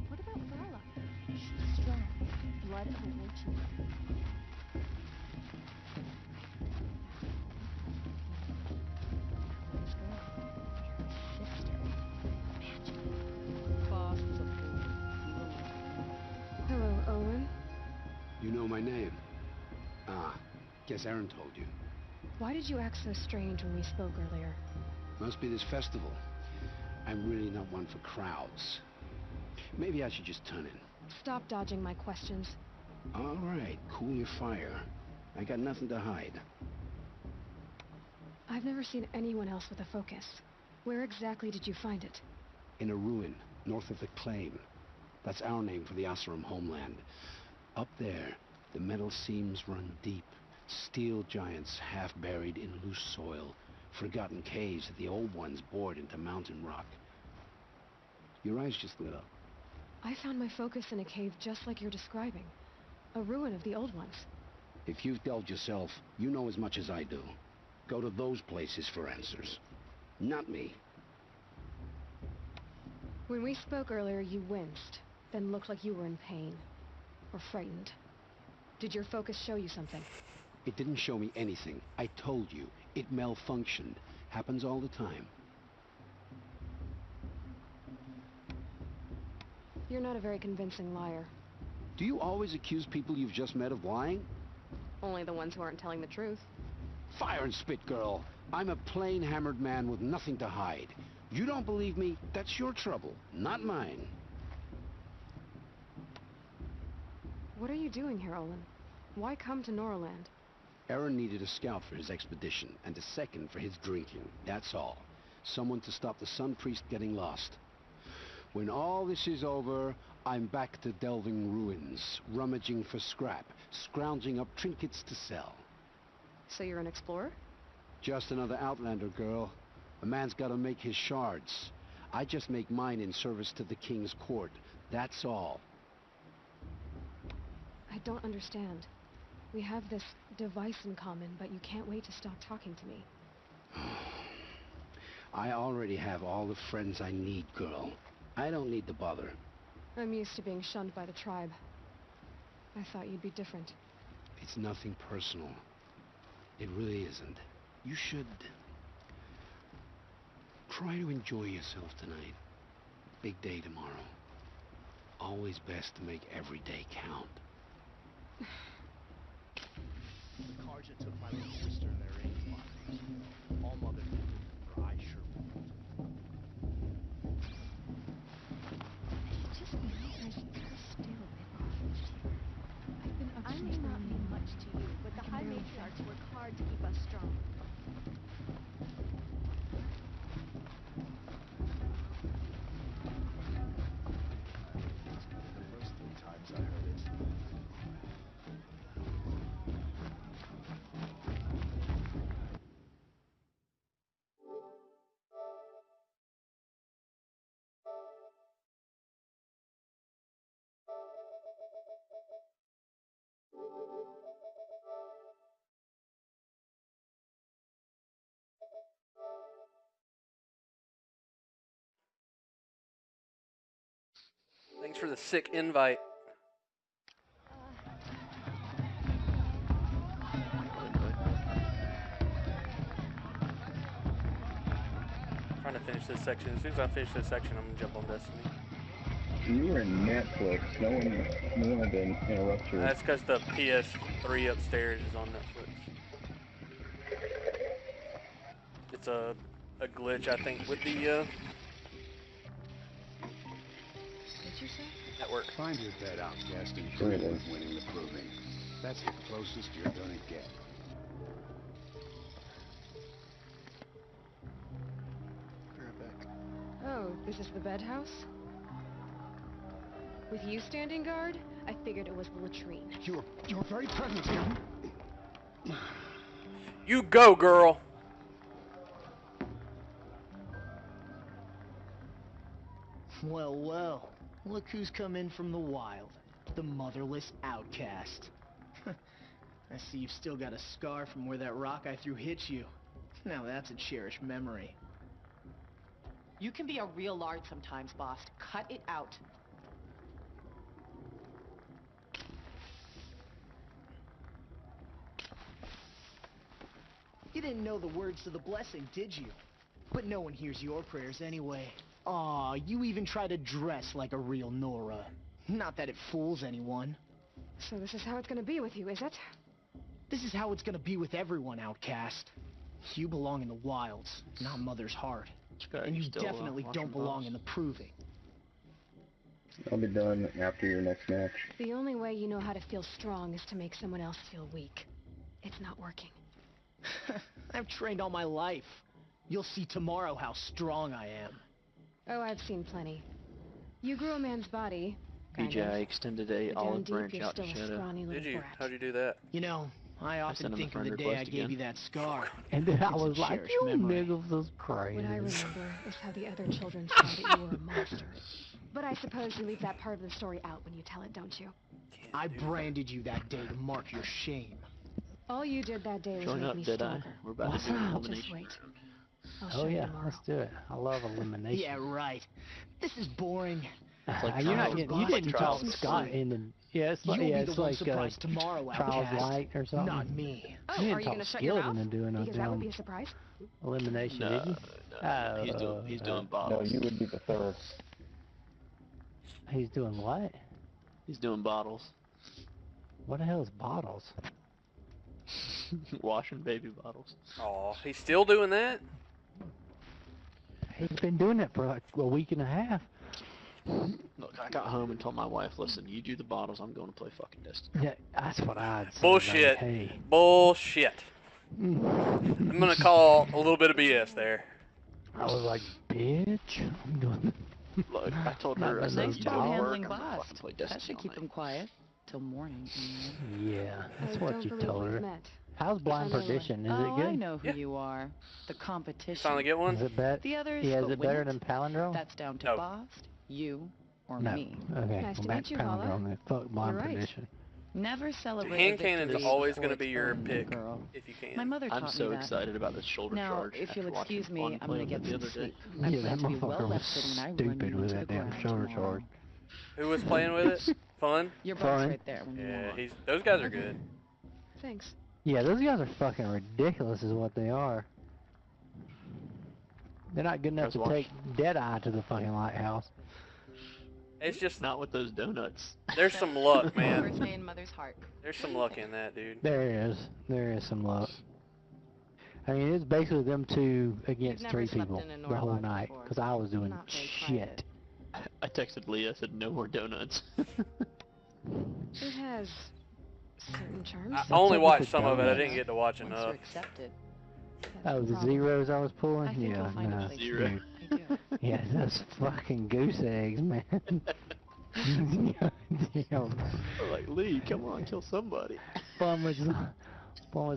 What about Vala? She's strong. Blood of a witch. Hello, Olin. You know my name? Ah, guess Aaron told you. Why did you act so strange when we spoke earlier? Must be this festival. I'm really not one for crowds. Maybe I should just turn in. Stop dodging my questions. All right, cool your fire. I got nothing to hide. I've never seen anyone else with a focus. Where exactly did you find it? In a ruin, north of the Claim. That's our name for the Oseram homeland. Up there, the metal seams run deep. Steel giants half buried in loose soil, Forgotten caves that the old ones bored into mountain rock. Your eyes just lit up. I found my focus in a cave just like you're describing. A ruin of the old ones. If you've delved yourself, you know as much as I do. Go to those places for answers. Not me. When we spoke earlier, you winced, then looked like you were in pain. Or frightened. Did your focus show you something? It didn't show me anything. I told you. It malfunctioned. Happens all the time. You're not a very convincing liar. Do you always accuse people you've just met of lying? Only the ones who aren't telling the truth. Fire and spit, girl. I'm a plain hammered man with nothing to hide. You don't believe me? That's your trouble, not mine. What are you doing here, Olin? Why come to Norland? Eren needed a scout for his expedition, and a second for his drinking. That's all. Someone to stop the Sun Priest getting lost. When all this is over, I'm back to delving ruins, rummaging for scrap, scrounging up trinkets to sell. So you're an explorer? Just another Outlander, girl. A man's gotta make his shards. I just make mine in service to the King's court. That's all. I don't understand. We have this device in common, but you can't wait to stop talking to me. I already have all the friends I need, girl. I don't need the bother. I'm used to being shunned by the tribe. I thought you'd be different. It's nothing personal. It really isn't. You should try to enjoy yourself tonight. Big day tomorrow. Always best to make every day count. The Carja took my little sister and their age boxers. All Mother did, or I sure won't. It just matters you're still a bit off this year. I've been up I may not mean much to you, but the High Matriarchs work hard to keep us strong. The first 3 times I heard it. Thanks for the sick invite. Trying to finish this section. As soon as I finish this section, I'm gonna jump on Destiny. You're in Netflix. No one had to interrupt you. That's because the PS3 upstairs is on Netflix. It's a glitch, I think, with the Did you say? network. Find your bed, outcast, and Sure dream it of is. winning the proving. That's the closest you're gonna get. Be right back. Oh, this is the bed house? With you standing guard, I figured it was the latrine. You're very present here. You go, girl. Well, well. Look who's come in from the wild. The motherless outcast. I see you've still got a scar from where that rock I threw hit you. Now that's a cherished memory. You can be a real lard sometimes, boss. Cut it out. You didn't know the words to the blessing, did you? But no one hears your prayers anyway. Aw, you even try to dress like a real Nora. Not that it fools anyone. So this is how it's gonna be with you, is it? This is how it's gonna be with everyone, outcast. You belong in the wilds, not Mother's heart. And you definitely don't belong in the proving. I'll be done after your next match. The only way you know how to feel strong is to make someone else feel weak. It's not working. I've trained all my life. You'll see tomorrow how strong I am. Oh, I've seen plenty. You grew a man's body. Kind BJ of. extended a But down olive deep, branch you're out to still a Shadow. scrawny little Did you? brat. How'd you do that? You know, I often sent him a think of friend the day I request gave again. you that scar. And then I It's a was like, cherished you memory. niggas is crazy. What I remember is how the other children saw that you were a monster. But I suppose you leave that part of the story out when you tell it, don't you? I branded you that day to mark your shame. All you did that day was Join make up, me Deadeye. stalker. We're about What's to do an up? elimination Just wait. round. I'll Oh show you yeah, tomorrow. let's do it. I love elimination. Yeah, right. This is boring. Like you're not getting, you didn't talk Scott in the, yeah, it's like, You'll yeah, be it's the one like surprised tomorrow, Trials Outcast. Light or something. Not me. Oh, You didn't are you talk gonna shut your Skeleton mouth? into doing Because that would be damn a surprise. elimination, No, did you? Oh, he's doing No, bottles. you would be the third. He's doing what? He's doing bottles. What the hell is bottles? Washing baby bottles. Oh, he's still doing that? He's been doing it for like a week and a half. Look, I got home and told my wife, listen, you do the bottles, I'm going to play fucking Destiny. Yeah, that's what I'd say. Bullshit. Like, hey. Bullshit. I'm gonna call a little bit of BS there. I was like, bitch, I'm doing. Look, I told her, I said, Nice you job go to work, handling I'm gonna Blast. fucking play That Destiny should all keep night. him quiet till morning. Yeah, that's I what don't you believe told we've her. met. How's Blind Finally. Perdition? Is Oh, it good? I know who you are. The competition. Finally get one? Is it better? The others, Yeah, is but it better win than Palindrome? That's down to No. Bost, you, or No. me. Okay, Nice well, to back meet to you, Hala. Palindrome then. Fuck Blind You're right. Perdition. Never celebrate Hand a victory cannon's always before gonna be it's your over, pick, girl. if you can. My mother taught I'm me so that. excited about this shoulder Now, charge. if you'll after watching excuse me, Fun I'm play gonna with get it the some other day. sleep. I Yeah, plan that to be well motherfucker was rested when I run stupid you with into that the damn ground shoulder tomorrow. charge. Who was playing with it? Fun? Your butt's Fun. right there when you Yeah, want. those guys are good. Thanks. Yeah, those guys are fucking ridiculous is what they are. They're not good enough Guys, to watch. take Deadeye to the fucking lighthouse. It's just, Not with those donuts. there's some luck, man. Birthday in Mother's heart. There's some luck in that, dude. There is some luck. I mean, it's basically them two against never 3 slept people in a the whole Norlock night, before. because I was doing Not very shit. private. I texted Leah, I said, no more donuts. It has certain charms. I only up with watched the some of it. I donuts? didn't get to watch Once enough. you're accepted. Oh, the Problem. zeros I was pulling? I think Yeah, you'll find a no, place dude. for it. I do. Yeah, those fucking goose eggs, man. Damn. Like, Lee, come on, kill somebody. One was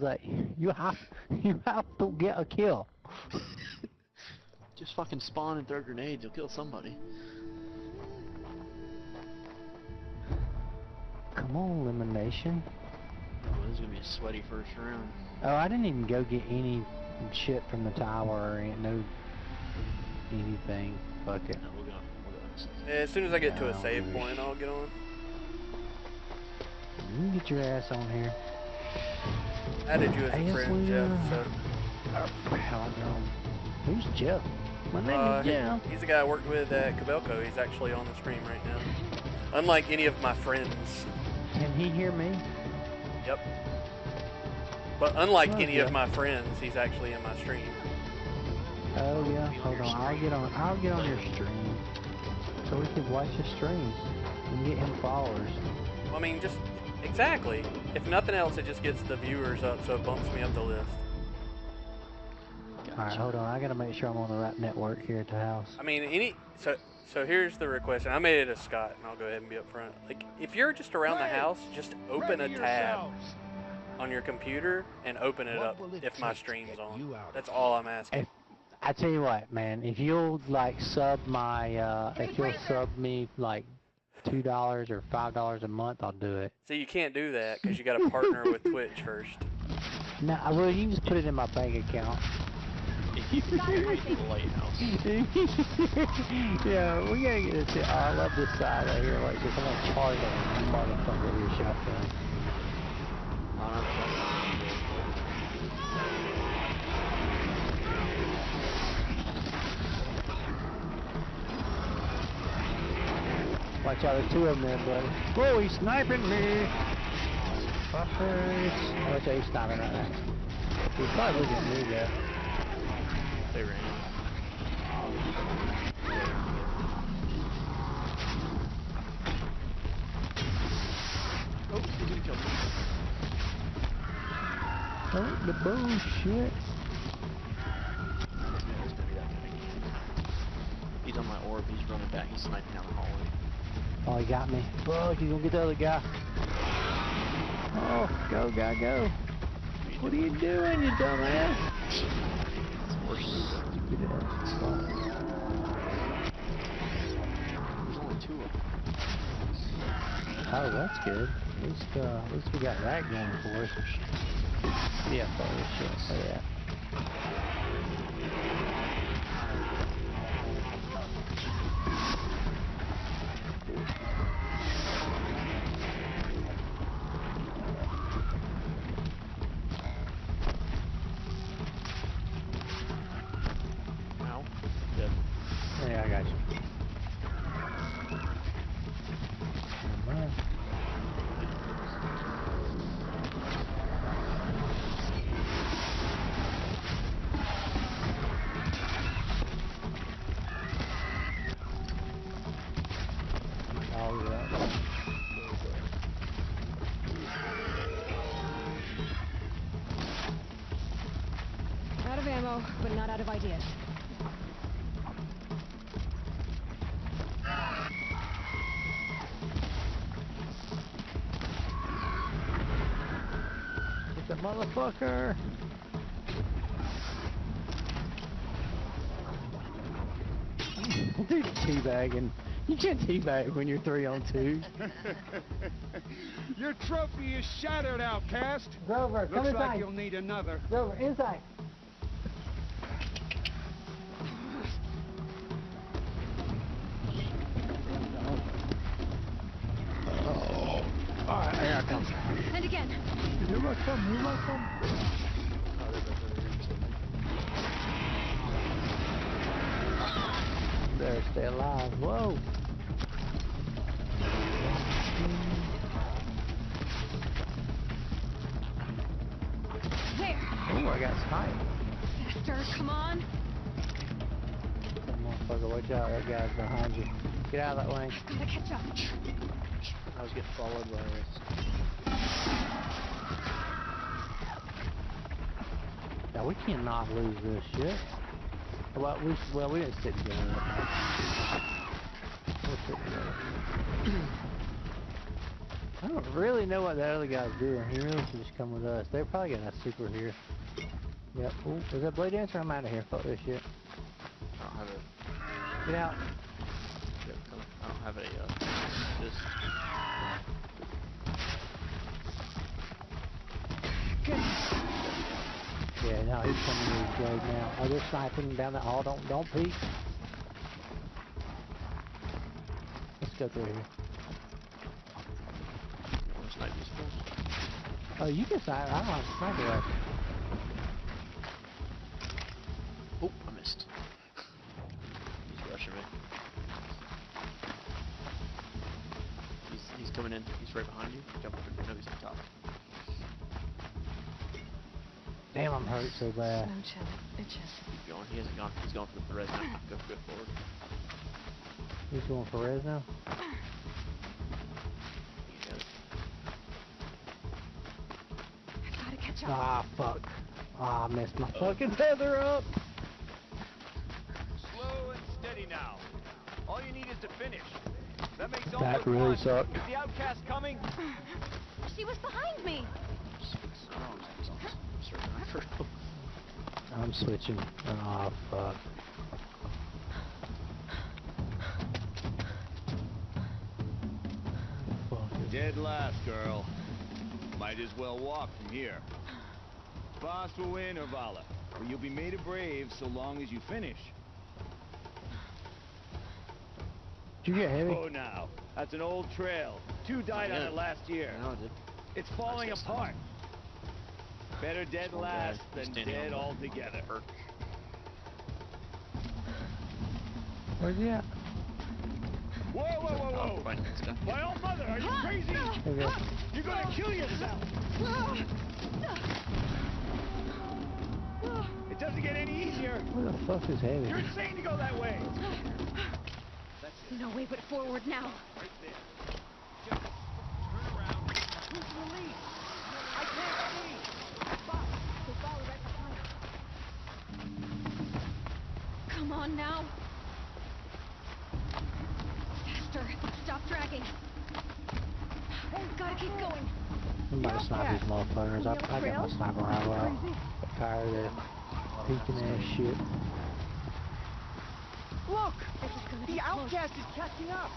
like, you have to get a kill. Just fucking spawn and throw grenades, you'll kill somebody. Come on, elimination. Oh, this is gonna be a sweaty first round. Oh, I didn't even go get any shit from the tower or anything. Fuck it. No, we'll go. Yeah, as soon as I get to Yeah, a save I'll point, I'll get on. You can get your ass on here. I added you as a Yes, friend, we Jeff, are. so. Hell, I know. Who's Jeff? My name is Jeff. He's the guy I worked with at Cabelco. He's actually on the stream right now. Unlike any of my friends. Can he hear me? Yep. But unlike Oh, any yeah. of my friends, he's actually in my stream. Oh yeah, hold on. I'll get on your stream, so we can watch the stream and get him followers. I mean, just exactly. If nothing else, it just gets the viewers up, so it bumps me up the list. All right, hold on. I gotta make sure I'm on the right network here at the house. I mean, so here's the request, and I made it a Scott, and I'll go ahead and be up front. Like, if you're just around the house, just open a tab on your computer and open it up if my stream's on. That's all I'm asking. I tell you what, man. If you'll like sub my, if you'll sub me like $2 or $5 a month, I'll do it. See, you can't do that because you got to partner with Twitch first. No, well, you can just put it in my bank account. Yeah, we gotta get this. Oh, I love this side right here. Like this, I'm gonna charge a motherfucker with your shotgun. Watch out, there's 2 of them there, buddy. Whoa, he's sniping me! Fuckers. Watch out, he's sniping right now. He's probably looking at me, though. They ran. Oh, he's gonna kill me. Oh, the bullshit. He's on my orb, he's running back, he's sniping down the hallway. Oh, he got me. Fuck, he's gonna get the other guy. Oh, go, guy, go. What are you doing, you dumbass? There's only 2 of them. Oh, that's good. At least we got that going for us. Yeah, fuck this shit. Oh, yeah. Yeah, I got you. Out of ammo, but not out of ideas. Get the motherfucker! Dude, teabagging. You can't teabag when you're 3-on-2. Your trophy is shattered, outcast. Grover, come Looks inside. like you'll need another. Grover, inside. Alright, here I come. And again. Here I come, here I come. There, stay alive. Whoa. There. Oh, I got sniped. Faster, come on. Motherfucker, watch out, that guy's behind you. Get out of that way. Gotta catch up. I was getting followed by this. Now we cannot lose this shit. Well, we didn't sit together. We'll sit together. I don't really know what that other guy's doing. He really should just come with us. They're probably getting a super here. Yep. Ooh, is that Blade Dancer? I'm out of here. Fuck this shit. I don't have it. Get out. Yep, I don't have it just... Yeah, no, he's coming with his blade now. Oh, they're sniping down the hall. Don't peek. Let's go through here. You want to snipe these fools? Oh, you can snipe. I don't have a sniper rifle. Oh, I missed. He's rushing me. He's coming in. He's right behind you. Jump up. No, he's on top. Damn, I'm hurt so bad. No chill, bitches. Keep going. He hasn't gone. He's going for the res now. Go forward. He's going for res now? I gotta catch up. Ah, fuck. Ah, I messed my fucking tether up. Slow and steady now. All you need is to finish. That makes all That but really one. sucked. Is the outcast coming? She was behind me. I'm switching. Oh, fuck. Dead last, girl. Might as well walk from here. Boss will win or Vala, but you'll be made a brave so long as you finish. Did you get heavy? Oh, now. That's an old trail. 2 died on it last year. No, I did. It's falling apart. Better dead last than dead altogether. Where's he at? Whoa, whoa, whoa, whoa! My old mother, are you crazy? Okay. You're gonna kill yourself! It doesn't get any easier. Where the fuck is heavy? You're insane to go that way. No way but forward now. Right there. Just turn around. Who's the lead? I can't see. Boss, there's Vala right behind. Come on now. Faster. Stop dragging. Gotta keep going. Somebody snipe these motherfuckers. I got my sniper rifle out. I'm tired of this peeking ass shit. Look! The outcast is catching up!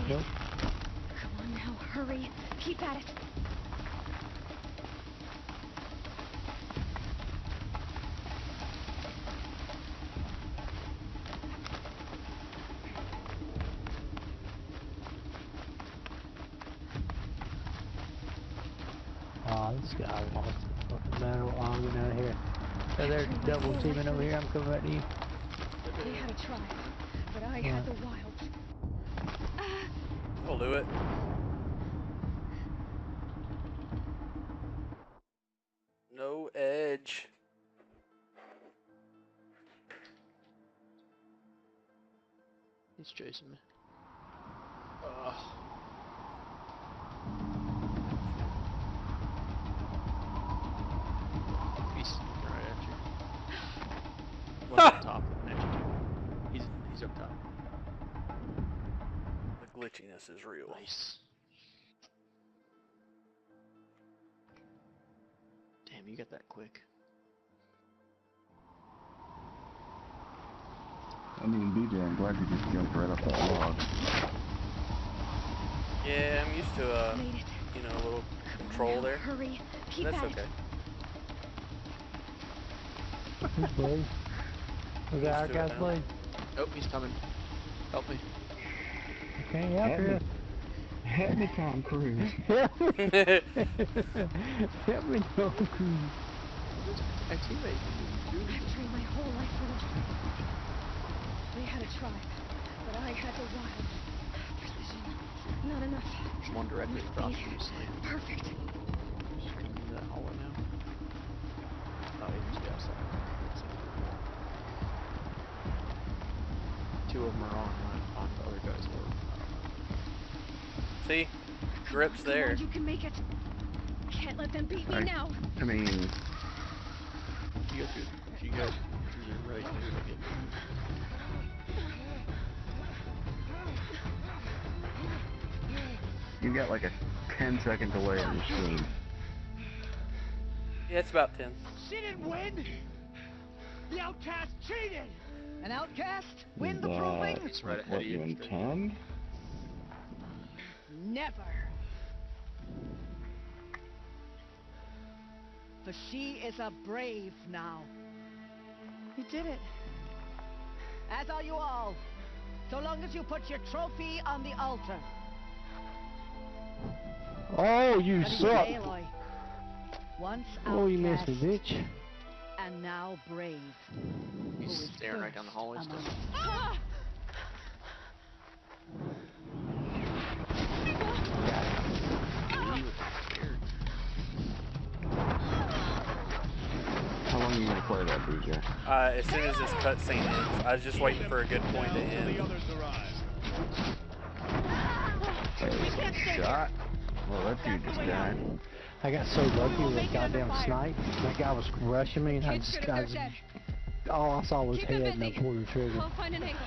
Nope. Come on now, hurry. Keep at it. Oh, this guy lost the fucking battle. Oh, I'm getting out of here. So they're double teaming over here. I'm coming back to you. They had a try, but I had the wilds. I'll do it. No edge. He's chasing me. He's right at you. One's up top, looking at you. He's up top. The glitchiness is real. Nice. Damn, you got that quick. I mean, BJ, I'm glad you just jumped right off that log. Yeah, I'm used to you know, a little control there. Hurry. Keep That's at okay. Who's Blade? Was that our guy's Blade? Oh, he's coming. Help me. Okay, help you. Help me, Tom Cruise. Help me. Help me, Tom Cruise. My teammate. I've trained my whole life for this. They had a try, but I had the wilds. Precision. Not enough. There's one directly across from you, Slade. Perfect. Just getting into that hollow now. Oh, he must be outside. Two of them are on the other guy's board. See? Grip's there. Come on, you can make it. Can't let them beat me now. I mean... You go through the right here to get... You got like a 10-second delay on your screen. Yeah, it's about 10. She didn't win! The outcast cheated! An outcast? Win the proving? It's right ahead What of you you. intend? Never. For she is a brave now. You did it. As are you all. So long as you put your trophy on the altar. Oh, you suck. Aloy. Once Oh, you missed outcast, me, bitch. and now brave. He's staring right down the hallway still. Ah! How long are you gonna play that, BJ? As soon as this cutscene ends. I was just waiting for a good point to end. Shot? Well, that dude just died. I got so lucky with that goddamn snipe. That guy was rushing me, and all I saw was head, and I pulled the trigger. I'll find an angle.